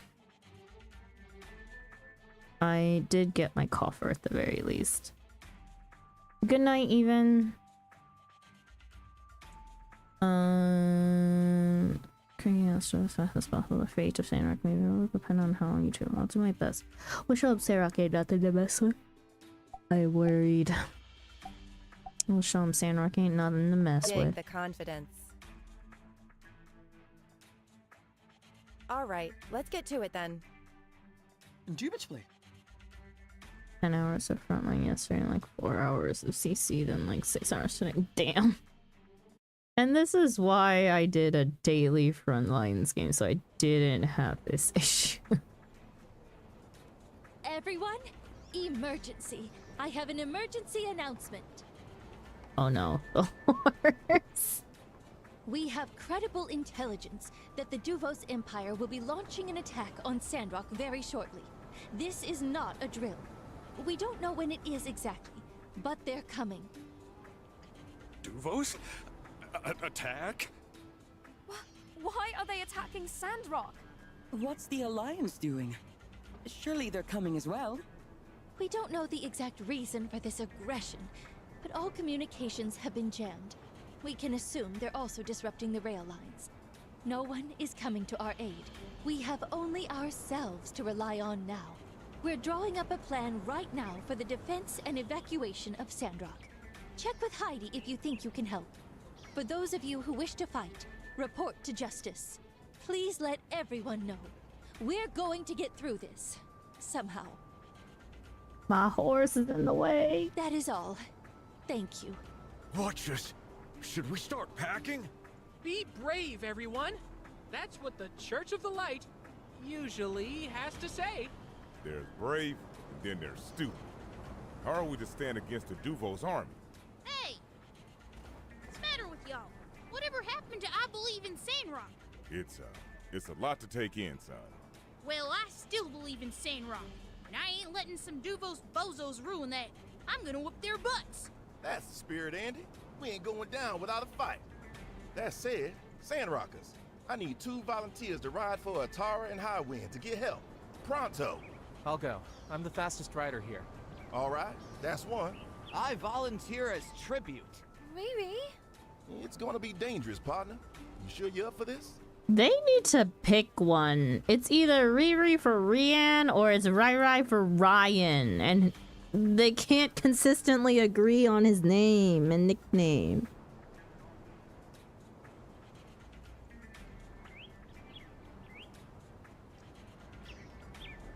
I did get my coffer at the very least. Good night, even. Cranking out stuff as fast as possible. The fate of Sandrock maybe will depend on how long you two. I'll do my best. Wish I hope Sandrock ain't nothing to mess with. I'm worried. We'll show him Sandrock ain't nothing to mess Dig with. the confidence. All right, let's get to it then. Indubitably. 10 hours of frontline yesterday and like 4 hours of CC, then like 6 hours today. Damn. And this is why I did a daily frontlines game, so I didn't have this issue. Everyone, emergency. I have an emergency announcement. Oh no. The horse. We have credible intelligence that the Duvos Empire will be launching an attack on Sandrock very shortly. This is not a drill. We don't know when it is exactly, but they're coming. Duvos? Attack? Why are they attacking Sandrock? What's the Alliance doing? Surely they're coming as well. We don't know the exact reason for this aggression, but all communications have been jammed. We can assume they're also disrupting the rail lines. No one is coming to our aid. We have only ourselves to rely on now. We're drawing up a plan right now for the defense and evacuation of Sandrock. Check with Heidi if you think you can help. For those of you who wish to fight, report to justice. Please let everyone know. We're going to get through this. Somehow. My horse is in the way. That is all. Thank you. Watch us. Should we start packing? Be brave, everyone. That's what the Church of the Light usually has to say. There's brave, and then there's stupid. How are we to stand against the Duvos army? Hey! What's the matter with y'all? Whatever happened to I believe in Sandrock? It's a lot to take in, son. Well, I still believe in Sandrock, and I ain't letting some Duvos bozos ruin that. I'm gonna whoop their butts. That's the spirit, Andy. We ain't going down without a fight. That said, Sandrockers, I need 2 volunteers to ride for Atara and Highwind to get help. Pronto. I'll go. I'm the fastest rider here. All right, that's one. I volunteer as tribute. Riri? It's gonna be dangerous, partner. You sure you're up for this? They need to pick one. It's either Riri for Rian or it's Rai Rai for Ryan. And they can't consistently agree on his name and nickname.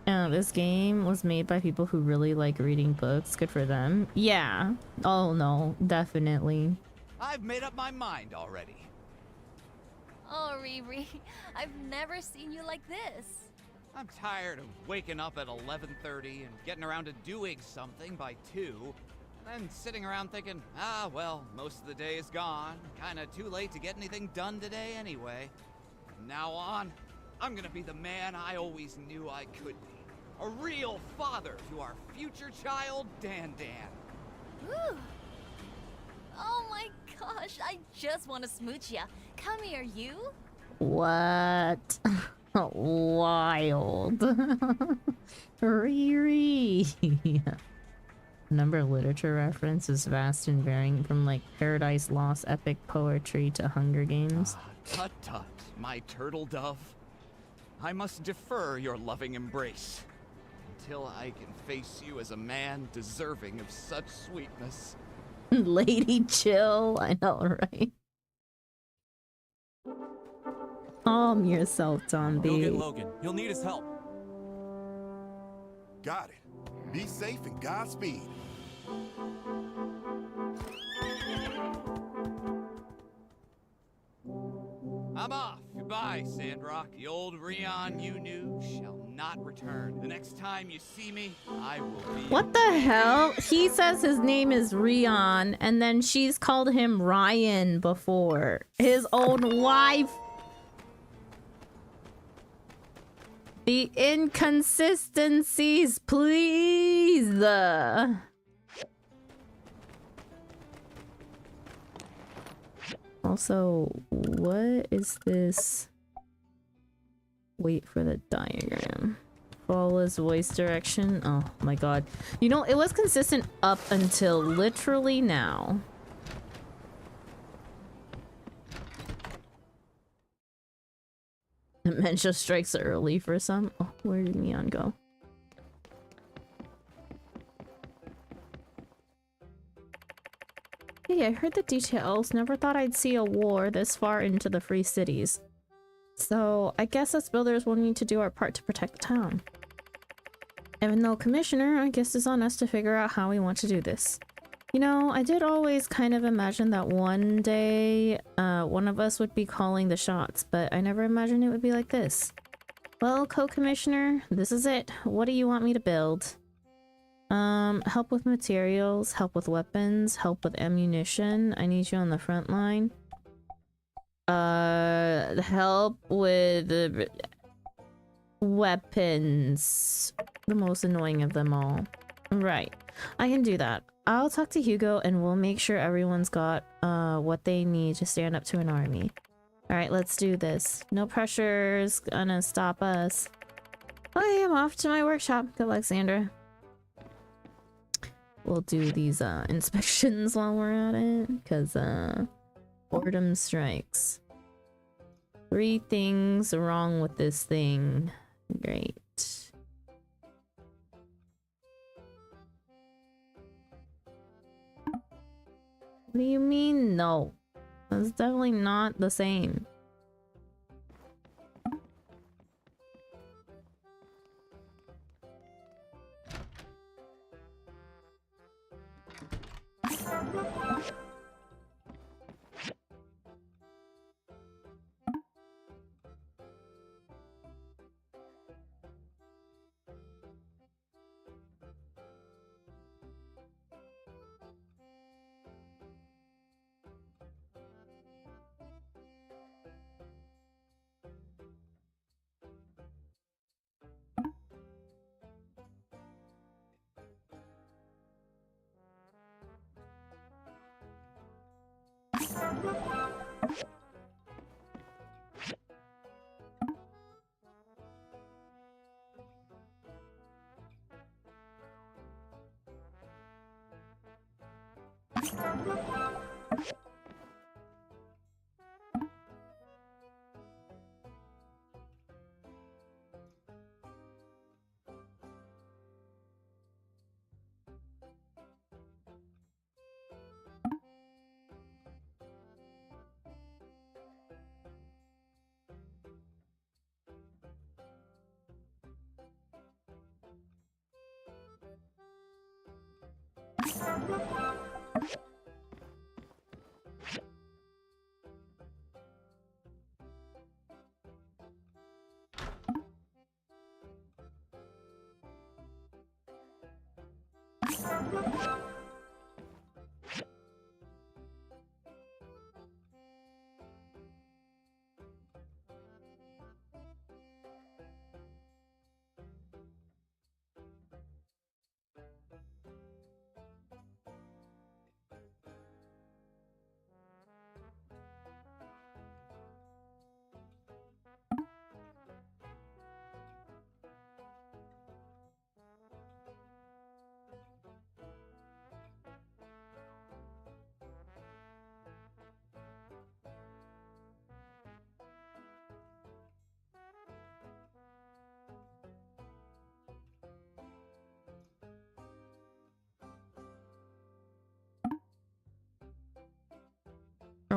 Oh, this game was made by people who really like reading books. Good for them. Yeah. Oh no, definitely. I've made up my mind already. Oh, Riri, I've never seen you like this. I'm tired of waking up at 11:30 and getting around to doing something by 2, and then sitting around thinking, well, most of the day is gone. Kinda too late to get anything done today anyway. From now on, I'm gonna be the man I always knew I could be. A real father to our future child, Dan Dan. Ooh. Oh my gosh, I just want to smooch ya. Come here, you. What? Wild. Riri. Number of literature reference is vast and varying from like Paradise Lost epic poetry to Hunger Games. Tut tut, my turtle dove. I must defer your loving embrace until I can face you as a man deserving of such sweetness. Lady chill. I know, right? Calm yourself, zombie. Go get Logan. He'll need his help. Got it. Be safe and Godspeed. I'm off. Goodbye, Sandrock. The old Rion you knew shall not return. The next time you see me, I will be... What the hell? He says his name is Rion, and then she's called him Ryan before. His own wife. The inconsistencies, please. Also, what is this? Wait for the diagram. Follow his voice direction. Oh my god. You know, it was consistent up until literally now. Dementia strikes early for some. Oh, where did Neon go? Hey, I heard the details. Never thought I'd see a war this far into the Free Cities. So, I guess us builders will need to do our part to protect the town. Even though Commissioner, I guess it's on us to figure out how we want to do this. You know, I did always kind of imagine that one day, one of us would be calling the shots, but I never imagined it would be like this. Well, Co-Commissioner, this is it. What do you want me to build? Help with materials, help with weapons, help with ammunition. I need you on the front line. Help with weapons. The most annoying of them all. Right. I can do that. I'll talk to Hugo and we'll make sure everyone's got what they need to stand up to an army. Alright, let's do this. No pressure's gonna stop us. Okay, I'm off to my workshop. Good luck, Sandra. We'll do these inspections while we're at it, because boredom strikes. 3 things wrong with this thing. Great. What do you mean no? That's definitely not the same.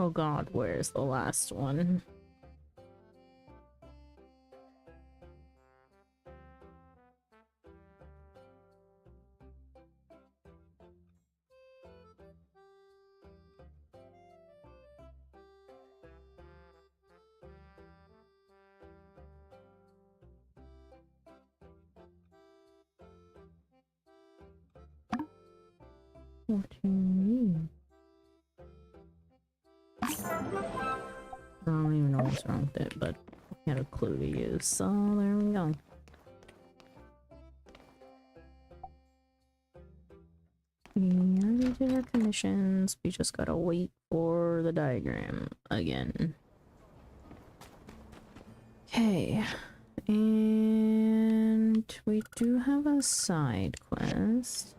Oh god, where's the last one? What do you mean? I don't even know what's wrong with it, but I had a clue to use, so there we go. And we did our commissions, we just gotta wait for the diagram again. Okay, and we do have a side quest.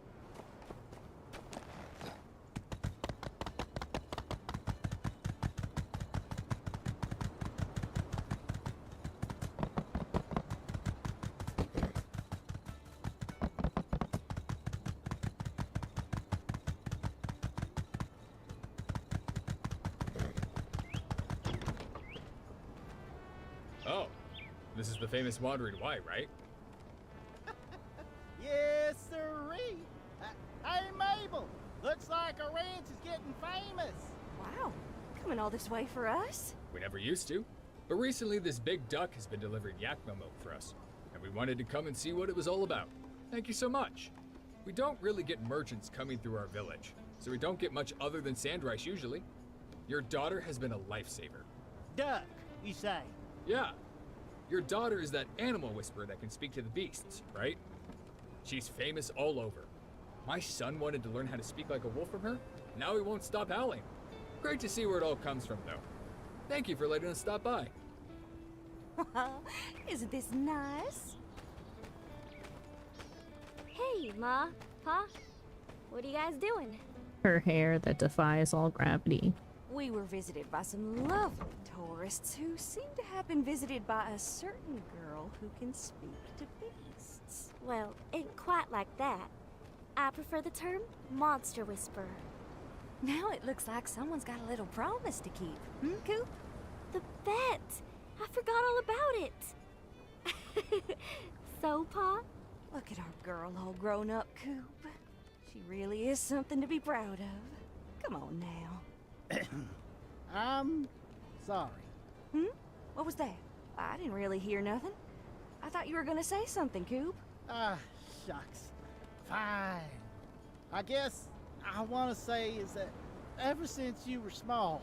Oh, this is the famous Wandering White, right? Yes, sirree. Hey, Mabel. Looks like our ranch is getting famous. Wow. Coming all this way for us? We never used to, but recently this big duck has been delivering Yakima milk for us, and we wanted to come and see what it was all about. Thank you so much. We don't really get merchants coming through our village, so we don't get much other than sand rice usually. Your daughter has been a lifesaver. Duck, you say? Yeah. Your daughter is that animal whisperer that can speak to the beasts, right? She's famous all over. My son wanted to learn how to speak like a wolf from her. Now he won't stop howling. Great to see where it all comes from, though. Thank you for letting us stop by. Isn't this nice? Hey, Ma, Pa, what are you guys doing? Her hair that defies all gravity. We were visited by some lovely tourists who seem to have been visited by a certain girl who can speak to beasts. Well, ain't quite like that. I prefer the term monster whisperer. Now it looks like someone's got a little promise to keep. Coop? The bet! I forgot all about it. So, Pa? Look at our girl all grown up, Coop. She really is something to be proud of. Come on now. I'm sorry. What was that? I didn't really hear nothing. I thought you were gonna say something, Coop. Ah, shucks. Fine. I guess I want to say is that ever since you were small,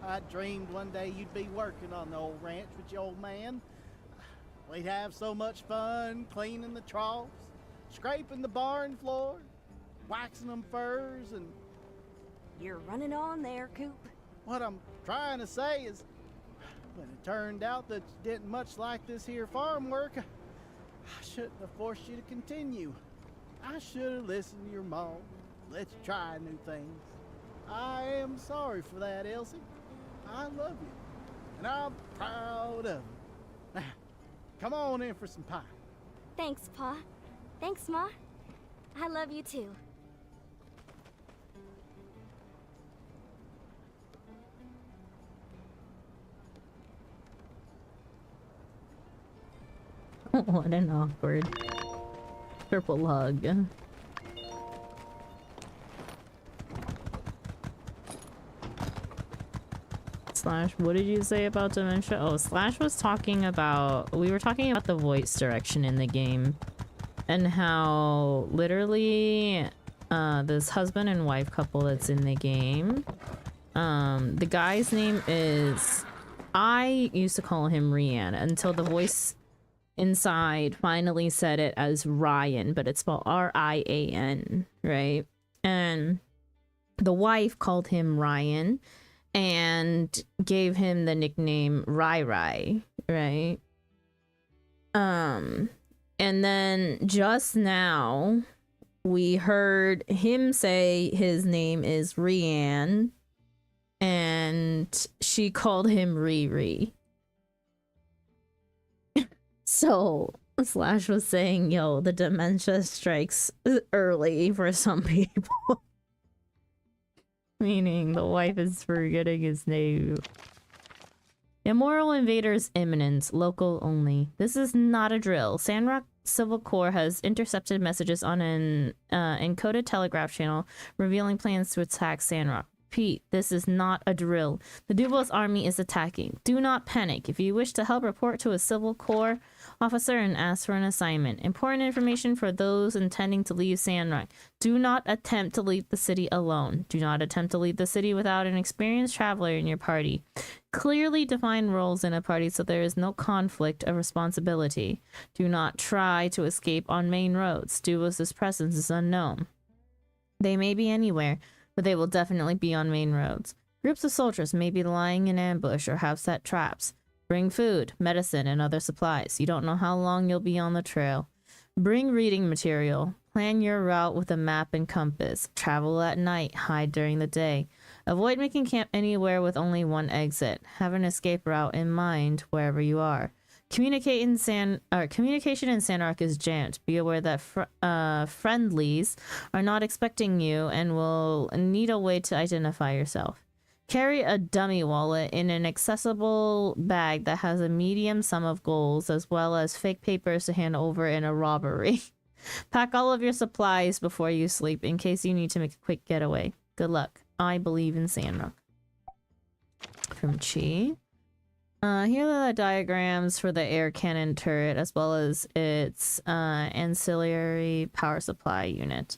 I dreamed one day you'd be working on the old ranch with your old man. We'd have so much fun cleaning the troughs, scraping the barn floor, waxing them furs, and... You're running on there, Coop. What I'm trying to say is, when it turned out that you didn't much like this here farm work, I shouldn't have forced you to continue. I should have listened to your mom, let you try new things. I am sorry for that, Elsie. I love you, and I'm proud of you. Now, come on in for some pie. Thanks, Pa. Thanks, Ma. I love you too. What an awkward triple hug. Slash, what did you say about dementia? Oh, Slash was talking about... We were talking about the voice direction in the game. And how literally this husband and wife couple that's in the game. The guy's name is... I used to call him Rian until the voice inside finally said it as Ryan, but it's spelled R-I-A-N, right? And the wife called him Ryan and gave him the nickname Rai Rai, right? And then just now we heard him say his name is Rian and she called him Riri. So Slash was saying, yo, the dementia strikes early for some people. Meaning the wife is forgetting his name. Immoral invaders imminent. Local only. This is not a drill. Sandrock Civil Corps has intercepted messages on an encoded telegraph channel revealing plans to attack Sandrock. Pete, this is not a drill. The Duvos army is attacking. Do not panic. If you wish to help, report to a Civil Corps officer and ask for an assignment. Important information for those intending to leave Sandrock. Do not attempt to leave the city alone. Do not attempt to leave the city without an experienced traveler in your party. Clearly define roles in a party so there is no conflict of responsibility. Do not try to escape on main roads. Duvos' presence is unknown. They may be anywhere, but they will definitely be on main roads. Groups of soldiers may be lying in ambush or have set traps. Bring food, medicine, and other supplies. You don't know how long you'll be on the trail. Bring reading material. Plan your route with a map and compass. Travel at night. Hide during the day. Avoid making camp anywhere with only one exit. Have an escape route in mind wherever you are. Communication in Sandrock is jammed. Be aware that friendlies are not expecting you and will need a way to identify yourself. Carry a dummy wallet in an accessible bag that has a medium sum of gold, as well as fake papers to hand over in a robbery. Pack all of your supplies before you sleep in case you need to make a quick getaway. Good luck. I believe in Sandrock. From Chi. Here are the diagrams for the air cannon turret as well as its ancillary power supply unit.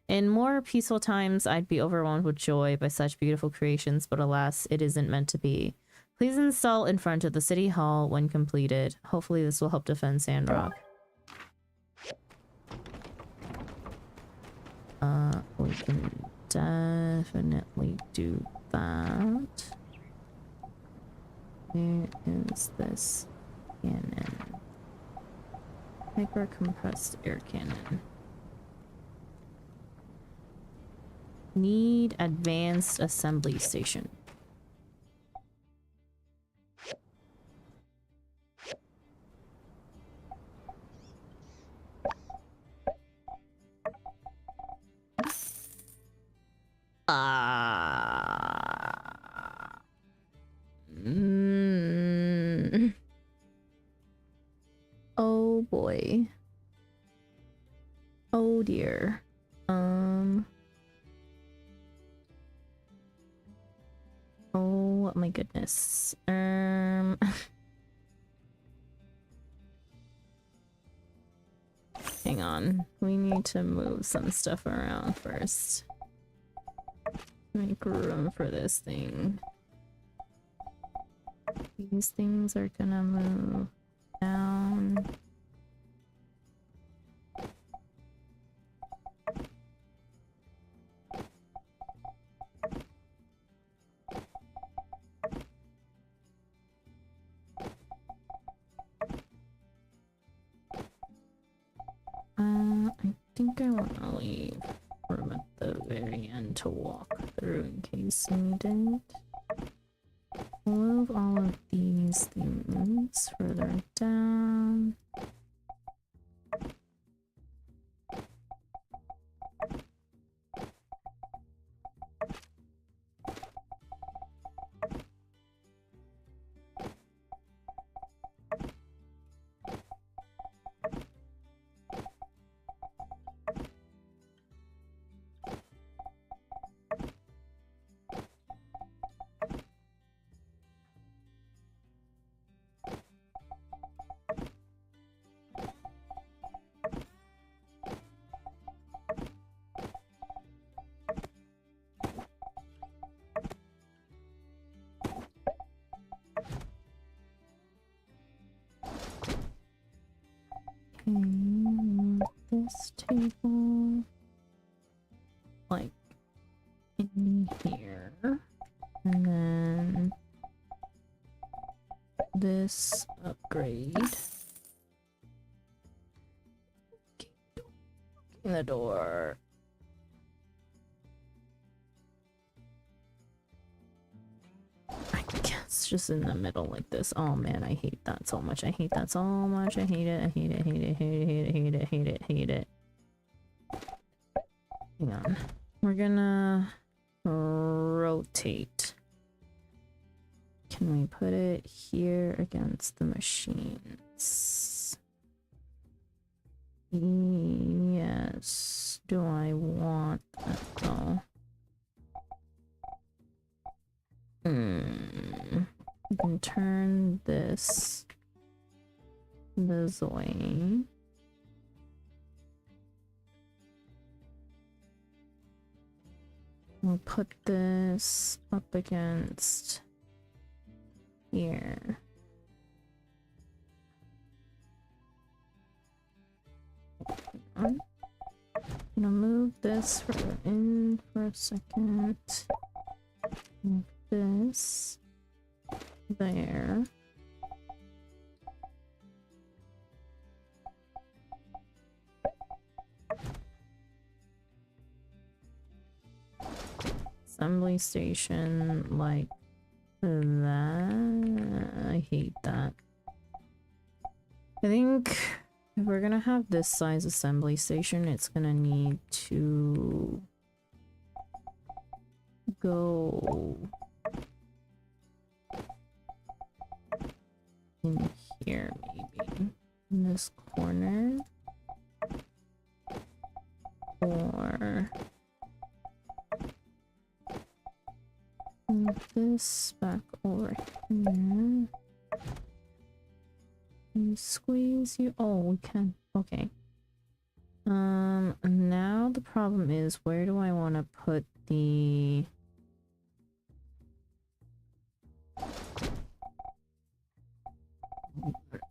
In more peaceful times, I'd be overwhelmed with joy by such beautiful creations, but alas, it isn't meant to be. Please install in front of the city hall when completed. Hopefully this will help defend Sandrock. We can definitely do that. Where is this cannon? Hyper compressed air cannon. Need advanced assembly station. Oh boy. Oh dear. Oh my goodness. Hang on. We need to move some stuff around first. Make room for this thing. These things are gonna move down. I think I want to leave room at the very end to walk through in case needed. Move all of these things further down. Move this table like in here, and then this upgrade in the door. I guess just in the middle like this. Oh man, I hate that so much. I hate that so much. I hate it. I hate it. Hate it. Hate it. Hate it. Hate it. Hate it. Hate it. Hang on. We're gonna rotate. Can we put it here against the machines? Yes. Do I want that though? You can turn this way. We'll put this up against here. I'm gonna move this in for a second. Move this there. Assembly station like that. I hate that. I think if we're gonna have this size assembly station, it's gonna need to go in here, maybe in this corner, or move this back over here and squeeze you. Oh, we can. Okay. Now the problem is, where do I want to put the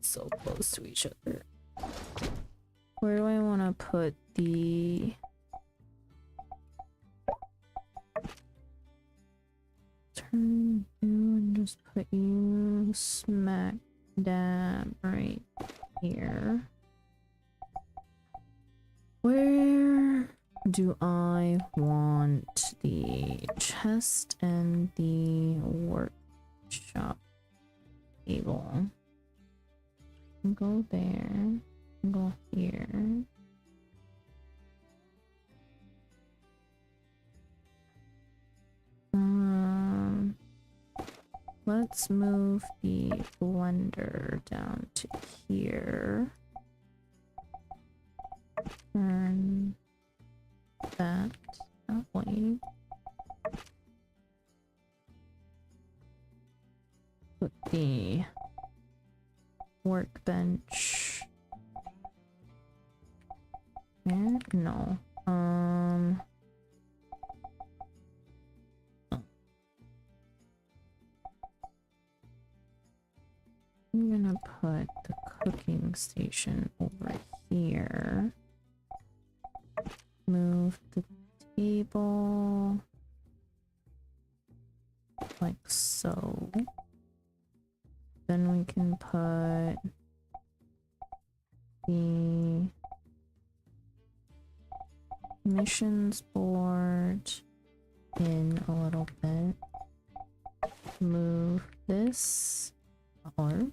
so close to each other. Where do I want to put the turn you and just put you smack dab right here? Where do I want the chest and the workshop table? Go there, go here. Let's move the blender down to here. Turn that way. Put the workbench there? No. I'm gonna put the cooking station over here. Move the table like so. Then we can put the missions board in a little bit. Move this, or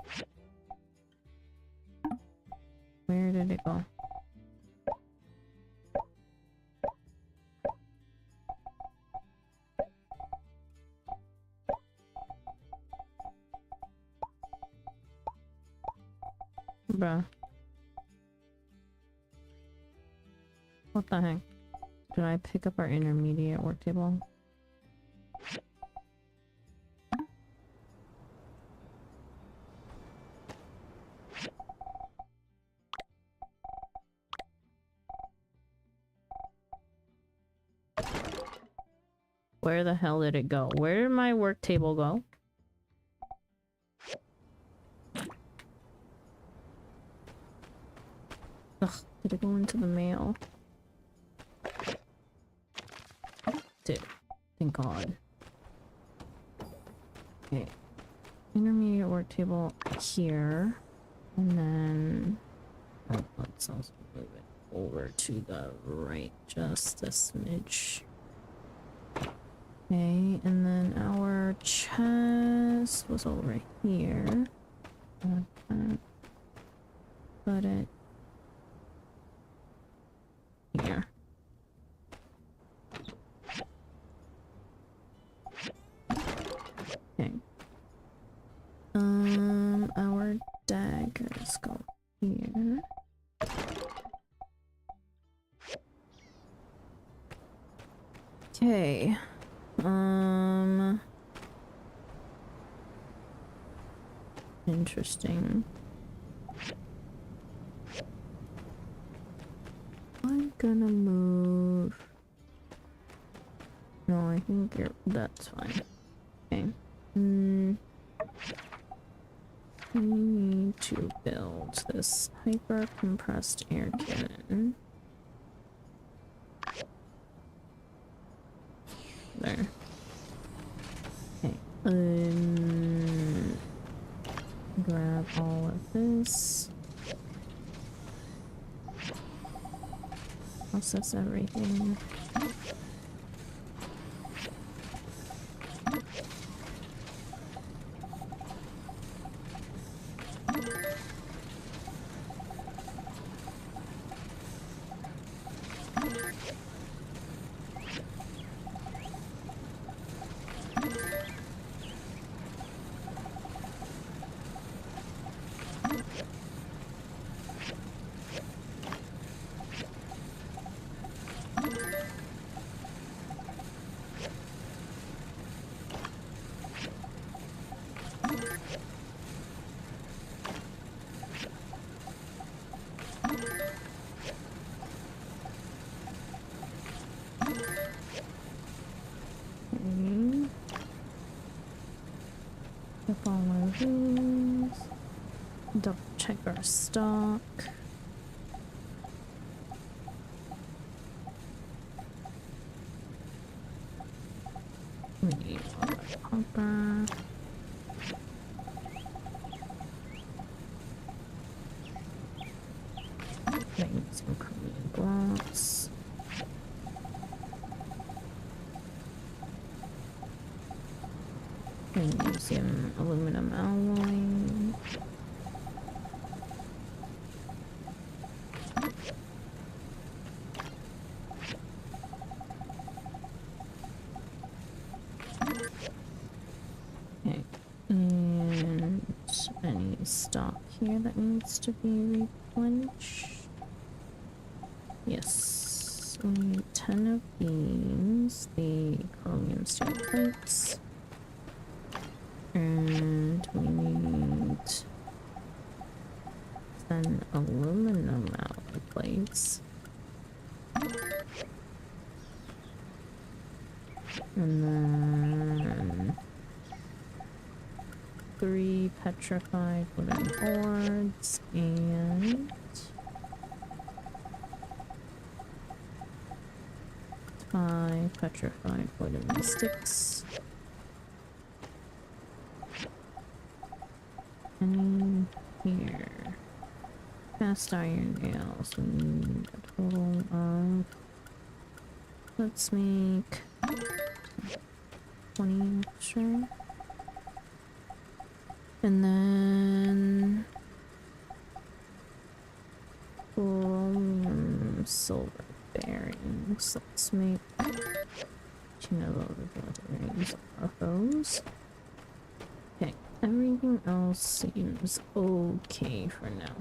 where did it go? Bruh. What the heck? Did I pick up our intermediate work table? Where the hell did it go? Where did my work table go? Ugh, did it go into the mail? Did. Thank God. Okay. Intermediate work table here. And then... oh, let's also move it over to the right just a smidge. Okay, and then our chest was over here. Put it here. Okay. Interesting. I'm gonna move. No, I think that's fine. Okay. We need to build this hyper compressed air cannon. There. Okay. Grab all of this. Process everything. Up all of these. Double check our stock. We need more copper. Make some Korean blocks. Magnesium aluminum alloy. Okay, and any stock here that needs to be replenished. Yes, we need 10 of these, the chromium steel plates. And we need 10 aluminum alloy plates. And then 3 petrified wooden boards and 5 petrified wooden sticks. And here, cast iron nails. We need a total of, let's make 20 extra. And then chromium silver bearings. Let's make 2 of those bearings of those. Okay. Everything else seems okay for now.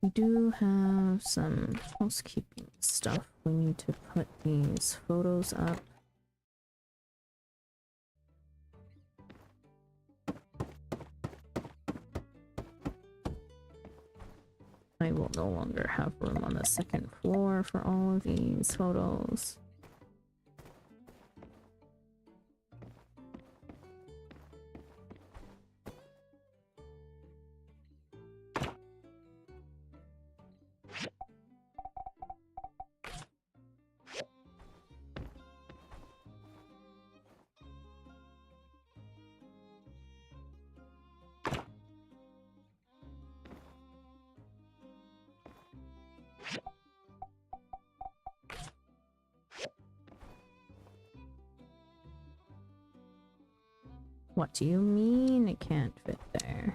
We do have some housekeeping stuff. We need to put these photos up. I will no longer have room on the second floor for all of these photos. What do you mean it can't fit there?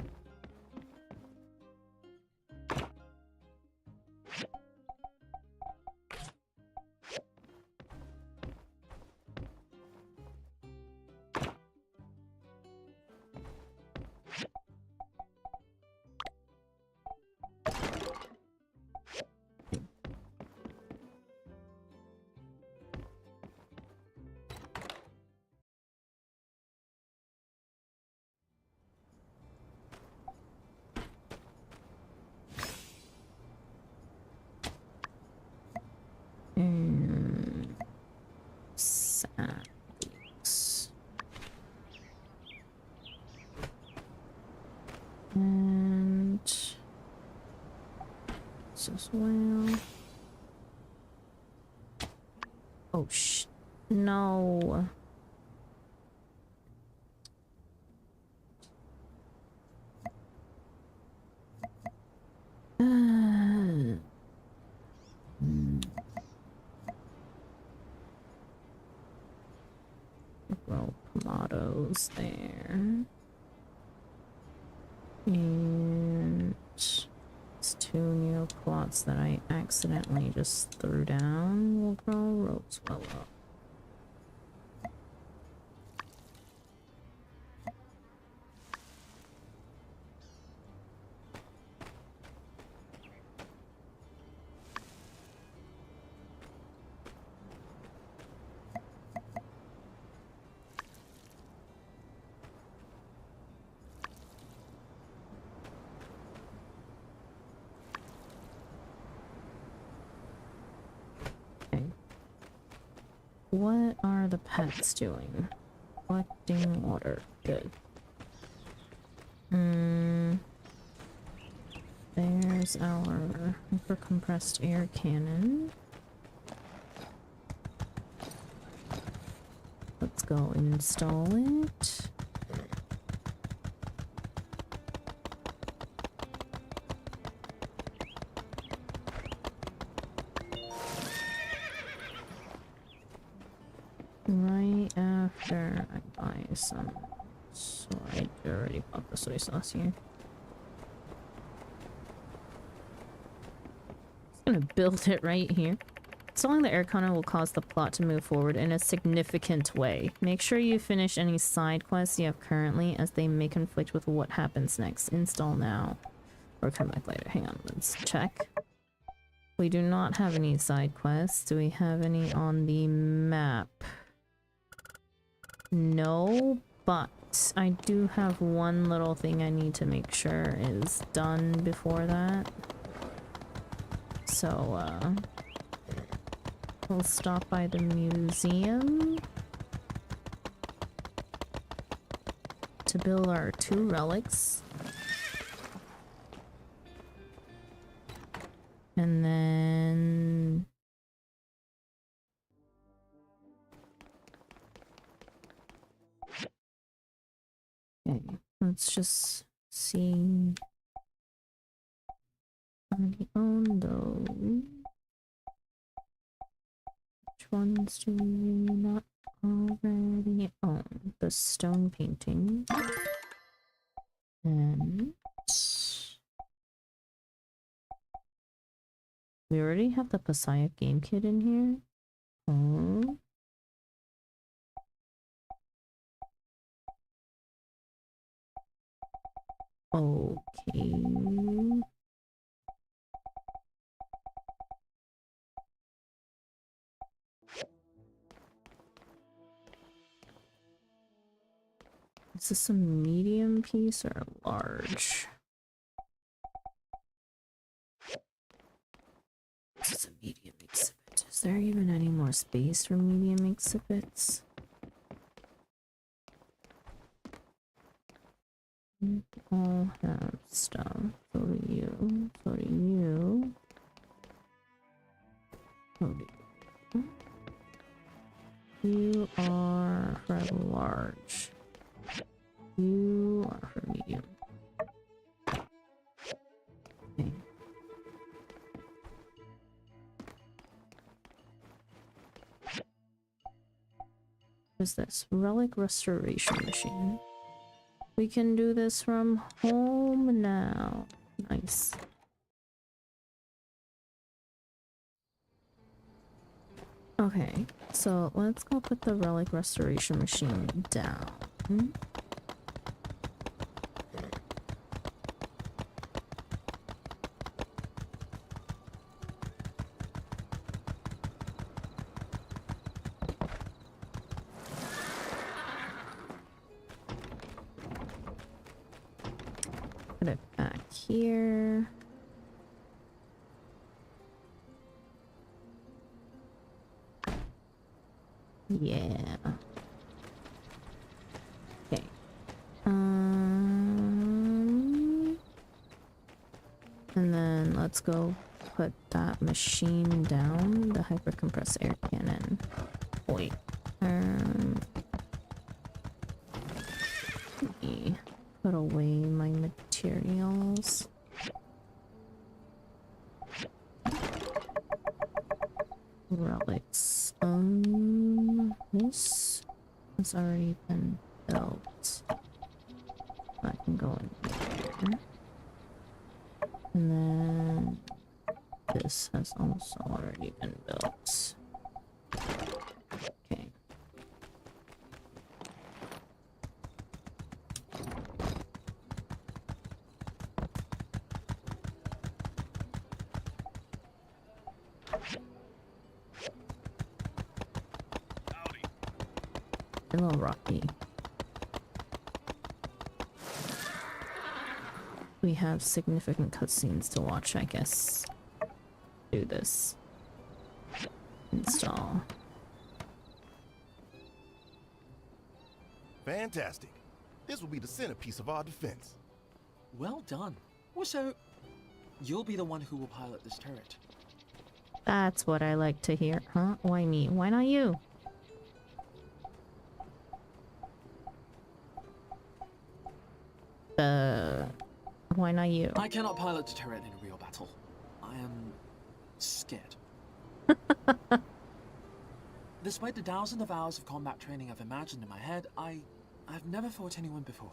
as well. Oh, no. Grow tomatoes there. And it's 2 new plots that I accidentally just threw down. We'll grow rose well up. What are the pets doing? Collecting water. Good. There's our hyper-compressed air cannon. Let's go install it. Right after I buy some, so I already bought the soy sauce here. I'm gonna build it right here. Installing the air cannon will cause the plot to move forward in a significant way. Make sure you finish any side quests you have currently, as they may conflict with what happens next. Install now, or come back later. Hang on, let's check. We do not have any side quests. Do we have any on the map? No, but I do have one little thing I need to make sure is done before that. So, we'll stop by the museum to build our 2 relics. And then... okay, let's just see how many own those. Which ones do we not already own? The stone painting. And we already have the Passaic game kit in here. Oh. Okay. Is this a medium piece or a large? This is a medium exhibit. Is there even any more space for medium exhibits? We all have stuff. So do you. So do you. So do you. You are for large. You are for medium. Okay. What is this? Relic restoration machine. We can do this from home now. Nice. Okay, so let's go put the relic restoration machine down. Put it back here. Yeah. Okay. And then let's go put that machine down, the hypercompressed air cannon. Wait. Let me put away my materials. Relics. This has already been built. That can go in here. And then this has also already been built. Okay. A little rocky. We have significant cutscenes to watch, I guess. Do this. Install. Fantastic. This will be the centerpiece of our defense. Well done. Also, you'll be the one who will pilot this turret. That's what I like to hear, huh? Why me? Why not you? Why not you? I cannot pilot a turret in a real battle. I am scared. Despite the thousands of hours of combat training I've imagined in my head, I've never fought anyone before.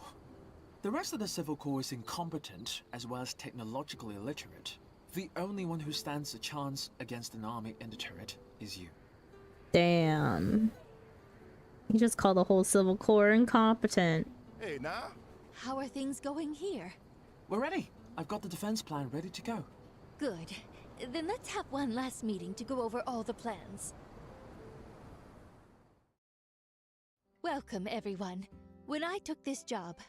The rest of the Civil Corps is incompetent, as well as technologically illiterate. The only one who stands a chance against an army in the turret is you. Damn. You just call the whole Civil Corps incompetent. Hey, now. How are things going here? We're ready. I've got the defense plan ready to go. Good. Then let's have one last meeting to go over all the plans. Welcome, everyone. When I took this job,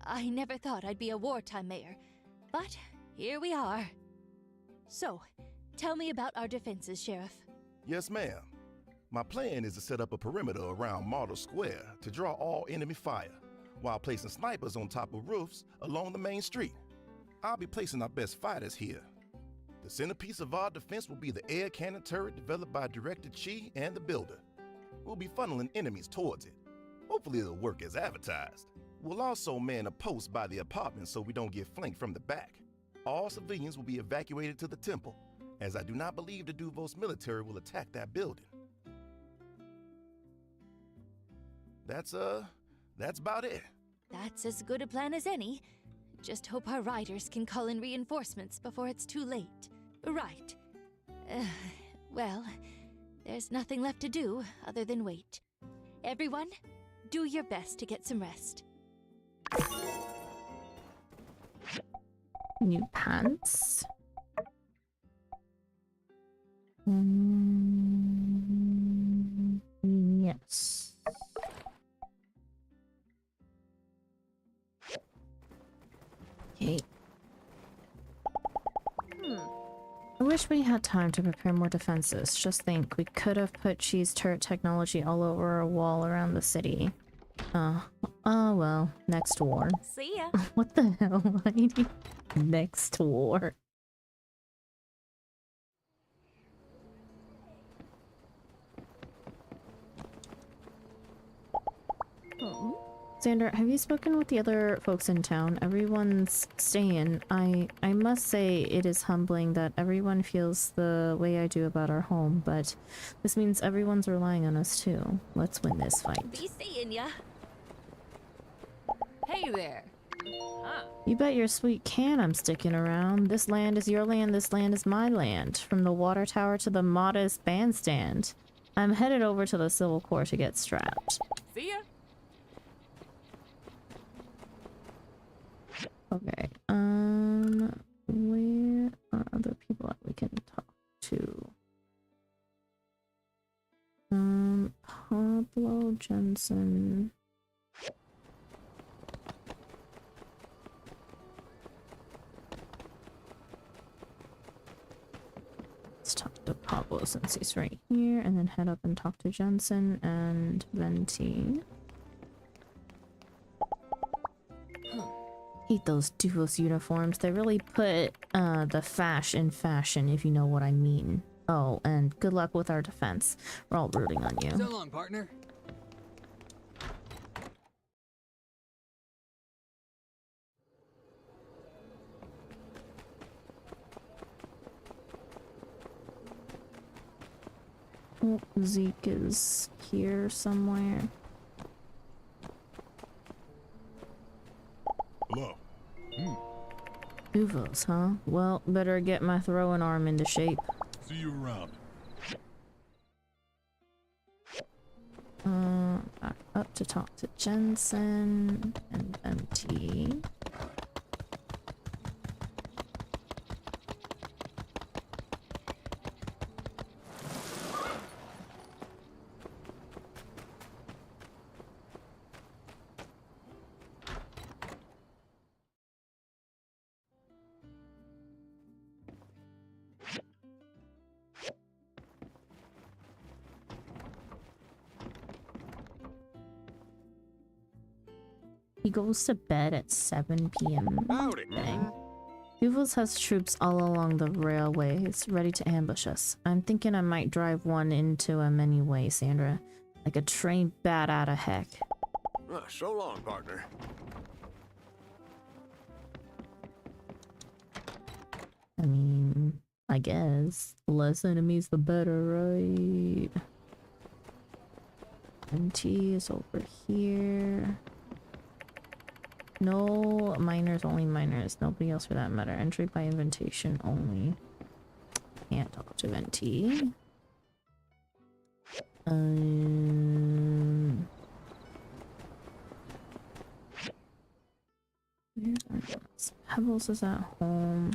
I never thought I'd be a wartime mayor. But here we are. So, tell me about our defenses, Sheriff. Yes, ma'am. My plan is to set up a perimeter around Martyr Square to draw all enemy fire, while placing snipers on top of roofs along the main street. I'll be placing our best fighters here. The centerpiece of our defense will be the air cannon turret developed by Director Chi and the builder. We'll be funneling enemies towards it. Hopefully it'll work as advertised. We'll also man a post by the apartment so we don't get flanked from the back. All civilians will be evacuated to the temple, as I do not believe the Duvos military will attack that building. That's about it. That's as good a plan as any. Just hope our riders can call in reinforcements before it's too late. Right. Well, there's nothing left to do other than wait. Everyone, do your best to get some rest. New pants. Yes. Okay. I wish we had time to prepare more defenses. Just think, we could have put cheese turret technology all over a wall around the city. Oh well, next war. See ya. What the hell, lady? Next war. Oh. Xander, have you spoken with the other folks in town? Everyone's staying. I must say it is humbling that everyone feels the way I do about our home, but this means everyone's relying on us too. Let's win this fight. Be seeing ya. Hey there. Huh. You bet your sweet can I'm sticking around. This land is your land, this land is my land. From the water tower to the modest bandstand. I'm headed over to the Civil Corps to get strapped. See ya. Okay, where are other people that we can talk to? Pablo Jensen. Let's talk to Pablo since he's right here, and then head up and talk to Jensen and Venti. Hate those Duvos uniforms. They really put the fash in fashion, if you know what I mean. Oh, and good luck with our defense. We're all rooting on you. So long, partner. Oh, Zeke is here somewhere. Hello. Duvos, huh? Well, better get my throwing arm into shape. See you around. Back up to talk to Jensen and MT. He goes to bed at 7 p.m. Howdy. Dang. Duvos has troops all along the railways, ready to ambush us. I'm thinking I might drive one into him anyway, Sandra. Like a trained bat out of heck. So long, partner. I mean, I guess. Less enemies, the better, right? MT is over here. No miners, only miners. Nobody else for that matter. Entry by invitation only. Can't talk to NT. Pebbles is at home.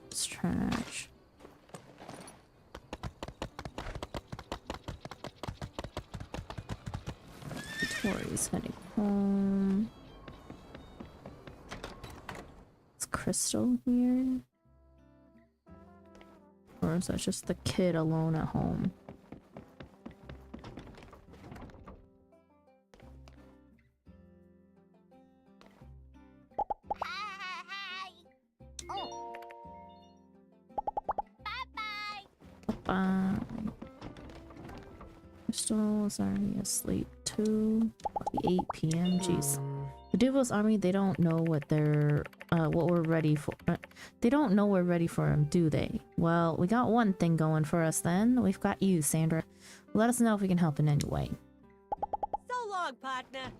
It's trash. Tori's heading home. Is Crystal here? Or is that just the kid alone at home? Bye. Crystal is already asleep too. 8 p.m. Jeez. The Duvos army, they don't know what we're ready for. They don't know we're ready for them, do they? Well, we got one thing going for us then. We've got you, Sandra. Let us know if we can help in any way. So long, partner.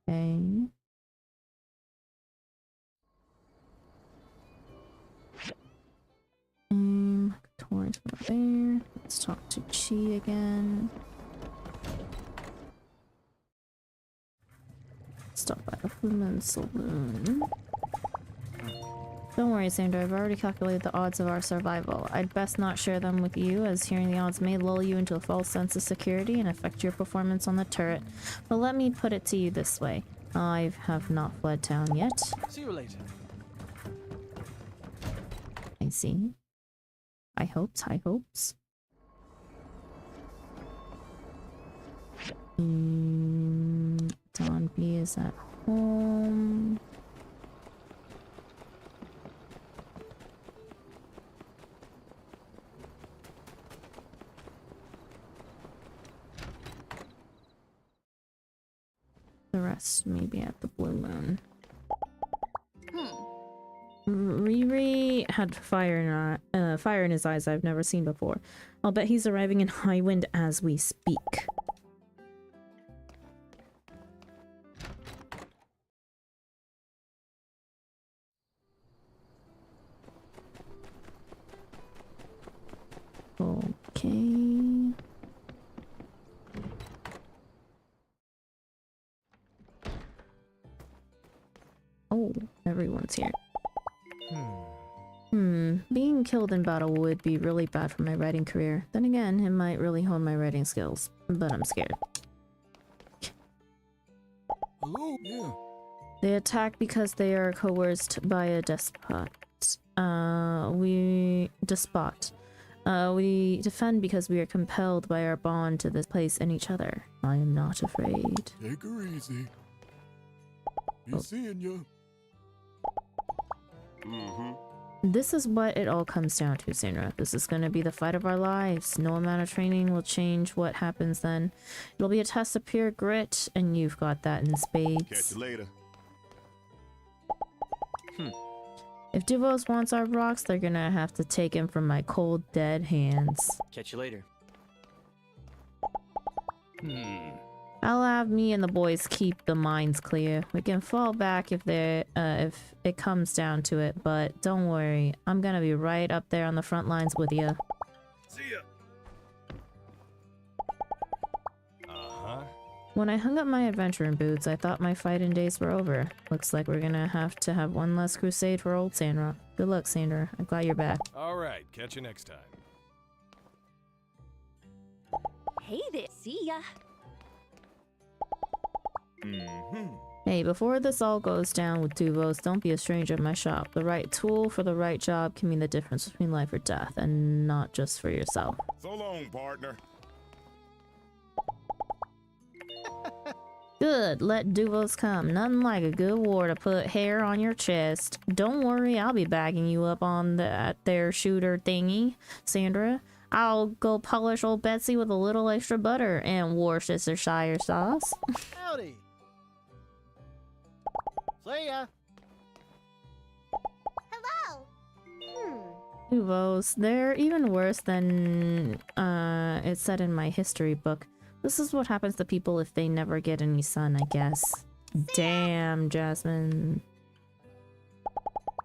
Okay. Tori's over there. Let's talk to Chi again. Stop by the Blue Moon Saloon. Don't worry, Sandra. I've already calculated the odds of our survival. I'd best not share them with you, as hearing the odds may lull you into a false sense of security and affect your performance on the turret. But let me put it to you this way. I have not fled town yet. See you later. I see. High hopes, high hopes. Don B is at home. The rest maybe at the Blue Moon. Riri had fire in his eyes I've never seen before. I'll bet he's arriving in Highwind as we speak. Okay. Oh, everyone's here. Being killed in battle would be really bad for my writing career. Then again, it might really hone my writing skills. But I'm scared. Hello? Yeah. They attack because they are coerced by a despot. We defend because we are compelled by our bond to this place and each other. I am not afraid. Take her easy. Be seeing you. This is what it all comes down to, Sandra. This is going to be the fight of our lives. No amount of training will change what happens then. It'll be a test of pure grit, and you've got that in spades. Catch you later. If Duvos wants our rocks, they're gonna have to take him from my cold, dead hands. Catch you later. I'll have me and the boys keep the mines clear. We can fall back if it comes down to it, but don't worry. I'm gonna be right up there on the front lines with you. See ya. When I hung up my adventuring boots, I thought my fighting days were over. Looks like we're gonna have to have one less crusade for old Sandra. Good luck, Sandra. I'm glad you're back. All right, catch you next time. Hey there. See ya. Hey, before this all goes down with Duvos, don't be a stranger at my shop. The right tool for the right job can mean the difference between life or death, and not just for yourself. So long, partner. Good, let Duvos come. Nothing like a good war to put hair on your chest. Don't worry, I'll be bagging you up on that there shooter thingy, Sandra. I'll go polish old Betsy with a little extra butter and Worcestershire sauce. Howdy. See ya. Hello. Duvos, they're even worse than it said in my history book. This is what happens to people if they never get any sun, I guess. Damn, Jasmine.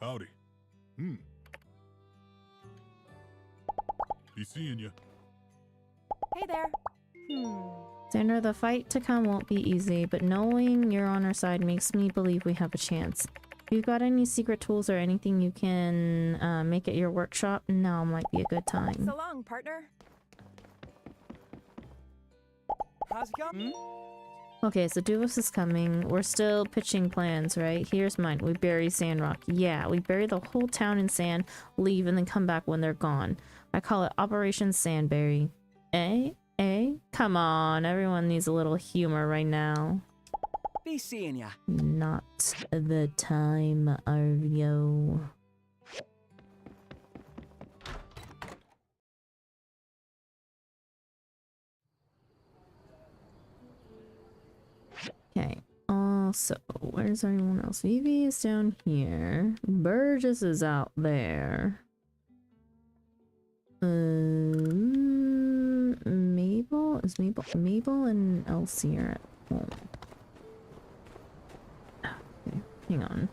Howdy. Be seeing you. Hey there. Sandra, the fight to come won't be easy, but knowing you're on our side makes me believe we have a chance. If you've got any secret tools or anything you can make at your workshop, now might be a good time. So long, partner. How's it going? Okay, so Duvos is coming. We're still pitching plans, right? Here's mine. We bury Sandrock. Yeah, we bury the whole town in sand, leave, and then come back when they're gone. I call it Operation Sandberry. Eh? Come on, everyone needs a little humor right now. Be seeing ya. Not the time, Arvio. Okay, also, where's everyone else? Vivi is down here. Burgess is out there. Mabel and Elsie are at home. Okay, hang on.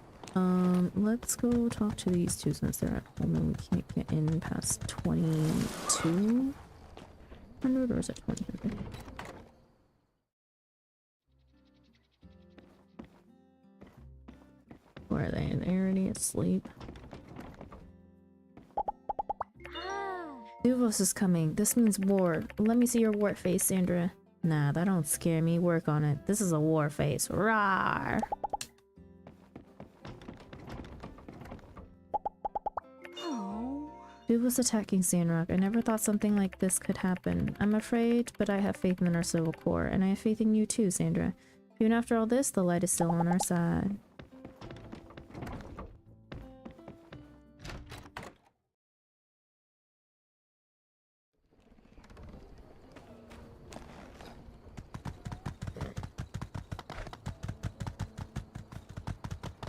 Let's go talk to these two since they're at home and we can't get in past 2200, or is it 2000? Where are they? Are they already asleep? Duvos is coming. This means war. Let me see your wart face, Sandra. Nah, that don't scare me. Work on it. This is a war face. Rawr! Duvos attacking Sandrock. I never thought something like this could happen. I'm afraid, but I have faith in our civil core, and I have faith in you too, Sandra. Even after all this, the light is still on our side.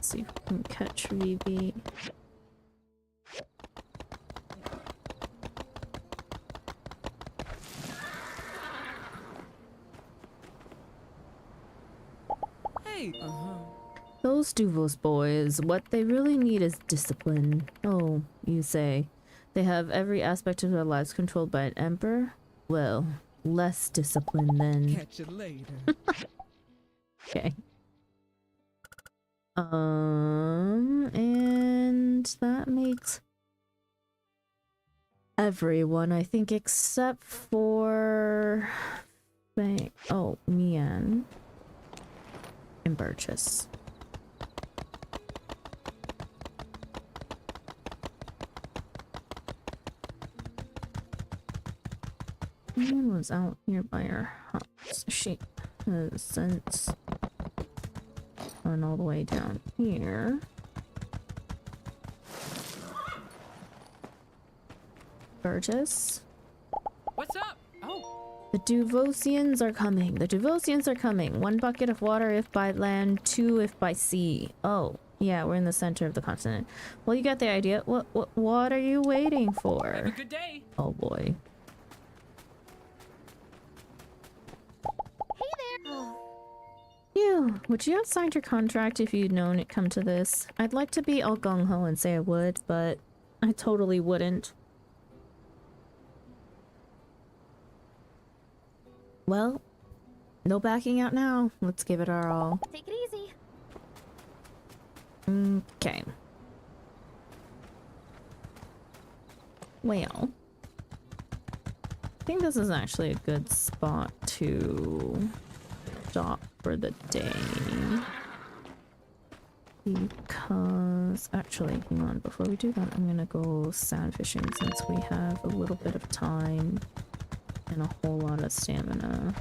See if we can catch Vivi. Hey. Those Duvos boys, what they really need is discipline. Oh, you say. They have every aspect of their lives controlled by an emperor? Well, less discipline then. Catch you later. Okay. And that makes everyone, I think, except for Mian and Burgess. Man was out here by our house. She has since gone all the way down here. Burgess? What's up? Oh. The Duvosians are coming. The Duvosians are coming. 1 bucket of water if by land, 2 if by sea. Oh, yeah, we're in the center of the continent. Well, you got the idea. What are you waiting for? Have a good day. Oh boy. You, would you have signed your contract if you'd known it'd come to this? I'd like to be all gung-ho and say I would, but I totally wouldn't. Well, no backing out now. Let's give it our all. Take it easy. Okay. Well, I think this is actually a good spot to stop for the day. Because, actually, hang on, before we do that, I'm gonna go sand fishing since we have a little bit of time and a whole lot of stamina.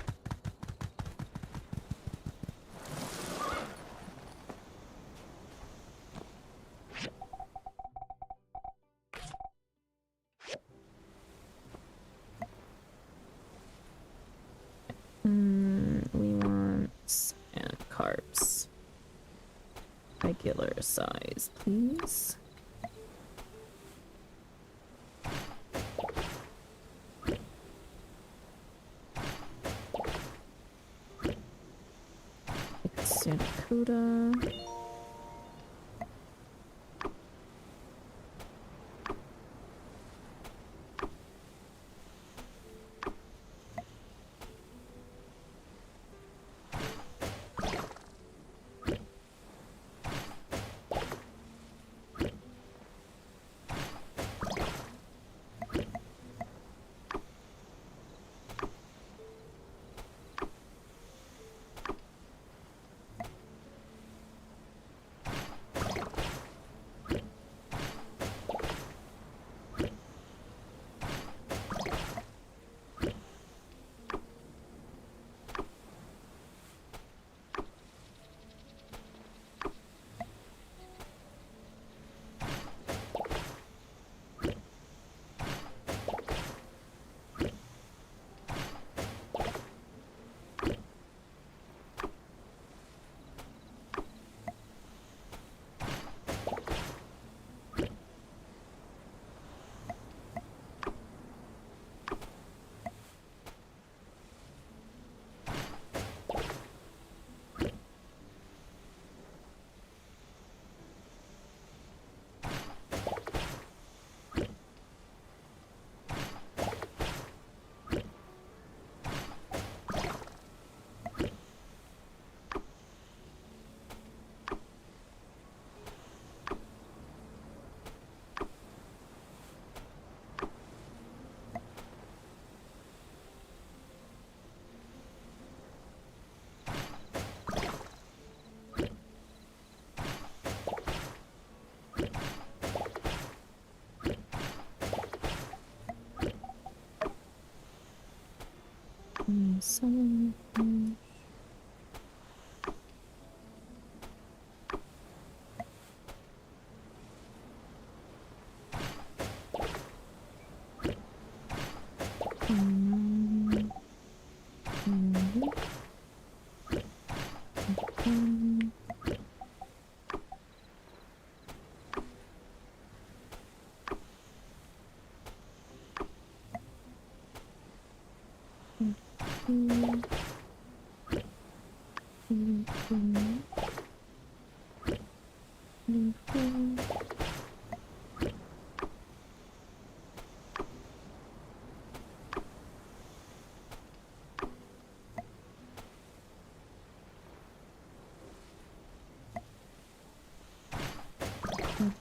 We want sand carps. Regular size, please. Sandakuda.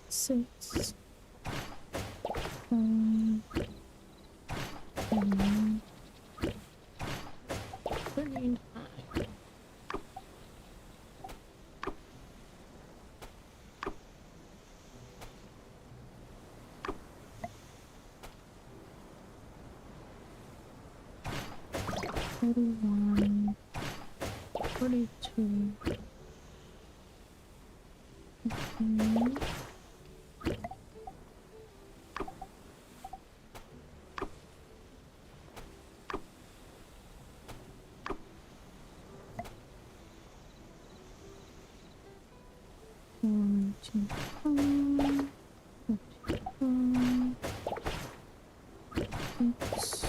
Six. 41, 42. Okay. One, two, five, six,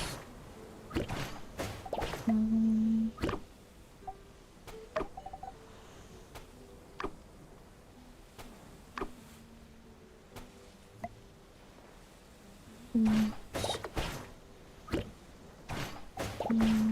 seven, 8, 9, 10.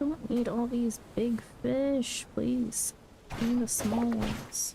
Don't need all these big fish, please. Give me the small ones.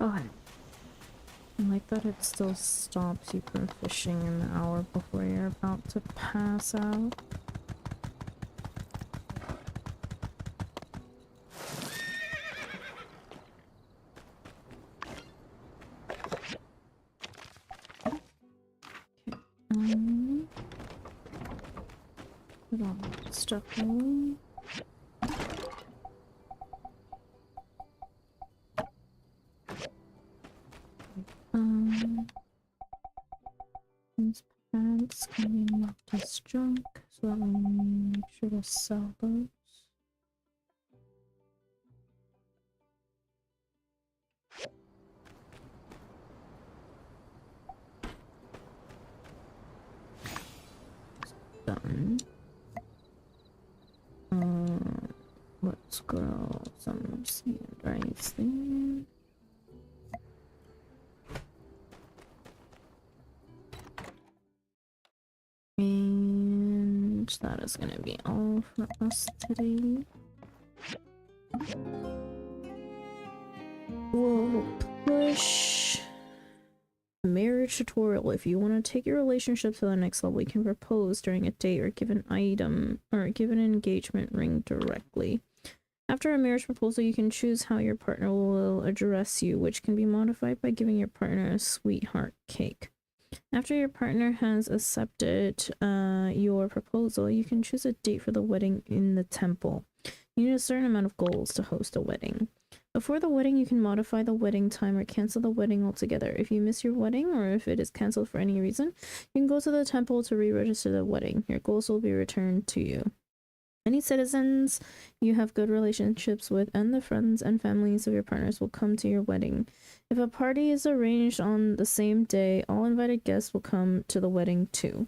Oh, I like that it still stops you from fishing an hour before you're about to pass out. Put all that stuff away. These pants can be marked as junk, so that we make sure to sell those. Done. Let's grow some sand rice there. And that is gonna be all for us today. We'll push marriage tutorial. If you want to take your relationship to the next level, you can propose during a date or give an item or give an engagement ring directly. After a marriage proposal, you can choose how your partner will address you, which can be modified by giving your partner a sweetheart cake. After your partner has accepted your proposal, you can choose a date for the wedding in the temple. You need a certain amount of goals to host a wedding. Before the wedding, you can modify the wedding time or cancel the wedding altogether. If you miss your wedding or if it is cancelled for any reason, you can go to the temple to re-register the wedding. Your goals will be returned to you. Any citizens you have good relationships with and the friends and families of your partners will come to your wedding. If a party is arranged on the same day, all invited guests will come to the wedding too.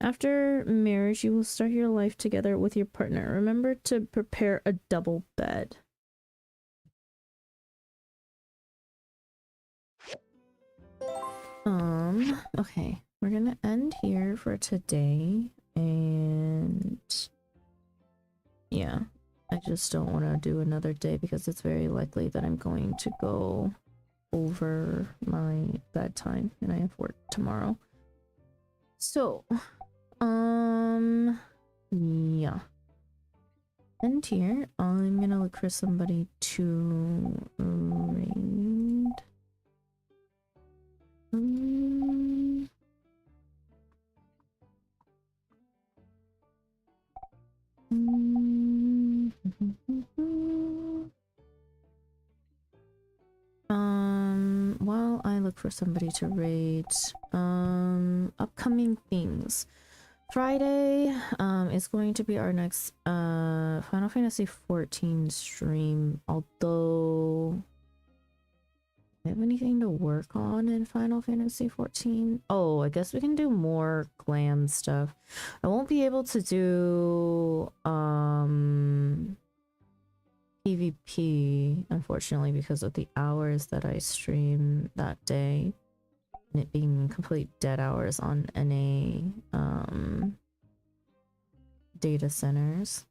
After marriage, you will start your life together with your partner. Remember to prepare a double bed. Okay, we're gonna end here for today, and yeah, I just don't want to do another day because it's very likely that I'm going to go over my bedtime and I have work tomorrow. So, yeah. End here. I'm gonna look for somebody to raid. While I look for somebody to raid, upcoming things. Friday, is going to be our next, Final Fantasy 14 stream, although I have anything to work on in Final Fantasy 14? Oh, I guess we can do more glam stuff. I won't be able to do, PvP, unfortunately, because of the hours that I stream that day. And it being complete dead hours on NA, data centers.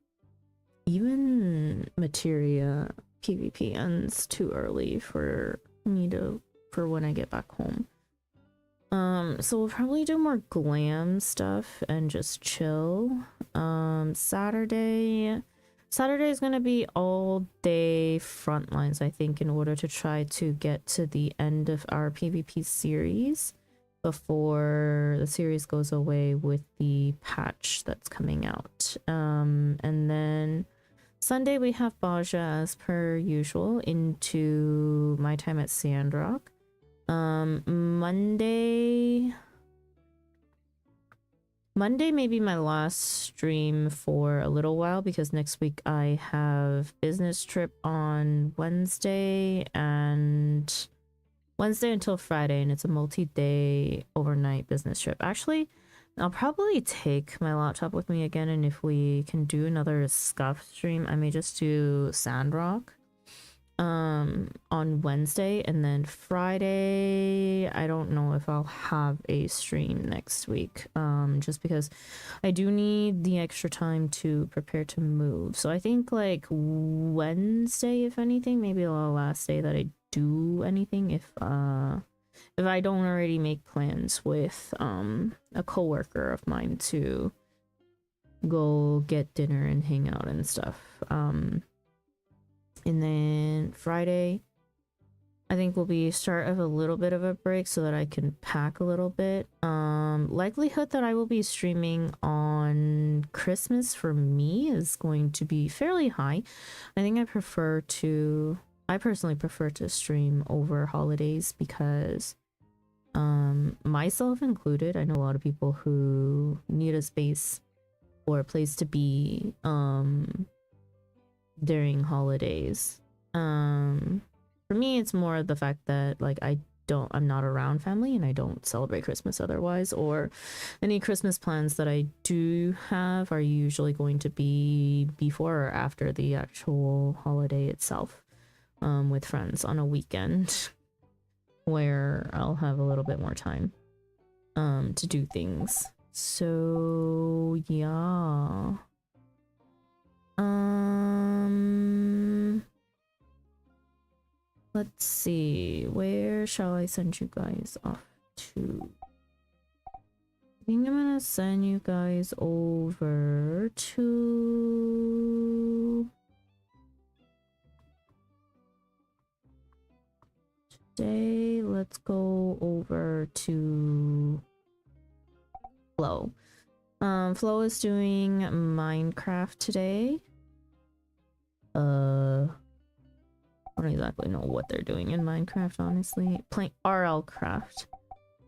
Even Materia PvP ends too early for me to, for when I get back home. So we'll probably do more glam stuff and just chill. Saturday is gonna be all day frontlines, I think, in order to try to get to the end of our PvP series before the series goes away with the patch that's coming out. And then Sunday we have Baja as per usual into my time at Sandrock. Monday may be my last stream for a little while because next week I have business trip on Wednesday until Friday, and it's a multi-day overnight business trip. Actually, I'll probably take my laptop with me again, and if we can do another Scuff stream, I may just do Sandrock on Wednesday, and then Friday I don't know if I'll have a stream next week, just because I do need the extra time to prepare to move. So I think like Wednesday, if anything, maybe the last day that I do anything, if I don't already make plans with a coworker of mine to go get dinner and hang out and stuff. And then Friday, I think will be start of a little bit of a break so that I can pack a little bit. Likelihood that I will be streaming on Christmas for me is going to be fairly high. I think I personally prefer to stream over holidays because myself included, I know a lot of people who need a space or a place to be during holidays. For me, it's more the fact that like I'm not around family and I don't celebrate Christmas otherwise, or any Christmas plans that I do have are usually going to be before or after the actual holiday itself, with friends on a weekend where I'll have a little bit more time to do things. So yeah. Let's see, where shall I send you guys off to? I think I'm gonna send you guys over to today. Let's go over to Flo. Flo is doing Minecraft today. I don't exactly know what they're doing in Minecraft, honestly. Playing RL Craft.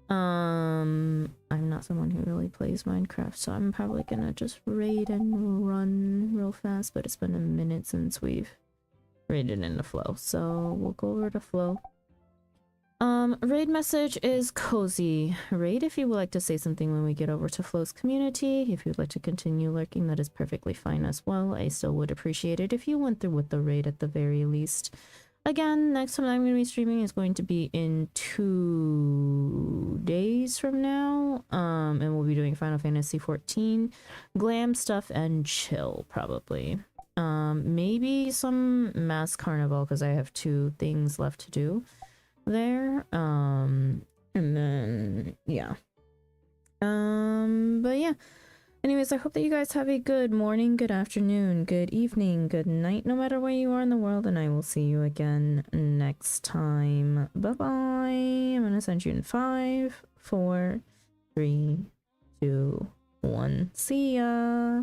I'm not someone who really plays Minecraft, so I'm probably gonna just raid and run real fast, but it's been a minute since we've raided into Flo, so we'll go over to Flo. Raid message is cozy. Raid if you would like to say something when we get over to Flo's community. If you'd like to continue lurking, that is perfectly fine as well. I still would appreciate it if you went through with the raid at the very least. Again, next time I'm going to be streaming is going to be in 2 days from now. And we'll be doing Final Fantasy 14, glam stuff, and chill, probably. Maybe some Mass Carnival, because I have 2 things left to do there. And then, yeah. But yeah. Anyways, I hope that you guys have a good morning, good afternoon, good evening, good night, no matter where you are in the world, and I will see you again next time. Bye-bye. I'm gonna send you in 5, 4, 3, 2, 1. See ya!